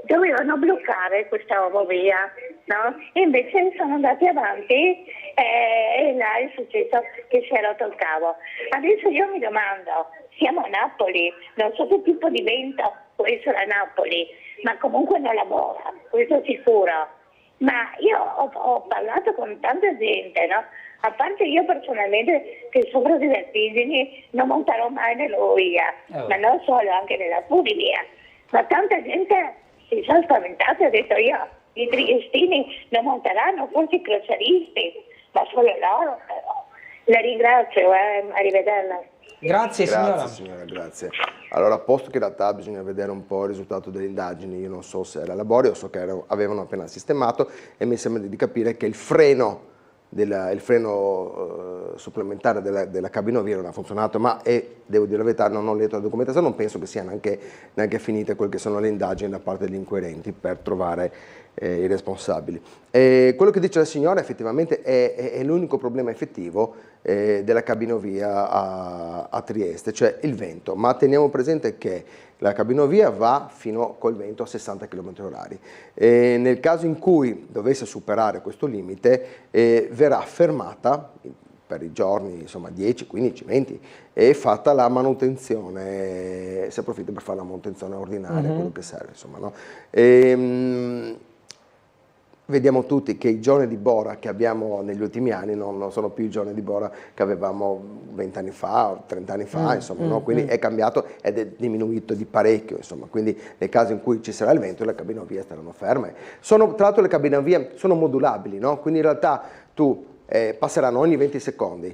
dovevano bloccare questa ovvia, no? E invece sono andati avanti e là è successo che si è rotto il cavo. Adesso io mi domando, siamo a Napoli, non so che tipo di vento può essere a Napoli, ma comunque non lavora, questo sicuro. Ma io ho parlato con tanta gente, no? A parte io personalmente che soffro di vertigini, non monterò mai nell'ovia, ma non solo, anche nella funivia. Ma tanta gente si sono spaventata e ha detto i triestini non monteranno, forse i crocieristi, ma solo loro però. La ringrazio, arrivederla. Grazie signora. Grazie signora, grazie. Allora, posto che in realtà bisogna vedere un po' il risultato delle indagini, io non so se era laborio, so che avevano appena sistemato e mi sembra di capire che il freno supplementare della cabinovia non ha funzionato, ma devo dire la verità, non ho letto la documentazione, non penso che siano neanche finite quelle che sono le indagini da parte degli inquirenti per trovare i responsabili. Quello che dice la signora effettivamente è l'unico problema effettivo della cabinovia a Trieste, cioè il vento, ma teniamo presente che la cabinovia va fino col vento a 60 km/h. Nel caso in cui dovesse superare questo limite verrà fermata per i giorni, insomma 10, 15, 20 e fatta la manutenzione, si approfitta per fare la manutenzione ordinaria, quello che serve, insomma, no? Vediamo tutti che i giorni di bora che abbiamo negli ultimi anni non sono più i giorni di bora che avevamo 20 anni fa o 30 anni fa, insomma, no? Quindi è cambiato ed è diminuito di parecchio, insomma, quindi nel caso in cui ci sarà il vento le cabinovie staranno ferme. Tra l'altro le cabinovie sono modulabili, no? Quindi in realtà passeranno ogni 20 secondi.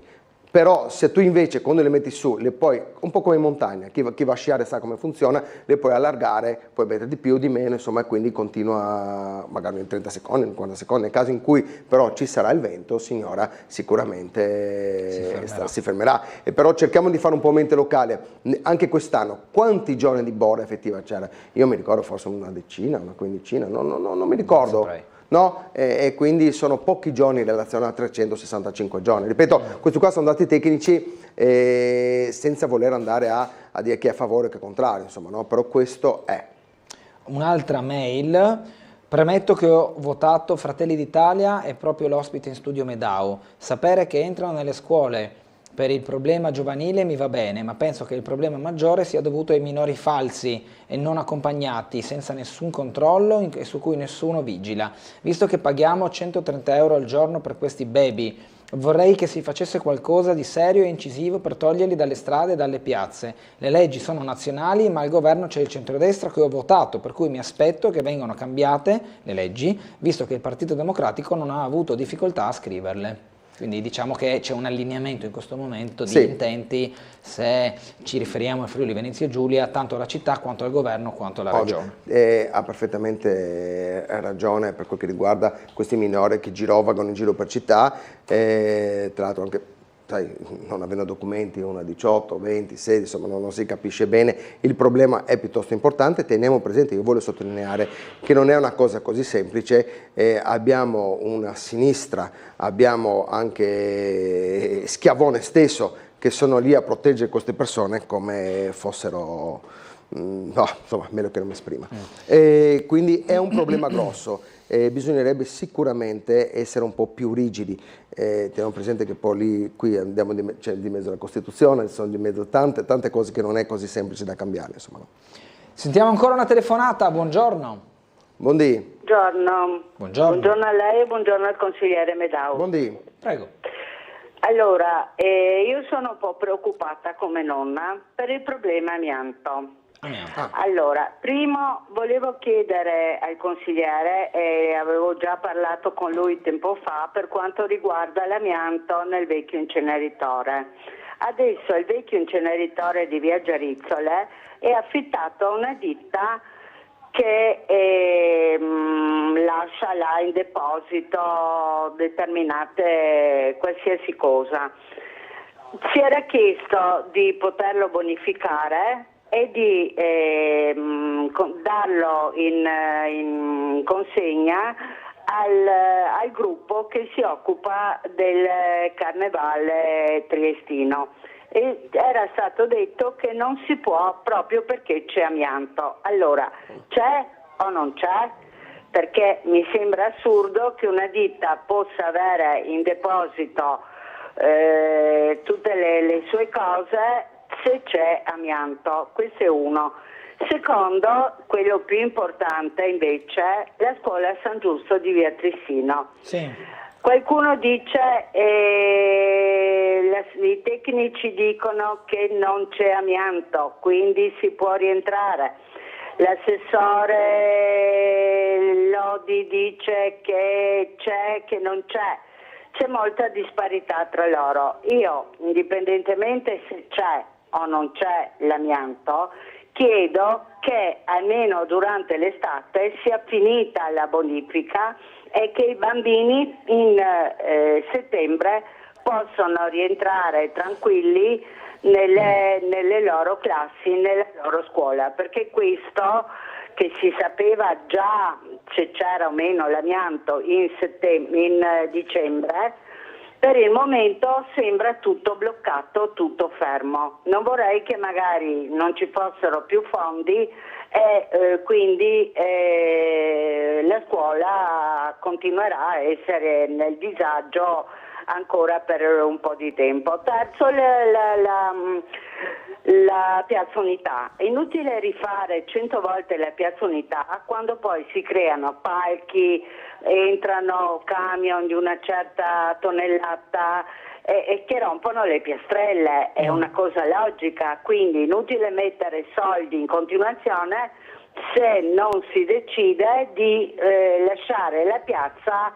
Però se tu invece quando le metti su, le puoi, un po' come in montagna, chi va a sciare sa come funziona, le puoi allargare, puoi mettere di più, di meno, insomma, e quindi continua magari in 30 secondi, in 40 secondi. Nel caso in cui però ci sarà il vento, signora, sicuramente si fermerà. E però cerchiamo di fare un po' mente locale. Anche quest'anno, quanti giorni di bora effettiva c'era? Io mi ricordo forse una decina, una quindicina, non mi ricordo. No? E quindi sono pochi giorni in relazione a 365 giorni. Ripeto, questi qua sono dati tecnici senza voler andare a dire chi è a favore o chi è contrario, insomma, no? Però questo è. Un'altra mail, premetto che ho votato Fratelli d'Italia e proprio l'ospite in studio Medao. Sapere che entrano nelle scuole per il problema giovanile mi va bene, ma penso che il problema maggiore sia dovuto ai minori falsi e non accompagnati, senza nessun controllo e su cui nessuno vigila. Visto che paghiamo 130 euro al giorno per questi baby, vorrei che si facesse qualcosa di serio e incisivo per toglierli dalle strade e dalle piazze. Le leggi sono nazionali, ma al governo c'è il centrodestra che ho votato, per cui mi aspetto che vengano cambiate le leggi, visto che il Partito Democratico non ha avuto difficoltà a scriverle. Quindi diciamo che c'è un allineamento in questo momento di intenti, se ci riferiamo a Friuli Venezia Giulia, tanto alla città quanto al governo quanto alla regione. Ha perfettamente ragione per quel che riguarda questi minori che girovagano in giro per città, tra l'altro anche sai, non avendo documenti, una 18, 20, 16, insomma non si capisce bene, il problema è piuttosto importante. Teniamo presente, io voglio sottolineare che non è una cosa così semplice, abbiamo una sinistra, abbiamo anche Schiavone stesso che sono lì a proteggere queste persone come fossero, no, insomma, meglio che non mi esprima. Quindi è un problema grosso. Bisognerebbe sicuramente essere un po' più rigidi. Teniamo presente che poi lì, qui andiamo di mezzo alla Costituzione, sono di mezzo tante cose che non è così semplice da cambiare. Insomma. Sentiamo ancora una telefonata, buongiorno. Buondì. Buongiorno. Buongiorno a lei e buongiorno al consigliere Medau. Buondì. Prego. Allora, io sono un po' preoccupata come nonna per il problema amianto. Allora, primo volevo chiedere al consigliere, avevo già parlato con lui tempo fa, per quanto riguarda l'amianto nel vecchio inceneritore. Adesso il vecchio inceneritore di via Giarizzole è affittato a una ditta che lascia là in deposito determinate qualsiasi cosa. Si era chiesto di poterlo bonificare e di darlo in consegna al gruppo che si occupa del carnevale triestino. E era stato detto che non si può proprio perché c'è amianto. Allora, c'è o non c'è? Perché mi sembra assurdo che una ditta possa avere in deposito tutte le sue cose se c'è amianto. Questo è uno. Secondo, quello più importante invece, la scuola San Giusto di via Trissino. Sì. Qualcuno dice, i tecnici dicono che non c'è amianto, quindi si può rientrare. L'assessore Lodi dice che c'è, che non c'è. C'è molta disparità tra loro. Io, indipendentemente se c'è o non c'è l'amianto, chiedo che almeno durante l'estate sia finita la bonifica e che i bambini in settembre possano rientrare tranquilli nelle loro classi, nella loro scuola, perché questo che si sapeva già se c'era o meno l'amianto in dicembre, per il momento sembra tutto bloccato, tutto fermo. Non vorrei che magari non ci fossero più fondi e quindi la scuola continuerà a essere nel disagio ancora per un po' di tempo. Terzo, la Piazza Unità. È inutile rifare 100 volte la Piazza Unità quando poi si creano palchi, entrano camion di una certa tonnellata e che rompono le piastrelle. È una cosa logica, quindi inutile mettere soldi in continuazione se non si decide di lasciare la piazza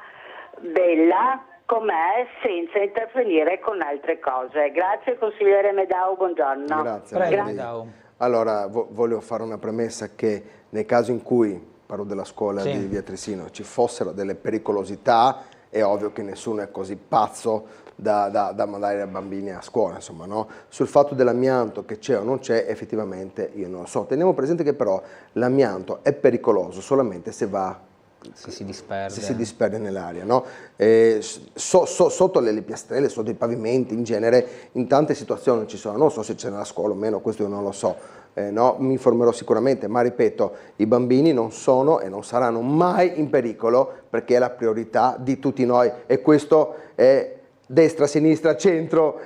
bella com'è senza intervenire con altre cose. Grazie consigliere Medau, buongiorno. Grazie. Medau. Allora, voglio fare una premessa che nel caso in cui, parlo della scuola di via Trissino, ci fossero delle pericolosità, è ovvio che nessuno è così pazzo da mandare i bambini a scuola, insomma, no? Sul fatto dell'amianto, che c'è o non c'è, effettivamente io non lo so. Teniamo presente che però l'amianto è pericoloso solamente se si disperde nell'aria, no? Sotto le piastrelle, sotto i pavimenti in genere, in tante situazioni ci sono, non so se c'è nella scuola o meno, questo io non lo so, no? Mi informerò sicuramente, ma ripeto, i bambini non sono e non saranno mai in pericolo perché è la priorità di tutti noi e questo è destra, sinistra, centro,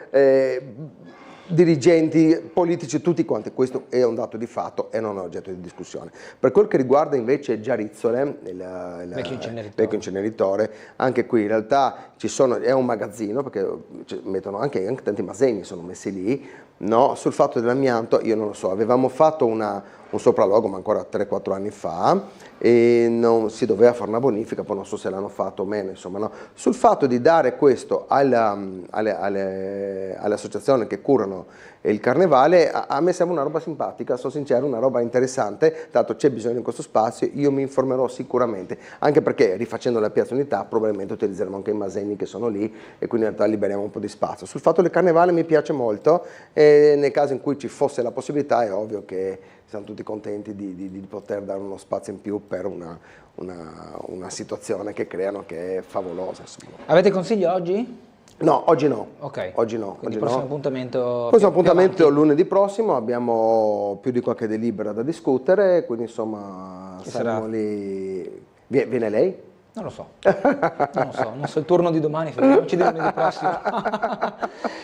dirigenti, politici, tutti quanti, questo è un dato di fatto e non è oggetto di discussione. Per quel che riguarda invece Giarizzole, il vecchio inceneritore, anche qui in realtà è un magazzino, perché mettono anche tanti masegni sono messi lì, no? Sul fatto dell'amianto io non lo so, avevamo fatto una un sopralluogo, ma ancora 3-4 anni fa, e non si doveva fare una bonifica, poi non so se l'hanno fatto o meno, insomma, no. Sul fatto di dare questo alle associazioni che curano il carnevale, a me sembra una roba simpatica, sono sincero, una roba interessante, dato c'è bisogno in questo spazio, io mi informerò sicuramente, anche perché rifacendo la Piazza Unità probabilmente utilizzeremo anche i Masegni che sono lì e quindi in realtà liberiamo un po' di spazio. Sul fatto del carnevale mi piace molto, e nel caso in cui ci fosse la possibilità è ovvio che siamo tutti contenti di poter dare uno spazio in più per una situazione che creano, che è favolosa. Insomma. Avete consigli oggi? No, oggi no. Ok. Oggi no. Quindi oggi prossimo no. appuntamento. Prossimo appuntamento lunedì prossimo, abbiamo più di qualche delibera da discutere, quindi insomma saremo lì. Viene lei? Non lo so, non so il turno di domani, figuriamoci di lunedì prossimo.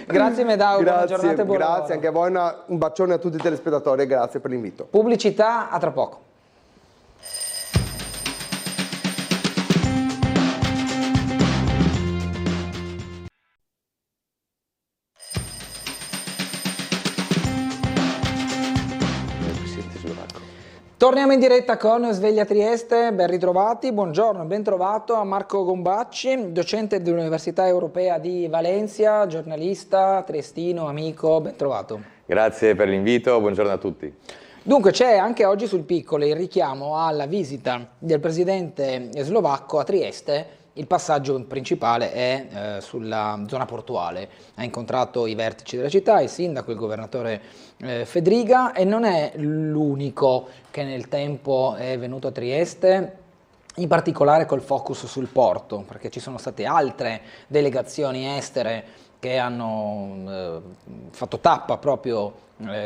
Grazie Medao, buona giornata e buon lavoro. Grazie anche a voi, un bacione a tutti i telespettatori e grazie per l'invito. Pubblicità, a tra poco. Torniamo in diretta con Sveglia Trieste, ben ritrovati, buongiorno, ben trovato a Marco Gombacci, docente dell'Università Europea di Valencia, giornalista, triestino, amico, ben trovato. Grazie per l'invito, buongiorno a tutti. Dunque c'è anche oggi sul Piccolo il richiamo alla visita del presidente slovacco a Trieste. Il passaggio principale è sulla zona portuale, ha incontrato i vertici della città, il sindaco, il governatore Fedriga, e non è l'unico che nel tempo è venuto a Trieste, in particolare col focus sul porto, perché ci sono state altre delegazioni estere che hanno fatto tappa proprio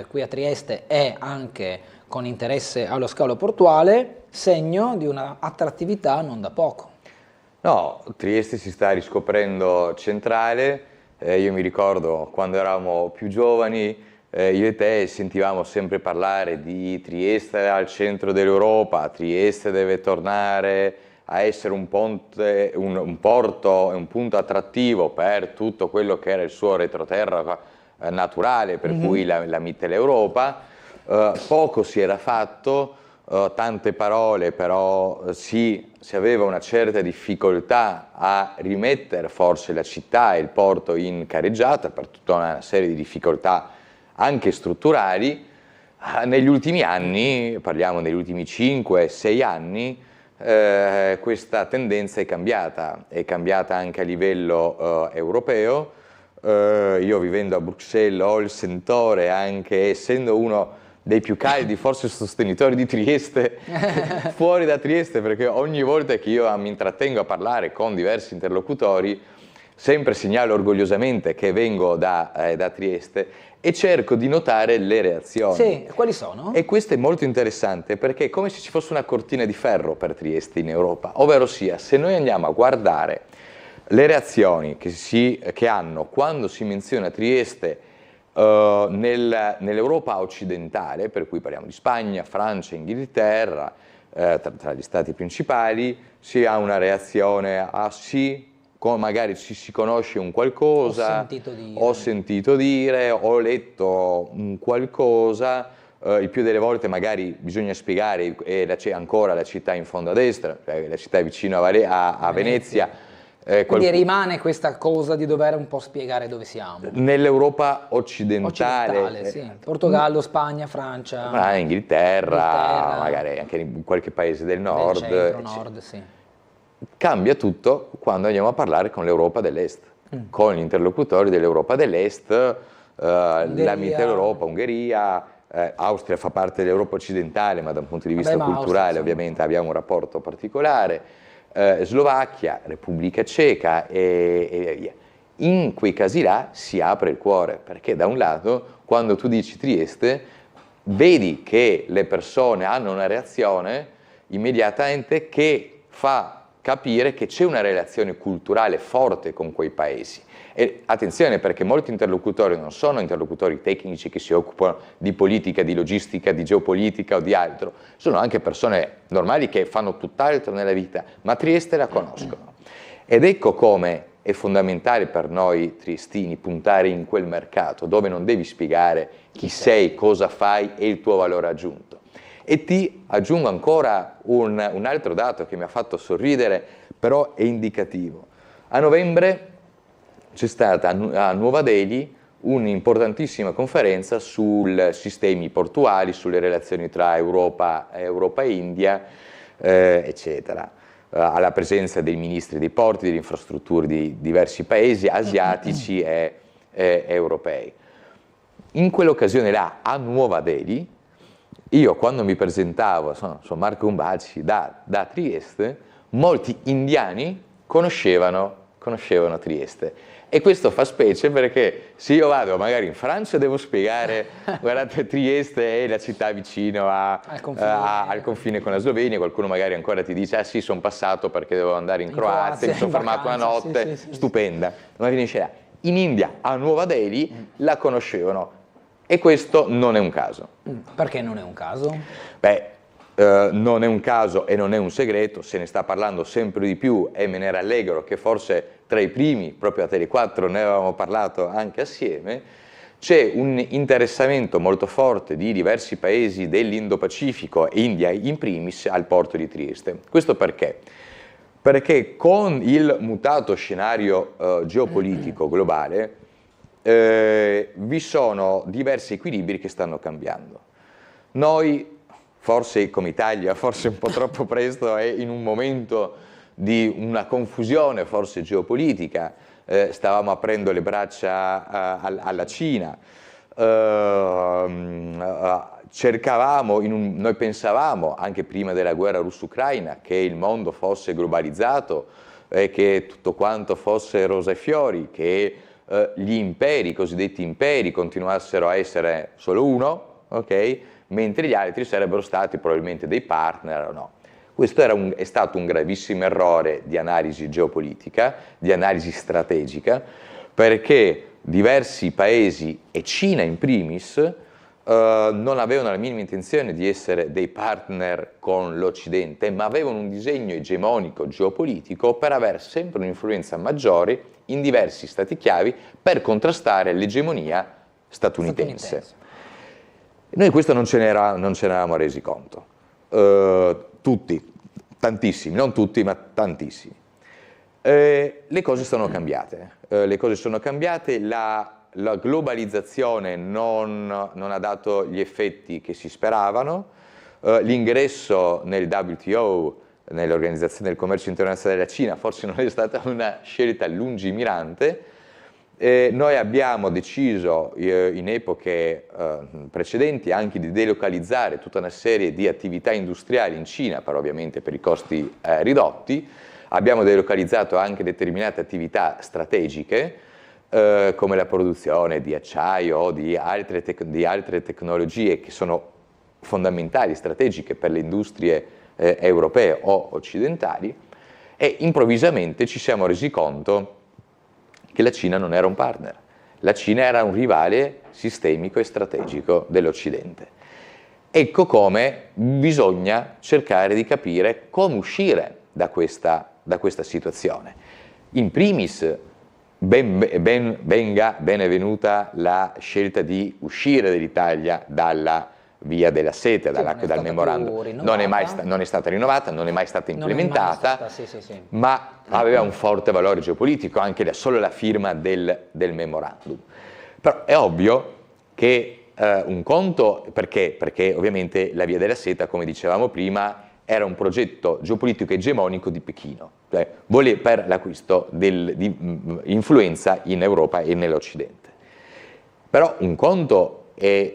qui a Trieste e anche con interesse allo scalo portuale, segno di una attrattività non da poco. No, Trieste si sta riscoprendo centrale, io mi ricordo quando eravamo più giovani, io e te sentivamo sempre parlare di Trieste al centro dell'Europa, Trieste deve tornare a essere un porto e un punto attrattivo per tutto quello che era il suo retroterra naturale, per cui la Mitteleuropa. Poco si era fatto, tante parole, però si aveva una certa difficoltà a rimettere forse la città e il porto in carreggiata per tutta una serie di difficoltà anche strutturali. Negli ultimi anni, parliamo degli ultimi 5-6 anni, questa tendenza è cambiata anche a livello europeo. Io vivendo a Bruxelles ho il sentore, anche essendo uno dei più caldi, forse sostenitori di Trieste, fuori da Trieste, perché ogni volta che io mi intrattengo a parlare con diversi interlocutori, sempre segnalo orgogliosamente che vengo da Trieste e cerco di notare le reazioni. Sì, quali sono? E questo è molto interessante perché è come se ci fosse una cortina di ferro per Trieste in Europa, ovvero sia, se noi andiamo a guardare le reazioni che hanno quando si menziona Trieste nell'Europa occidentale, per cui parliamo di Spagna, Francia, Inghilterra, tra gli stati principali, si ha una reazione a sì, magari si conosce un qualcosa, ho sentito dire, ho letto un qualcosa, il più delle volte magari bisogna spiegare, c'è ancora la città in fondo a destra, la città è vicino a Venezia. Quindi rimane questa cosa di dover un po' spiegare dove siamo. Nell'Europa occidentale sì. Portogallo, Spagna, Francia, Inghilterra, magari anche in qualche paese del nord. Centro-nord, sì. Cambia tutto quando andiamo a parlare con l'Europa dell'Est, con gli interlocutori dell'Europa dell'Est, la Mitteleuropa, Ungheria, Austria fa parte dell'Europa occidentale, ma da un punto di vista culturale ovviamente abbiamo un rapporto particolare. Slovacchia, Repubblica Ceca e via. In quei casi là si apre il cuore, perché da un lato quando tu dici Trieste vedi che le persone hanno una reazione immediatamente che fa capire che c'è una relazione culturale forte con quei paesi. E attenzione, perché molti interlocutori non sono interlocutori tecnici che si occupano di politica, di logistica, di geopolitica o di altro, sono anche persone normali che fanno tutt'altro nella vita, ma Trieste la conoscono. Ed ecco come è fondamentale per noi triestini puntare in quel mercato, dove non devi spiegare chi sei, cosa fai e il tuo valore aggiunto. E ti aggiungo ancora un altro dato che mi ha fatto sorridere, però è indicativo. A novembre c'è stata a Nuova Delhi un'importantissima conferenza sui sistemi portuali, sulle relazioni tra Europa e India, eccetera, alla presenza dei ministri dei porti, delle infrastrutture di diversi paesi asiatici e europei. In quell'occasione là, a Nuova Delhi, io quando mi presentavo, sono Marco Umbacci da Trieste, molti indiani conoscevano Trieste. E questo fa specie perché se io vado magari in Francia devo spiegare, guardate, Trieste è la città vicino al confine con la Slovenia, qualcuno magari ancora ti dice, ah sì, sono passato perché devo andare in Croazia, mi sono fermato una notte, stupenda. Ma finisce là. In India, a Nuova Delhi, la conoscevano. E questo non è un caso. Perché non è un caso? Beh, non è un caso e non è un segreto, se ne sta parlando sempre di più e me ne rallegro che forse tra i primi, proprio a Tele4 ne avevamo parlato anche assieme, c'è un interessamento molto forte di diversi paesi dell'Indo-Pacifico e India in primis al porto di Trieste. Questo perché? Perché con il mutato scenario geopolitico globale vi sono diversi equilibri che stanno cambiando. Noi, forse come Italia, forse un po' troppo presto e in un momento di una confusione forse geopolitica, stavamo aprendo le braccia alla Cina, noi pensavamo anche prima della guerra russo-ucraina che il mondo fosse globalizzato e che tutto quanto fosse rosa e fiori, che gli imperi, i cosiddetti imperi, continuassero a essere solo uno, ok? Mentre gli altri sarebbero stati probabilmente dei partner o no. Questo è stato un gravissimo errore di analisi geopolitica, di analisi strategica, perché diversi paesi, e Cina in primis, non avevano la minima intenzione di essere dei partner con l'Occidente, ma avevano un disegno egemonico geopolitico per avere sempre un'influenza maggiore in diversi stati chiavi per contrastare l'egemonia statunitense. Noi questo non ce ne eravamo resi conto. Tutti, tantissimi, non tutti ma tantissimi. Le cose sono cambiate, la globalizzazione non ha dato gli effetti che si speravano, l'ingresso nel WTO, nell'Organizzazione del Commercio Internazionale della Cina, forse non è stata una scelta lungimirante. Noi abbiamo deciso in epoche precedenti anche di delocalizzare tutta una serie di attività industriali in Cina, però ovviamente per i costi ridotti. Abbiamo delocalizzato anche determinate attività strategiche, come la produzione di acciaio o di altre tecnologie che sono fondamentali, strategiche per le industrie europee o occidentali, e improvvisamente ci siamo resi conto che la Cina non era un partner, la Cina era un rivale sistemico e strategico dell'Occidente. Ecco come bisogna cercare di capire come uscire da questa situazione. In primis, venga benevenuta la scelta di uscire dell'Italia dalla via della seta, dal memorandum. Non è stata rinnovata, non è mai stata implementata, ma aveva un forte valore geopolitico anche solo la firma del memorandum. Però è ovvio che un conto, perché ovviamente la via della seta, come dicevamo prima, era un progetto geopolitico egemonico di Pechino, cioè per l'acquisto di influenza in Europa e nell'Occidente. Però un conto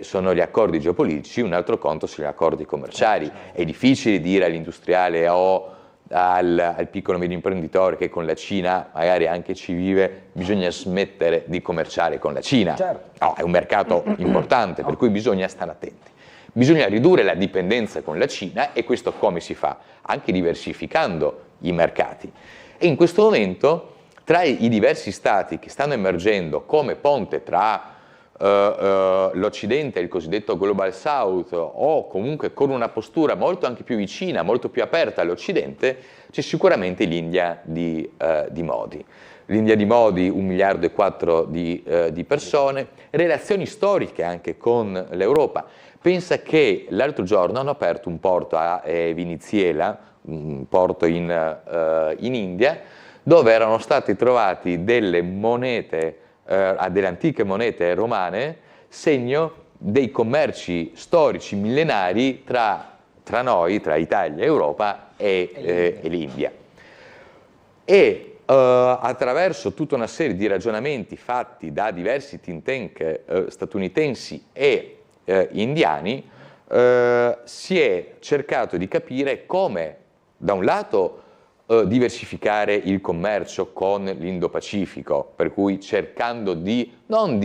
sono gli accordi geopolitici, un altro conto sono gli accordi commerciali. È difficile dire all'industriale o al piccolo medio imprenditore che con la Cina magari anche ci vive, bisogna smettere di commerciare con la Cina. Certo. No, è un mercato importante, per cui bisogna stare attenti. Bisogna ridurre la dipendenza con la Cina, e questo come si fa? Anche diversificando i mercati. E in questo momento, tra i diversi stati che stanno emergendo come ponte tra l'Occidente, il cosiddetto Global South, o comunque con una postura molto anche più vicina, molto più aperta all'Occidente, c'è sicuramente l'India di Modi. l'India di Modi 1,4 miliardi di persone, relazioni storiche anche con l'Europa. Pensa che l'altro giorno hanno aperto un porto a Viniziela, un porto in India, dove erano stati trovati delle monete, delle antiche monete romane, segno dei commerci storici millenari tra noi, tra Italia e Europa e l'India. E attraverso tutta una serie di ragionamenti fatti da diversi think tank statunitensi e indiani, si è cercato di capire come, da un lato, diversificare il commercio con l'Indo-Pacifico, per cui cercando non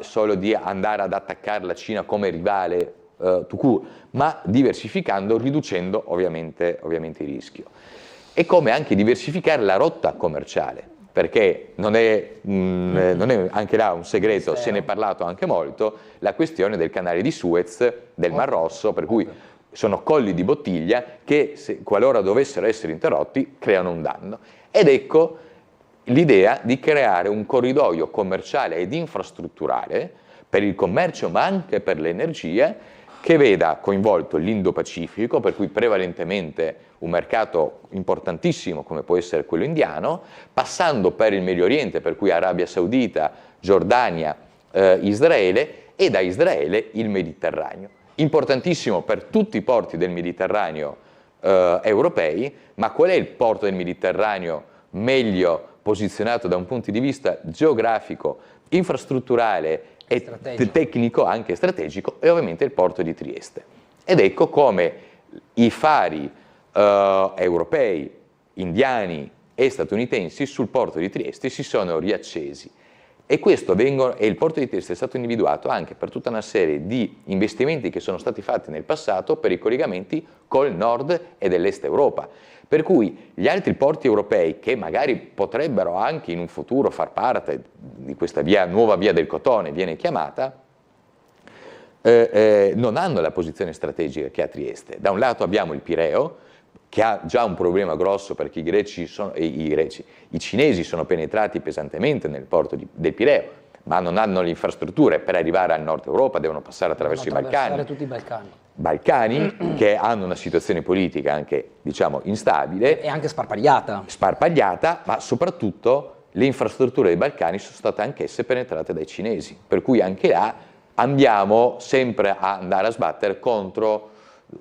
solo di andare ad attaccare la Cina come rivale tout court, ma diversificando, riducendo ovviamente il rischio. E come anche diversificare la rotta commerciale, perché non è anche là un segreto, se ne è parlato anche molto, la questione del canale di Suez, del Mar Rosso, per cui sono colli di bottiglia che, qualora dovessero essere interrotti, creano un danno. Ed ecco l'idea di creare un corridoio commerciale ed infrastrutturale per il commercio ma anche per l'energia, che veda coinvolto l'Indo-Pacifico, per cui prevalentemente un mercato importantissimo come può essere quello indiano, passando per il Medio Oriente, per cui Arabia Saudita, Giordania, Israele, e da Israele il Mediterraneo. Importantissimo per tutti i porti del Mediterraneo europei, ma qual è il porto del Mediterraneo meglio posizionato da un punto di vista geografico, infrastrutturale e tecnico, anche strategico, è ovviamente il porto di Trieste. Ed ecco come i fari europei, indiani e statunitensi sul porto di Trieste si sono riaccesi. E il porto di Trieste è stato individuato anche per tutta una serie di investimenti che sono stati fatti nel passato per i collegamenti col nord e dell'est Europa. Per cui gli altri porti europei, che magari potrebbero anche in un futuro far parte di questa nuova via del cotone, viene chiamata, non hanno la posizione strategica che ha Trieste. Da un lato abbiamo il Pireo, che ha già un problema grosso perché i cinesi sono penetrati pesantemente nel porto del Pireo, ma non hanno le infrastrutture per arrivare al nord Europa, devono passare attraverso i Balcani. Tutti i Balcani che hanno una situazione politica anche, diciamo, instabile. E anche sparpagliata. Sparpagliata, ma soprattutto le infrastrutture dei Balcani sono state anch'esse penetrate dai cinesi, per cui anche là andiamo sempre a andare a sbattere contro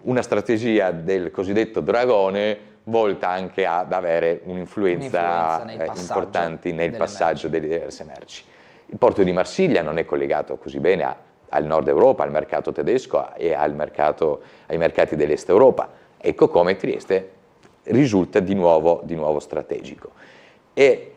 una strategia del cosiddetto dragone volta anche ad avere un'influenza importante nel passaggio delle diverse merci. Il porto di Marsiglia non è collegato così bene al nord Europa, al mercato tedesco e ai mercati dell'est Europa. Ecco come Trieste risulta di nuovo strategico. E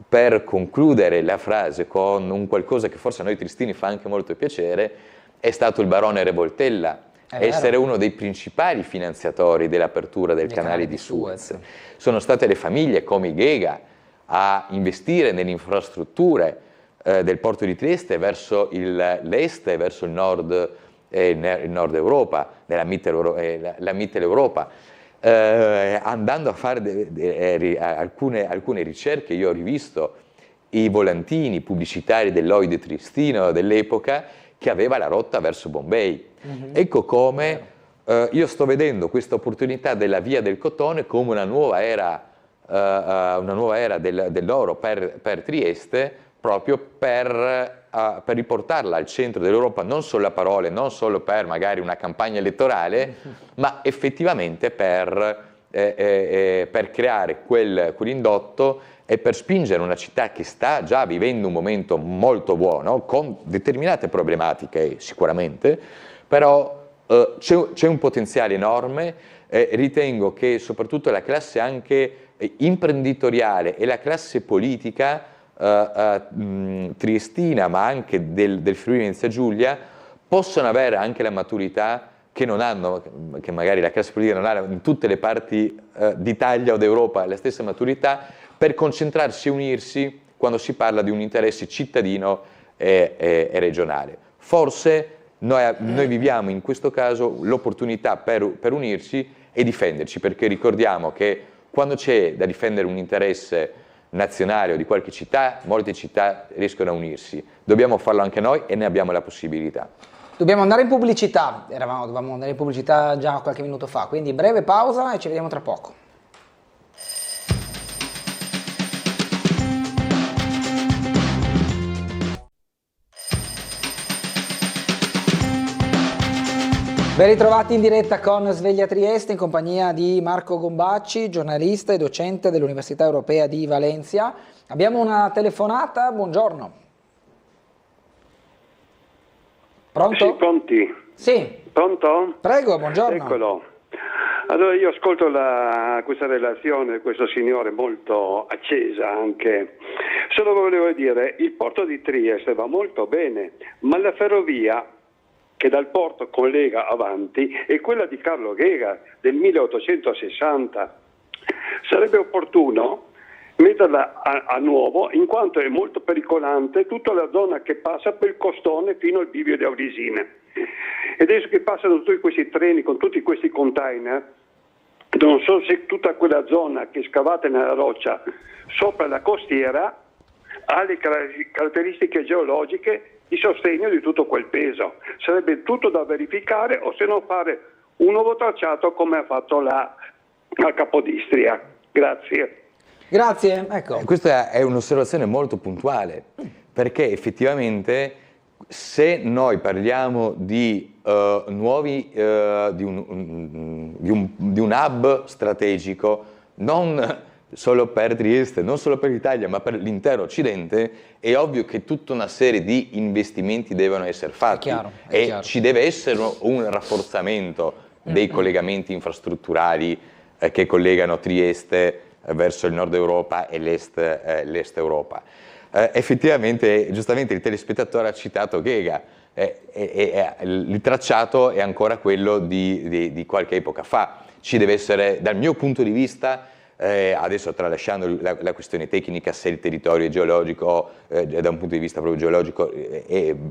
per concludere la frase con un qualcosa che forse a noi triestini fa anche molto piacere, è stato il barone Revoltella essere uno dei principali finanziatori dell'apertura del canale di Suez. Sono state le famiglie come i Ghega a investire nelle infrastrutture del porto di Trieste verso l'est e verso il nord Europa, la Mitteleuropa, andando a fare alcune ricerche. Io ho rivisto i volantini pubblicitari dell'Oide triestino dell'epoca che aveva la rotta verso Bombay. Ecco come io sto vedendo questa opportunità della via del cotone come una nuova era dell'oro per Trieste, proprio per riportarla al centro dell'Europa, non solo a parole, non solo per magari una campagna elettorale, ma effettivamente per creare quell'indotto e per spingere una città che sta già vivendo un momento molto buono, con determinate problematiche sicuramente, però c'è un potenziale enorme. Ritengo che soprattutto la classe anche imprenditoriale e la classe politica triestina, ma anche del Friuli Venezia Giulia, possono avere anche la maturità che magari la classe politica non ha in tutte le parti d'Italia o d'Europa, la stessa maturità, per concentrarsi e unirsi quando si parla di un interesse cittadino e regionale. Forse noi viviamo in questo caso l'opportunità per unirci e difenderci, perché ricordiamo che quando c'è da difendere un interesse nazionale o di qualche città, molte città riescono a unirsi. Dobbiamo farlo anche noi e ne abbiamo la possibilità. Dobbiamo andare in pubblicità, dovevamo andare in pubblicità già qualche minuto fa, quindi breve pausa e ci vediamo tra poco. Ben ritrovati in diretta con Sveglia Trieste in compagnia di Marco Gombacci, giornalista e docente dell'Università Europea di Valencia. Abbiamo una telefonata, buongiorno. Pronto? Sì, pronti? Sì. Pronto? Prego, buongiorno. Eccolo. Allora io ascolto questa relazione di questo signore molto accesa anche. Solo volevo dire, il porto di Trieste va molto bene, ma la ferrovia che dal porto collega avanti è quella di Carlo Ghega del 1860. Sarebbe opportuno metterla a nuovo, in quanto è molto pericolante tutta la zona che passa per il Costone fino al bivio di Aurisine. E adesso che passano tutti questi treni con tutti questi container, non so se tutta quella zona che è scavata nella roccia sopra la costiera ha le caratteristiche geologiche di sostegno di tutto quel peso. Sarebbe tutto da verificare, o se no fare un nuovo tracciato come ha fatto a Capodistria. Grazie. Grazie, ecco. Questa è un'osservazione molto puntuale, perché effettivamente se noi parliamo di di un hub strategico, non solo per Trieste, non solo per l'Italia, ma per l'intero Occidente, è ovvio che tutta una serie di investimenti devono essere fatti. È chiaro. Ci deve essere un rafforzamento dei collegamenti infrastrutturali che collegano Trieste verso il nord Europa e l'est Europa. Effettivamente, giustamente il telespettatore ha citato Ghega, il tracciato è ancora quello di qualche epoca fa. Ci deve essere, dal mio punto di vista, adesso tralasciando la questione tecnica, se il territorio è geologico, da un punto di vista proprio geologico,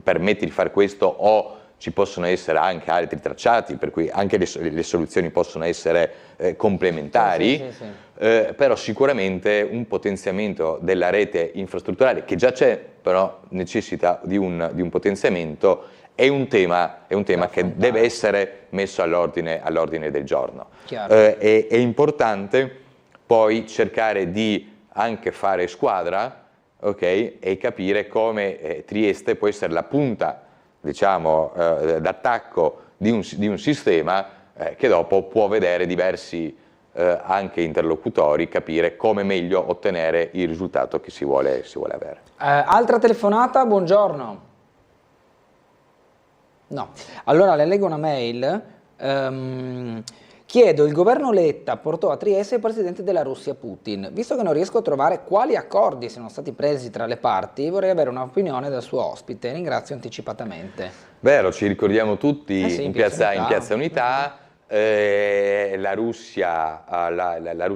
permette di fare questo, o ci possono essere anche altri tracciati, per cui anche le soluzioni possono essere complementari, sì. Però sicuramente un potenziamento della rete infrastrutturale, che già c'è, però necessita di un potenziamento, è un tema che deve essere messo all'ordine del giorno. È importante poi cercare di anche fare squadra, okay, e capire come Trieste può essere la punta, diciamo, d'attacco di un sistema che dopo può vedere diversi anche interlocutori, capire come meglio ottenere il risultato che si vuole avere. Altra telefonata, buongiorno. No, allora le leggo una mail. Chiedo, il governo Letta portò a Trieste il presidente della Russia Putin. Visto che non riesco a trovare quali accordi siano stati presi tra le parti, vorrei avere un'opinione dal suo ospite. Ringrazio anticipatamente. Vero, ci ricordiamo tutti sì, in Piazza Unità, la Russia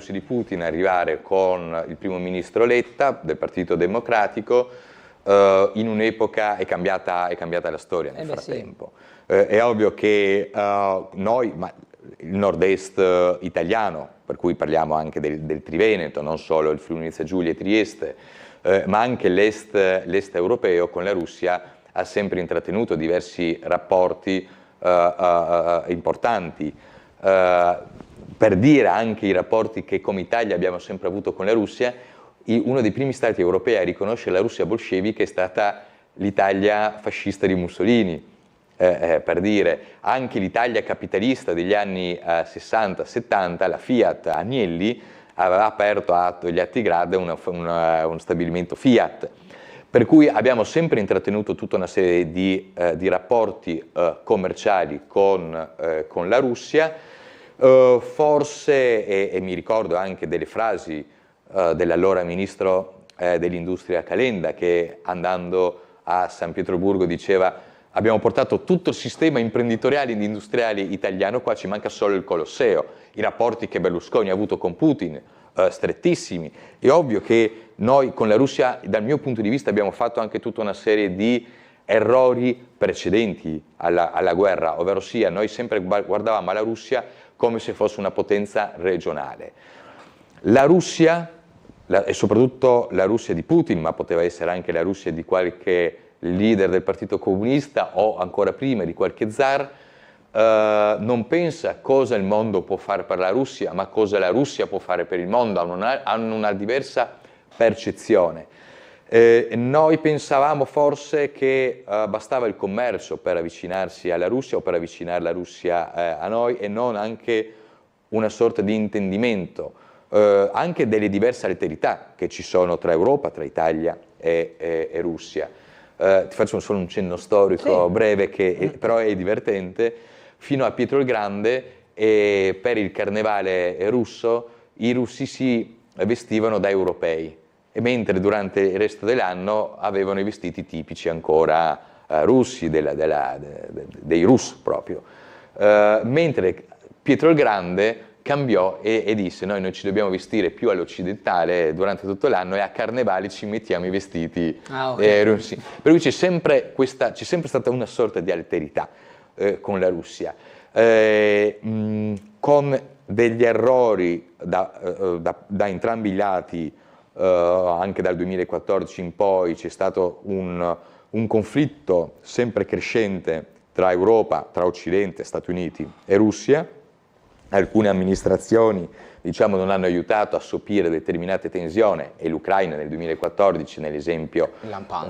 di Putin arrivare con il primo ministro Letta del Partito Democratico, in un'epoca è cambiata la storia nel frattempo. Sì. È ovvio che noi, il nord-est italiano, per cui parliamo anche del Triveneto, non solo il Friuli Venezia Giulia e Trieste, ma anche l'est europeo con la Russia ha sempre intrattenuto diversi rapporti importanti. Per dire anche i rapporti che come Italia abbiamo sempre avuto con la Russia, uno dei primi stati europei a riconoscere la Russia bolscevica è stata l'Italia fascista di Mussolini. Per dire, anche l'Italia capitalista degli anni 60-70, la Fiat Agnelli aveva aperto a Togliattigrad uno stabilimento Fiat, per cui abbiamo sempre intrattenuto tutta una serie di rapporti commerciali con la Russia, forse, e mi ricordo anche delle frasi dell'allora ministro dell'industria Calenda, che andando a San Pietroburgo diceva: abbiamo portato tutto il sistema imprenditoriale ed industriale italiano, qua ci manca solo il Colosseo. I rapporti che Berlusconi ha avuto con Putin, strettissimi. È ovvio che noi con la Russia, dal mio punto di vista, abbiamo fatto anche tutta una serie di errori precedenti alla guerra, ovvero sia noi sempre guardavamo alla Russia come se fosse una potenza regionale. La Russia e soprattutto la Russia di Putin, ma poteva essere anche la Russia di qualche leader del Partito Comunista o ancora prima di qualche zar, non pensa cosa il mondo può fare per la Russia, ma cosa la Russia può fare per il mondo, hanno una diversa percezione. Noi pensavamo forse che bastava il commercio per avvicinarsi alla Russia o per avvicinare la Russia a noi e non anche una sorta di intendimento, anche delle diverse alterità che ci sono tra Europa, tra Italia e Russia. Ti faccio solo un cenno storico breve che però è divertente. Fino a Pietro il Grande e per il carnevale russo i russi si vestivano da europei, e mentre durante il resto dell'anno avevano i vestiti tipici ancora russi, dei rus proprio. Mentre Pietro il Grande cambiò e disse noi non ci dobbiamo vestire più all'occidentale durante tutto l'anno e a carnevale ci mettiamo i vestiti russi. Per cui c'è sempre stata una sorta di alterità con la Russia, con degli errori da entrambi i lati. Anche dal 2014 in poi c'è stato un conflitto sempre crescente tra Europa, tra Occidente, Stati Uniti e Russia. Alcune amministrazioni, diciamo, non hanno aiutato a sopire determinate tensioni e l'Ucraina nel 2014 nell'esempio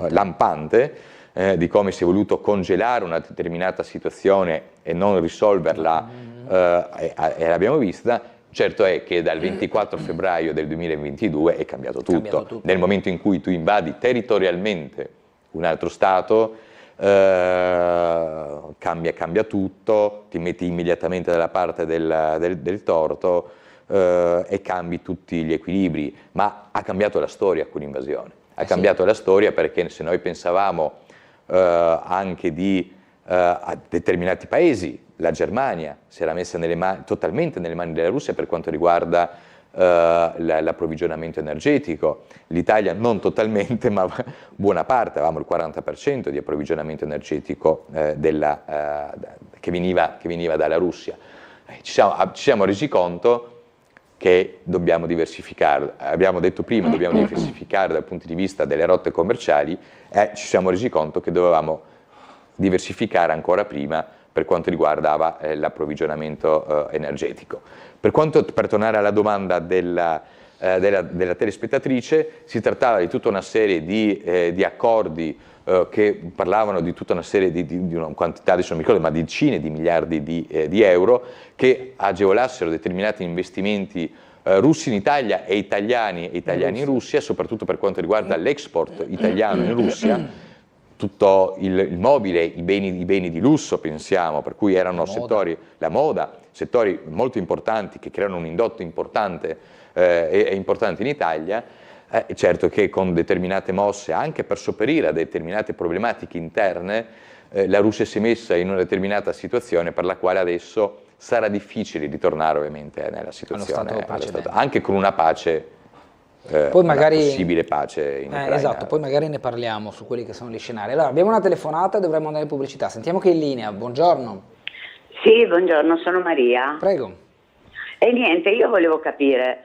lampante di come si è voluto congelare una determinata situazione e non risolverla e l'abbiamo vista. Certo è che dal 24 febbraio del 2022 è cambiato tutto. Nel momento in cui tu invadi territorialmente un altro Stato, cambia tutto, ti metti immediatamente dalla parte del torto e cambi tutti gli equilibri. Ma ha cambiato la storia quell'invasione. Ha cambiato la storia perché se noi pensavamo anche a determinati paesi, la Germania si era messa totalmente nelle mani della Russia per quanto riguarda l'approvvigionamento energetico, l'Italia non totalmente ma buona parte, avevamo il 40% di approvvigionamento energetico che veniva dalla Russia. Ci siamo resi conto che dobbiamo diversificare, abbiamo detto prima dobbiamo diversificare dal punto di vista delle rotte commerciali e ci siamo resi conto che dovevamo diversificare ancora prima per quanto riguardava l'approvvigionamento energetico. Per tornare alla domanda della telespettatrice, si trattava di tutta una serie di accordi che parlavano di tutta una serie di una quantità, adesso non mi ricordo, ma di decine di miliardi di euro che agevolassero determinati investimenti russi in Italia e italiani in Russia, soprattutto per quanto riguarda l'export italiano in Russia. Tutto il mobile, i beni di lusso, pensiamo, per cui erano la moda, settori molto importanti che creano un indotto importante e importante in Italia. Certo che con determinate mosse, anche per sopperire a determinate problematiche interne, la Russia si è messa in una determinata situazione per la quale adesso sarà difficile ritornare ovviamente nella situazione, anche con una pace. Poi magari, una possibile pace in Ucraina. Esatto, poi magari ne parliamo su quelli che sono gli scenari. Allora, abbiamo una telefonata, dovremmo andare in pubblicità. Sentiamo che è in linea. Buongiorno. Sì, buongiorno, sono Maria. Prego. E niente, io volevo capire,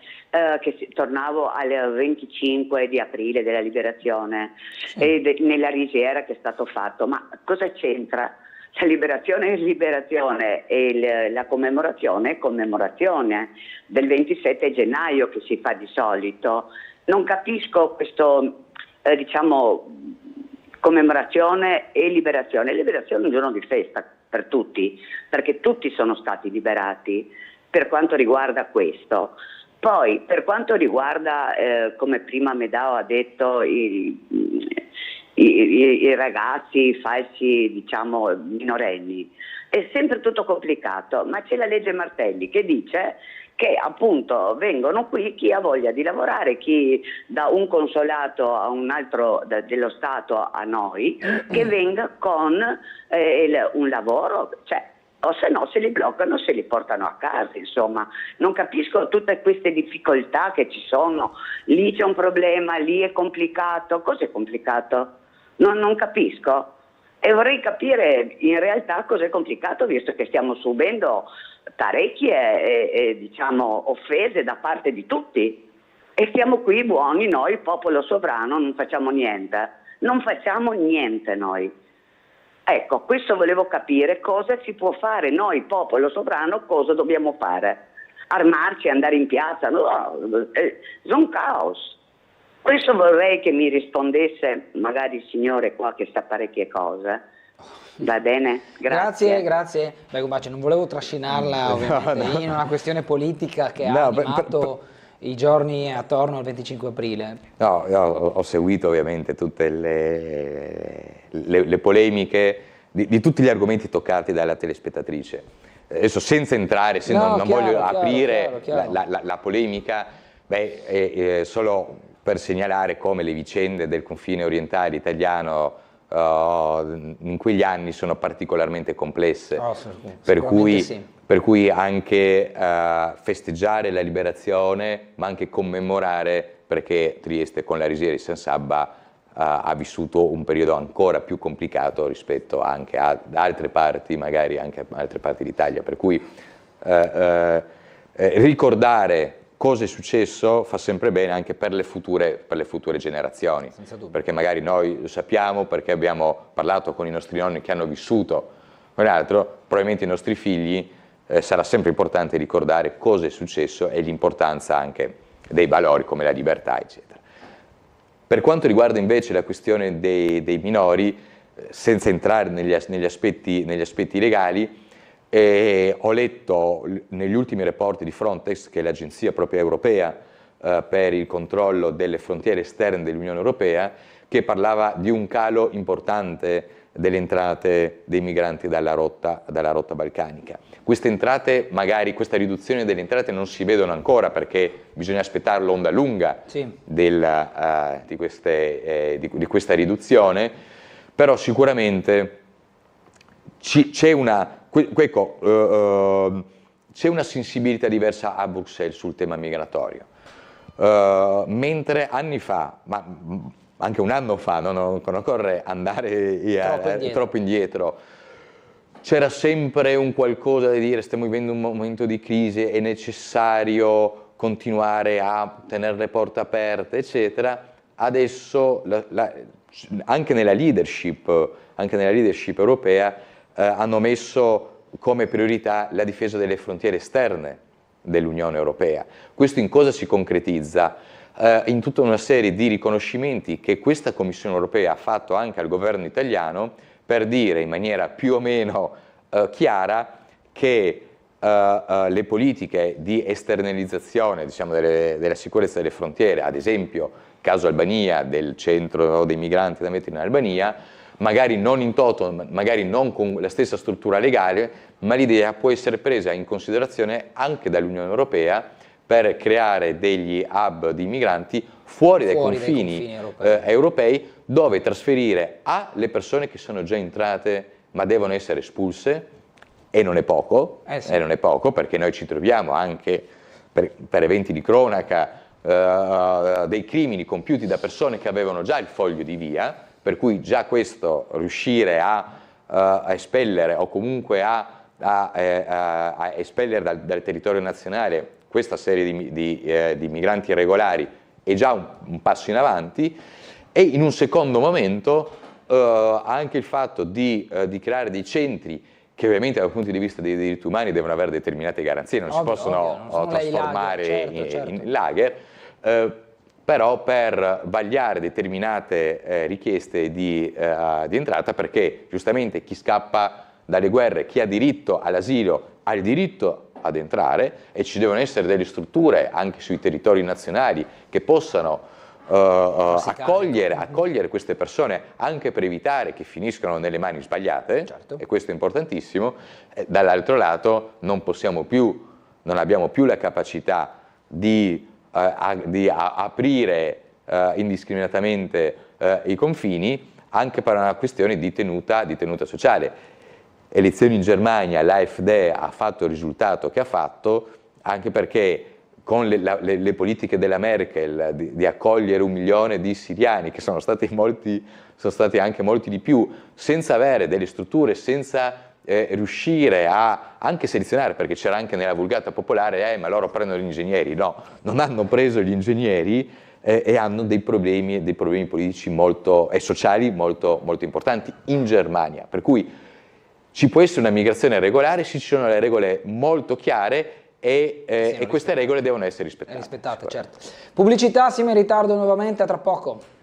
tornavo al 25 di aprile della liberazione e nella risiera che è stato fatto, ma cosa c'entra? La liberazione è liberazione e la commemorazione è commemorazione del 27 gennaio che si fa di solito. Non capisco questo, commemorazione e liberazione. Liberazione è un giorno di festa per tutti, perché tutti sono stati liberati per quanto riguarda questo. Poi, per quanto riguarda, come prima Medao ha detto, i ragazzi falsi, minorenni, è sempre tutto complicato, ma c'è la legge Martelli che dice che appunto vengono qui chi ha voglia di lavorare, chi da un consolato a un altro dello Stato a noi, che venga con un lavoro, o se no se li bloccano, se li portano a casa, insomma. Non capisco tutte queste difficoltà che ci sono, lì c'è un problema, lì è complicato, cos'è complicato? Non capisco e vorrei capire in realtà cos'è complicato, visto che stiamo subendo parecchie offese da parte di tutti. E stiamo qui buoni noi, popolo sovrano, non facciamo niente. Non facciamo niente noi. Ecco, questo volevo capire, cosa si può fare noi, popolo sovrano, cosa dobbiamo fare? Armarci, andare in piazza? No, è un caos. Questo vorrei che mi rispondesse magari il signore qua che sa parecchie cose. Va bene? Grazie. Grazie. Beh, Gubacci, non volevo trascinarla ovviamente in una questione politica che ha animato i giorni attorno al 25 aprile. No, ho seguito ovviamente tutte le polemiche di tutti gli argomenti toccati dalla telespettatrice. Adesso senza entrare, non voglio aprire la polemica, solo per segnalare come le vicende del confine orientale italiano in quegli anni sono particolarmente complesse, per cui anche festeggiare la liberazione, ma anche commemorare, perché Trieste con la risiera di San Sabba ha vissuto un periodo ancora più complicato rispetto anche ad altre parti, magari anche a altre parti d'Italia, per cui ricordare cosa è successo fa sempre bene anche per le future generazioni, perché magari noi lo sappiamo perché abbiamo parlato con i nostri nonni che hanno vissuto con l'altro, probabilmente i nostri figli sarà sempre importante ricordare cosa è successo e l'importanza anche dei valori come la libertà, eccetera. Per quanto riguarda invece la questione dei minori, senza entrare negli aspetti legali, ho letto negli ultimi report di Frontex, che è l'agenzia proprio europea per il controllo delle frontiere esterne dell'Unione Europea, che parlava di un calo importante delle entrate dei migranti dalla rotta balcanica. Queste entrate, magari questa riduzione delle entrate non si vedono ancora perché bisogna aspettare l'onda lunga di questa riduzione, però sicuramente c'è una sensibilità diversa a Bruxelles sul tema migratorio, mentre anni fa, ma anche un anno fa, non occorre andare troppo indietro, c'era sempre un qualcosa da dire, stiamo vivendo un momento di crisi, è necessario continuare a tenere le porte aperte, eccetera. Adesso anche nella leadership europea hanno messo come priorità la difesa delle frontiere esterne dell'Unione Europea. Questo in cosa si concretizza? In tutta una serie di riconoscimenti che questa Commissione Europea ha fatto anche al governo italiano per dire in maniera più o meno chiara che le politiche di esternalizzazione, diciamo, della sicurezza delle frontiere, ad esempio caso Albania, del centro dei migranti da mettere in Albania, magari non in toto, magari non con la stessa struttura legale, ma l'idea può essere presa in considerazione anche dall'Unione Europea per creare degli hub di migranti fuori dai confini europei, dove trasferire le persone che sono già entrate ma devono essere espulse, e non è poco, perché noi ci troviamo anche per eventi di cronaca dei crimini compiuti da persone che avevano già il foglio di via, per cui già questo, riuscire a espellere o comunque a espellere dal territorio nazionale questa serie di migranti irregolari è già un passo in avanti, e in un secondo momento anche il fatto di creare dei centri che ovviamente dal punto di vista dei diritti umani devono avere determinate garanzie, non si possono trasformare in lager, però per vagliare determinate richieste di entrata, perché giustamente chi scappa dalle guerre, chi ha diritto all'asilo, ha il diritto ad entrare, e ci devono essere delle strutture anche sui territori nazionali che possano accogliere queste persone, anche per evitare che finiscano nelle mani sbagliate, e questo è importantissimo. Dall'altro lato non abbiamo più la capacità di aprire indiscriminatamente i confini, anche per una questione di tenuta sociale. Elezioni in Germania, l'AfD ha fatto il risultato che ha fatto, anche perché con le politiche della Merkel di accogliere 1 milione di siriani, che sono stati anche molti di più, senza avere delle strutture, senza riuscire a anche selezionare, perché c'era anche nella vulgata popolare, ma loro prendono gli ingegneri. No, non hanno preso gli ingegneri e hanno dei problemi politici e sociali molto, molto importanti in Germania. Per cui ci può essere una migrazione regolare, ci sono le regole molto chiare e queste regole devono essere rispettate. Certo. Pubblicità, siamo in ritardo nuovamente, a tra poco.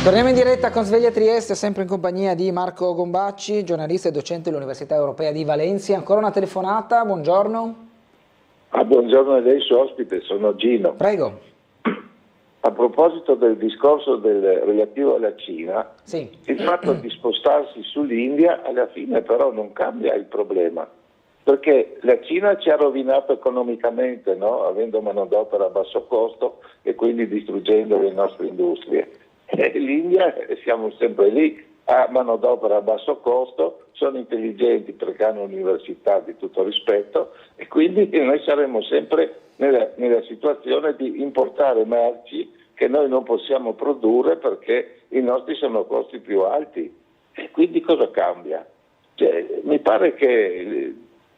Torniamo in diretta con Sveglia Trieste, sempre in compagnia di Marco Gombacci, giornalista e docente dell'Università Europea di Valencia. Ancora una telefonata, buongiorno. Buongiorno a lei, suo ospite, sono Gino. Prego. A proposito del discorso relativo alla Cina, sì. Il fatto di spostarsi sull'India alla fine però non cambia il problema, perché la Cina ci ha rovinato economicamente, no? Avendo manodopera a basso costo e quindi distruggendo le nostre industrie. L'India, siamo sempre lì, ha manodopera a basso costo, sono intelligenti perché hanno università di tutto rispetto e quindi noi saremo sempre nella situazione di importare merci che noi non possiamo produrre perché i nostri sono costi più alti. E quindi cosa cambia? Mi pare che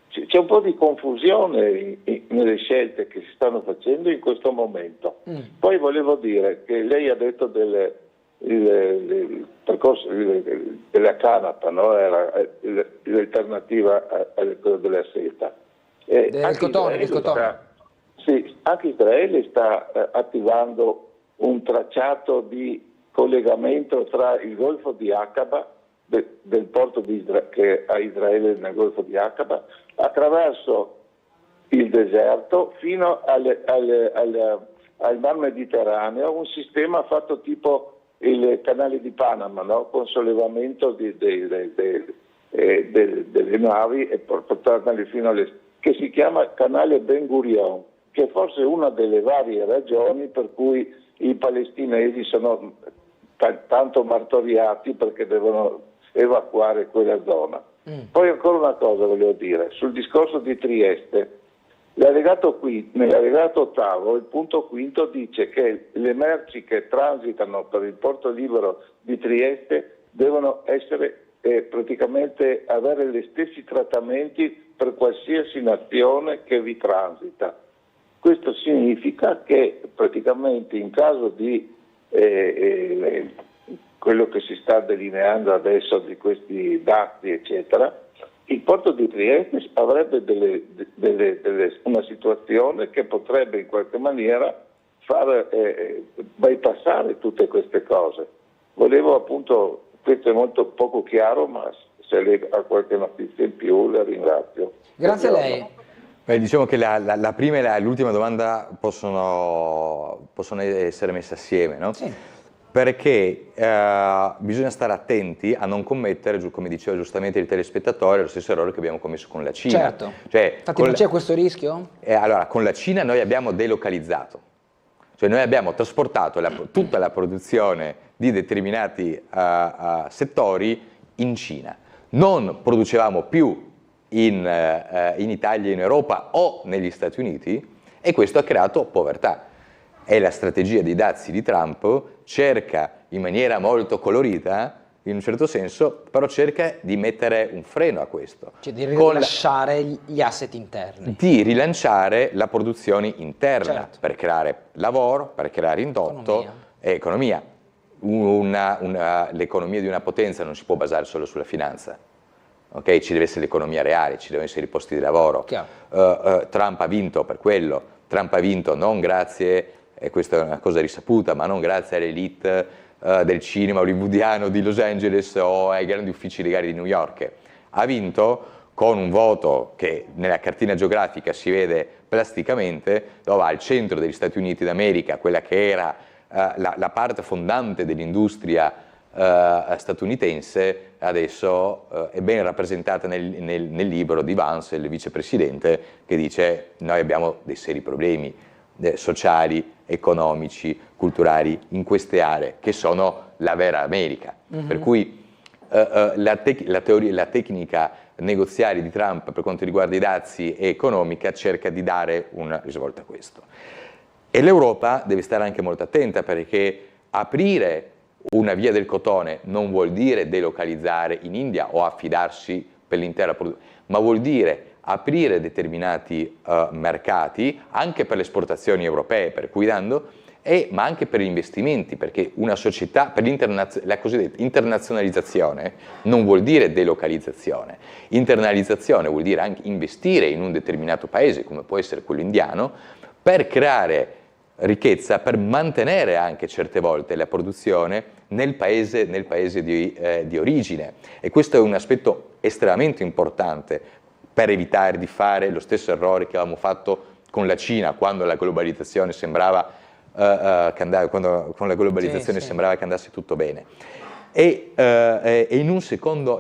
c'è un po' di confusione nelle scelte che si stanno facendo in questo momento. Poi volevo dire che lei ha detto il percorso della canapa, no? Era l'alternativa a quello della seta. Del cotone. Anche Israele sta attivando un tracciato di collegamento tra il Golfo di Aqaba, del porto che ha Israele nel Golfo di Aqaba, attraverso il deserto fino al Mar Mediterraneo, un sistema fatto tipo il canale di Panama, no? Con sollevamento delle navi e portarle fino che si chiama canale Ben Gurion, che è forse una delle varie ragioni per cui i palestinesi sono tanto martoriati perché devono evacuare quella zona. Poi ancora una cosa volevo dire, sul discorso di Trieste, nell'allegato ottavo, il punto quinto dice che le merci che transitano per il porto libero di Trieste devono essere praticamente avere gli stessi trattamenti per qualsiasi nazione che vi transita. Questo significa che praticamente in caso di quello che si sta delineando adesso di questi dazi eccetera, il porto di Trieste avrebbe una situazione che potrebbe in qualche maniera far bypassare tutte queste cose. Volevo appunto, questo è molto poco chiaro, ma se lei ha qualche notizia in più la ringrazio. Grazie a lei. Diciamo che la prima e l'ultima domanda possono essere messe assieme, no? Sì. Perché bisogna stare attenti a non commettere, come diceva giustamente il telespettatore, lo stesso errore che abbiamo commesso con la Cina. Certo. Infatti non c'è questo rischio? Allora, con la Cina noi abbiamo delocalizzato, cioè noi abbiamo trasportato tutta la produzione di determinati settori in Cina. Non producevamo più in Italia, in Europa o negli Stati Uniti e questo ha creato povertà. E la strategia dei dazi di Trump cerca in maniera molto colorita, in un certo senso, però cerca di mettere un freno a questo. Cioè di rilasciare gli asset interni. Di rilanciare la produzione interna, certo, per creare lavoro, per creare indotto e economia. L'economia di una potenza non si può basare solo sulla finanza. Okay? Ci deve essere l'economia reale, ci devono essere i posti di lavoro. Trump ha vinto per quello. Trump ha vinto non grazie, e questa è una cosa risaputa, ma non grazie all'elite del cinema hollywoodiano di Los Angeles o ai grandi uffici legali di New York. Ha vinto con un voto che nella cartina geografica si vede plasticamente, dove al centro degli Stati Uniti d'America, quella che era la parte fondante dell'industria statunitense, adesso è ben rappresentata nel libro di Vance, il vicepresidente, che dice: noi abbiamo dei seri problemi sociali, economici, culturali in queste aree che sono la vera America. Per cui la tecnica negoziali di Trump per quanto riguarda i dazi e economica cerca di dare una risvolta a questo. E l'Europa deve stare anche molto attenta, perché aprire una via del cotone non vuol dire delocalizzare in India o affidarsi per l'intera produzione, ma vuol dire aprire determinati mercati anche per le esportazioni europee, per cui ma anche per gli investimenti, perché una società, per la cosiddetta internazionalizzazione non vuol dire delocalizzazione. Internalizzazione vuol dire anche investire in un determinato paese, come può essere quello indiano, per creare ricchezza, per mantenere anche certe volte la produzione nel paese di origine. E questo è un aspetto estremamente importante per evitare di fare lo stesso errore che avevamo fatto con la Cina, quando la globalizzazione sembrava sembrava che andasse tutto bene. E in un secondo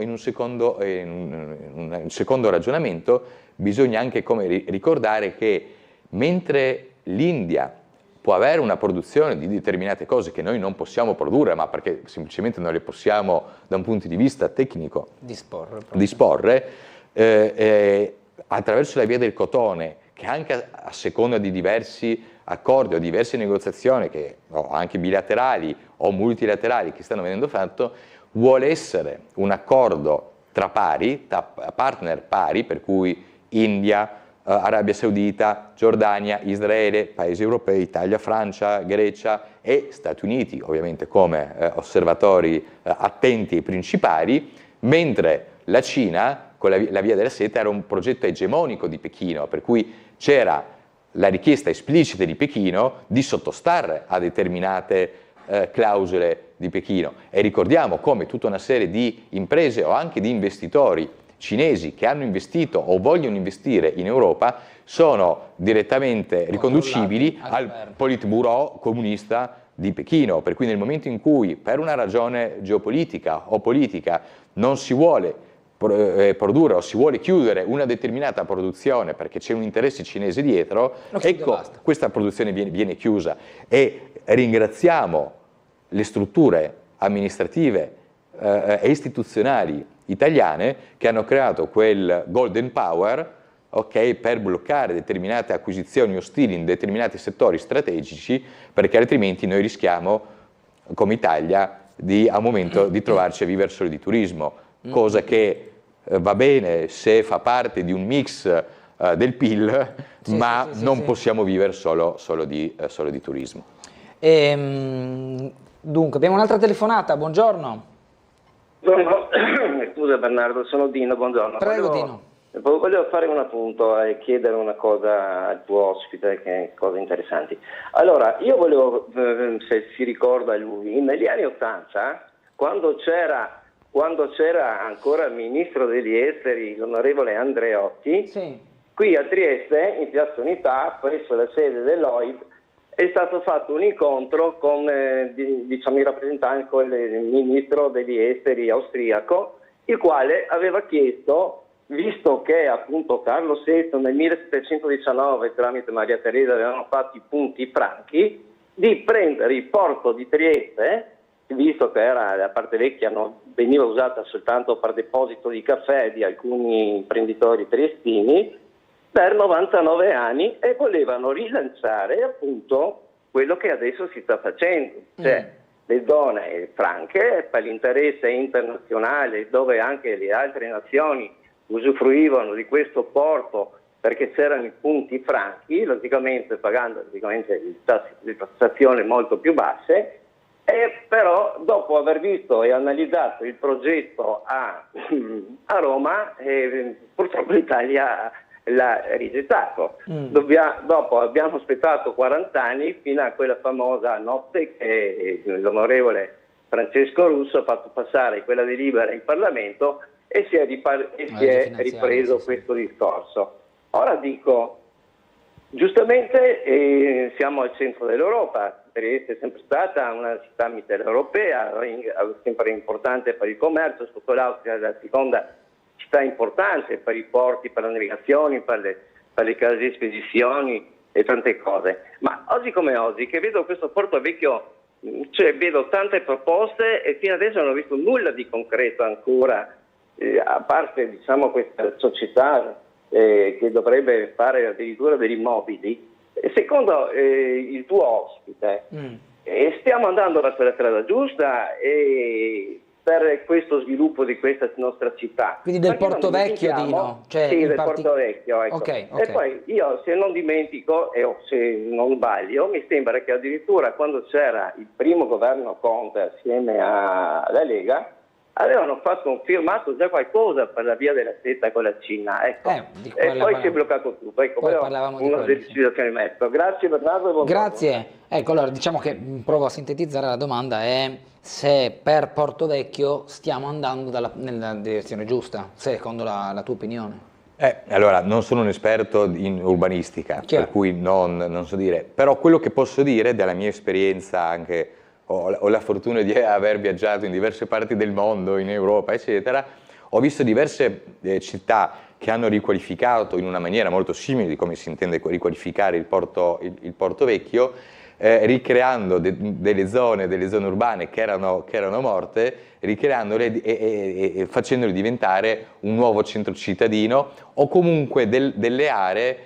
ragionamento bisogna anche ricordare che mentre l'India può avere una produzione di determinate cose che noi non possiamo produrre, ma perché semplicemente non le possiamo da un punto di vista tecnico disporre, attraverso la via del cotone, che anche a seconda di diversi accordi o diverse negoziazioni, anche bilaterali o multilaterali, che stanno venendo fatto, vuole essere un accordo tra pari, tra partner pari, per cui India, Arabia Saudita, Giordania, Israele, paesi europei, Italia, Francia, Grecia e Stati Uniti, ovviamente come osservatori attenti e principali, mentre la Cina, con la via della seta, era un progetto egemonico di Pechino, per cui c'era la richiesta esplicita di Pechino di sottostare a determinate clausole di Pechino. E ricordiamo come tutta una serie di imprese o anche di investitori cinesi che hanno investito o vogliono investire in Europa sono direttamente riconducibili al Politburo comunista di Pechino, per cui nel momento in cui per una ragione geopolitica o politica non si vuole produrre o si vuole chiudere una determinata produzione perché c'è un interesse cinese dietro, ecco, questa produzione viene chiusa. E ringraziamo le strutture amministrative e istituzionali italiane che hanno creato quel golden power, per bloccare determinate acquisizioni ostili in determinati settori strategici, perché altrimenti noi rischiamo, come Italia, a un momento di trovarci a vivere solo di turismo, cosa che va bene se fa parte di un mix del PIL, ma non possiamo vivere solo di turismo. Dunque, abbiamo un'altra telefonata, buongiorno. Scusa Bernardo, sono Dino, buongiorno. Prego Dino. Volevo fare un appunto e chiedere una cosa al tuo ospite, che cose interessanti. Allora, io volevo, se si ricorda lui, negli anni '80, quando c'era ancora il ministro degli esteri, l'onorevole Andreotti, qui a Trieste, in Piazza Unità, presso la sede dell'OIB, è stato fatto un incontro con i rappresentanti con il ministro degli esteri austriaco, il quale aveva chiesto, visto che appunto Carlo VI nel 1719 tramite Maria Teresa avevano fatto i punti franchi, di prendere il porto di Trieste, visto che era la parte vecchia, veniva usata soltanto per deposito di caffè di alcuni imprenditori triestini, per 99 anni, e volevano rilanciare appunto quello che adesso si sta facendo, cioè le zone franche per l'interesse internazionale, dove anche le altre nazioni usufruivano di questo porto perché c'erano i punti franchi, logicamente pagando le tassazioni molto più basse, e però dopo aver visto e analizzato il progetto a Roma, purtroppo l'Italia l'ha rigettato. Dopo abbiamo aspettato 40 anni fino a quella famosa notte che l'onorevole Francesco Russo ha fatto passare quella delibera in Parlamento e si è ripreso questo discorso. Ora dico, giustamente siamo al centro dell'Europa, Trieste è sempre stata una città mitteleuropea, sempre importante per il commercio, sotto l'Austria è la seconda città importante per i porti, per le navigazioni, per le case di spedizioni e tante cose. Ma oggi come oggi, che vedo questo porto vecchio, cioè vedo tante proposte e fino adesso non ho visto nulla di concreto ancora a parte diciamo questa società che dovrebbe fare addirittura degli immobili, secondo il tuo ospite stiamo andando verso la strada giusta per questo sviluppo di questa nostra città. Quindi del Porto Vecchio, Dino? Cioè, sì, del Porto Vecchio, ecco. Okay. E poi io, se non dimentico, o se non sbaglio, mi sembra che addirittura quando c'era il primo governo Conte assieme alla Lega, avevano firmato già qualcosa per la via della seta con la Cina, ecco. E poi si è bloccato tutto, ecco, poi parlavamo di una decidazione mezzo. Grazie Bernardo e buon Grazie. Ecco, allora diciamo che provo a sintetizzare la domanda è se per Porto Vecchio stiamo andando nella direzione giusta, secondo la tua opinione. Allora, non sono un esperto in urbanistica, per cui non so dire, però quello che posso dire dalla mia esperienza anche ho la fortuna di aver viaggiato in diverse parti del mondo, in Europa, eccetera. Ho visto diverse città che hanno riqualificato in una maniera molto simile di come si intende riqualificare il Porto Vecchio, ricreando delle zone urbane che erano morte, ricreandole e facendole diventare un nuovo centro cittadino o comunque delle aree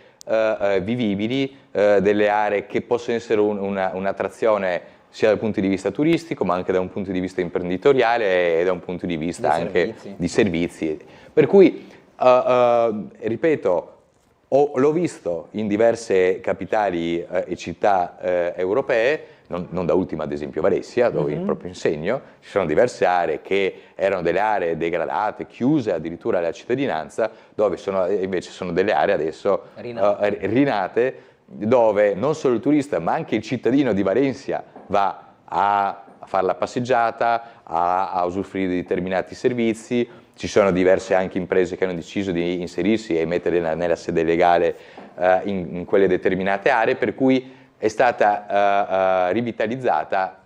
vivibili, delle aree che possono essere un'attrazione sia dal punto di vista turistico ma anche da un punto di vista imprenditoriale e da un punto di vista anche di servizi. Per cui, ripeto, l'ho visto in diverse capitali e città europee, non da ultima ad esempio Varese, dove proprio insegno, ci sono diverse aree che erano delle aree degradate, chiuse addirittura alla cittadinanza, dove invece sono delle aree adesso rinate, dove non solo il turista ma anche il cittadino di Valencia va a fare la passeggiata, a usufruire di determinati servizi. Ci sono diverse anche imprese che hanno deciso di inserirsi e mettere nella sede legale in quelle determinate aree, per cui è stata rivitalizzata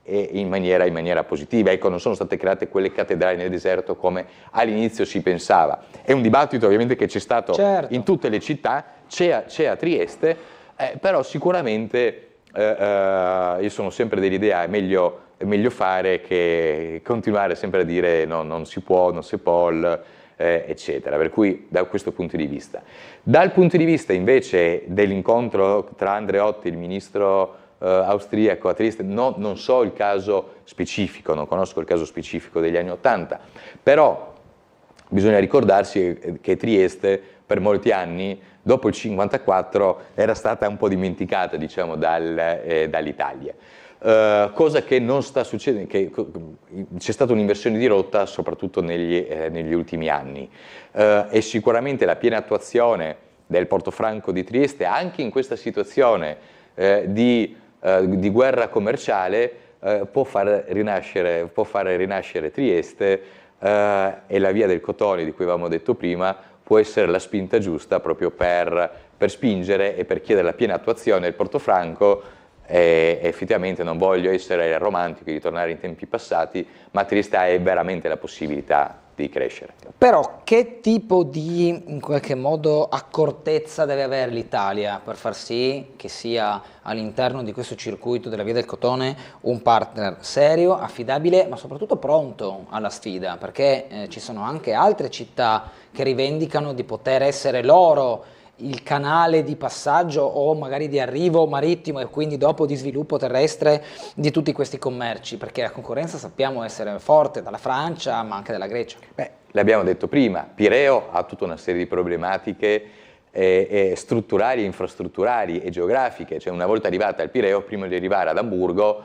in maniera positiva. Ecco, non sono state create quelle cattedrali nel deserto come all'inizio si pensava. È un dibattito ovviamente che c'è stato in tutte le città, c'è a Trieste, però sicuramente io sono sempre dell'idea è meglio fare che continuare sempre a dire no, non si può, eccetera. Per cui da questo punto di vista. Dal punto di vista invece dell'incontro tra Andreotti, il ministro austriaco a Trieste, non so il caso specifico, non conosco il caso specifico degli anni '80, però bisogna ricordarsi che Trieste per molti anni, dopo il 1954, era stata un po' dimenticata, diciamo, dall'Italia. Cosa che non sta succedendo, c'è stata un'inversione di rotta soprattutto negli ultimi anni e sicuramente la piena attuazione del Portofranco di Trieste anche in questa situazione di guerra commerciale può far rinascere Trieste e la via del cotone di cui avevamo detto prima può essere la spinta giusta proprio per spingere e per chiedere la piena attuazione del Portofranco. E effettivamente non voglio essere romantico di tornare in tempi passati, ma Trieste ha veramente la possibilità di crescere. Però che tipo di, in qualche modo, accortezza deve avere l'Italia per far sì che sia all'interno di questo circuito della via del cotone un partner serio, affidabile, ma soprattutto pronto alla sfida? Perché ci sono anche altre città che rivendicano di poter essere loro il canale di passaggio o magari di arrivo marittimo e quindi dopo di sviluppo terrestre di tutti questi commerci, perché la concorrenza sappiamo essere forte dalla Francia ma anche dalla Grecia. L'abbiamo detto prima, Pireo ha tutta una serie di problematiche strutturali, infrastrutturali e geografiche, cioè una volta arrivata al Pireo, prima di arrivare ad Amburgo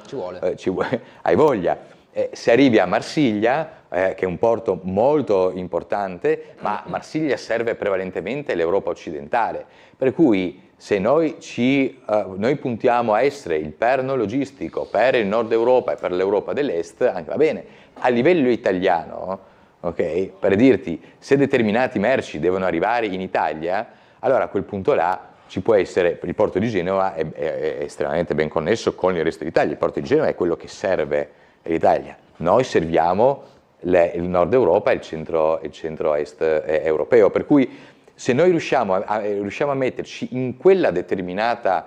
hai voglia. Se arrivi a Marsiglia, che è un porto molto importante, ma Marsiglia serve prevalentemente l'Europa occidentale, per cui se noi puntiamo a essere il perno logistico per il nord Europa e per l'Europa dell'Est, anche va bene. A livello italiano, okay, per dirti, se determinati merci devono arrivare in Italia, allora a quel punto là ci può essere, il porto di Genova è estremamente ben connesso con il resto d'Italia, il porto di Genova è quello che serve l'Italia. Noi serviamo il nord Europa e il centro-est europeo, per cui se noi riusciamo a metterci in quel determinato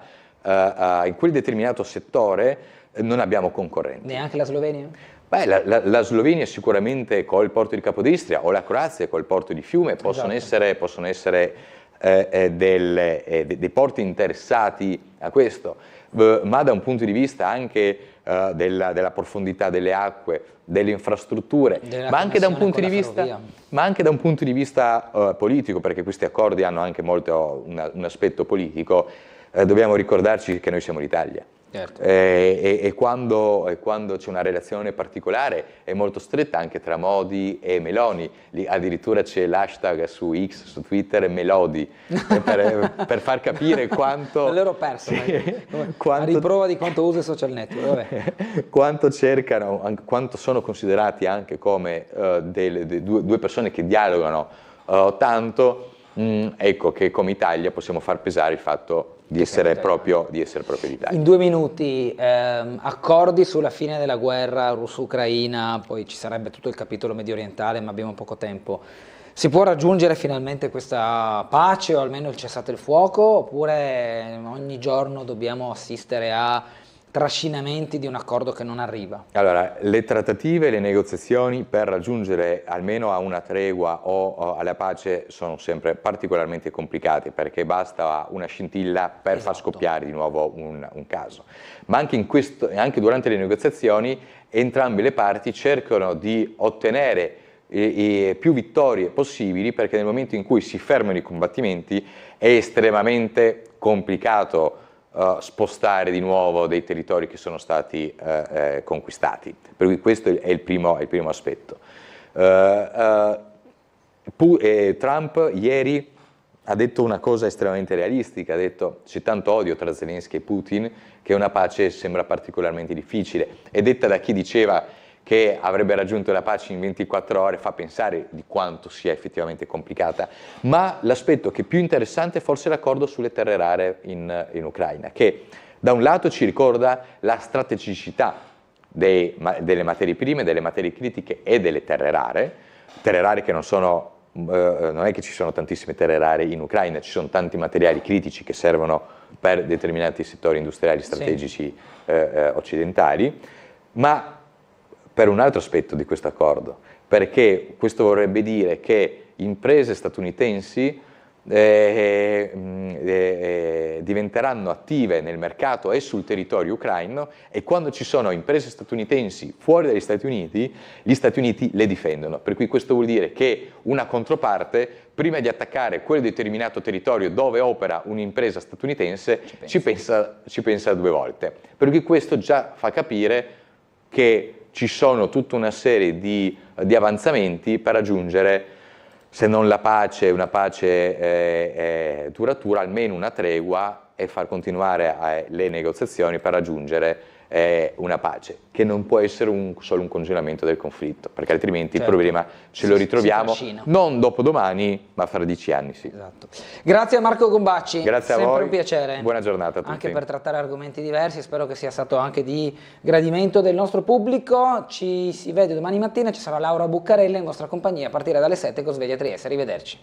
settore non abbiamo concorrenti. Neanche la Slovenia? Beh, la Slovenia sicuramente col porto di Capodistria o la Croazia col porto di Fiume possono essere dei porti interessati a questo, ma da un punto di vista anche della profondità delle acque, delle infrastrutture, ma anche da un punto di vista politico, perché questi accordi hanno anche molto un aspetto politico, dobbiamo ricordarci che noi siamo l'Italia. Certo. E quando c'è una relazione particolare è molto stretta anche tra Modi e Meloni, addirittura c'è l'hashtag su X, su Twitter, Melodi, per far capire quanto... L'ero perso, a riprova di quanto usa i social network. Vabbè. Quanto cercano, quanto sono considerati anche come due persone che dialogano tanto, ecco che come Italia possiamo far pesare il fatto di essere proprio l'Italia. In 2 minuti, accordi sulla fine della guerra russo-ucraina, poi ci sarebbe tutto il capitolo medio orientale, ma abbiamo poco tempo. Si può raggiungere finalmente questa pace o almeno il cessate il fuoco, oppure ogni giorno dobbiamo assistere a trascinamenti di un accordo che non arriva? Allora, le trattative e le negoziazioni per raggiungere almeno a una tregua o alla pace sono sempre particolarmente complicate, perché basta una scintilla per far scoppiare di nuovo un caso. Ma anche durante le negoziazioni entrambe le parti cercano di ottenere più vittorie possibili, perché nel momento in cui si fermano i combattimenti è estremamente complicato spostare di nuovo dei territori che sono stati conquistati. Per cui questo è il primo aspetto. Trump ieri ha detto una cosa estremamente realistica, ha detto c'è tanto odio tra Zelensky e Putin che una pace sembra particolarmente difficile. È detta da chi diceva che avrebbe raggiunto la pace in 24 ore, fa pensare di quanto sia effettivamente complicata, ma l'aspetto che è più interessante è forse l'accordo sulle terre rare in Ucraina, che da un lato ci ricorda la strategicità delle materie prime, delle materie critiche e delle terre rare che non è che ci sono tantissime terre rare in Ucraina, ci sono tanti materiali critici che servono per determinati settori industriali strategici occidentali, ma per un altro aspetto di questo accordo, perché questo vorrebbe dire che imprese statunitensi diventeranno attive nel mercato e sul territorio ucraino, e quando ci sono imprese statunitensi fuori dagli Stati Uniti, gli Stati Uniti le difendono. Per cui questo vuol dire che una controparte, prima di attaccare quel determinato territorio dove opera un'impresa statunitense, ci pensa 2 volte. Per cui questo già fa capire che ci sono tutta una serie di avanzamenti per raggiungere, se non la pace, una pace duratura, almeno una tregua, e far continuare le negoziazioni per raggiungere una pace, che non può essere solo un congelamento del conflitto, perché altrimenti il problema ce lo ritroviamo non dopodomani, ma fra 10 anni. Sì. Esatto. Grazie a Marco Gombacci, grazie sempre a voi. Un piacere. Buona giornata a tutti. Anche per trattare argomenti diversi, spero che sia stato anche di gradimento del nostro pubblico. Ci si vede domani mattina, ci sarà Laura Buccarella in vostra compagnia a partire dalle 7 con Sveglia Trieste. Arrivederci.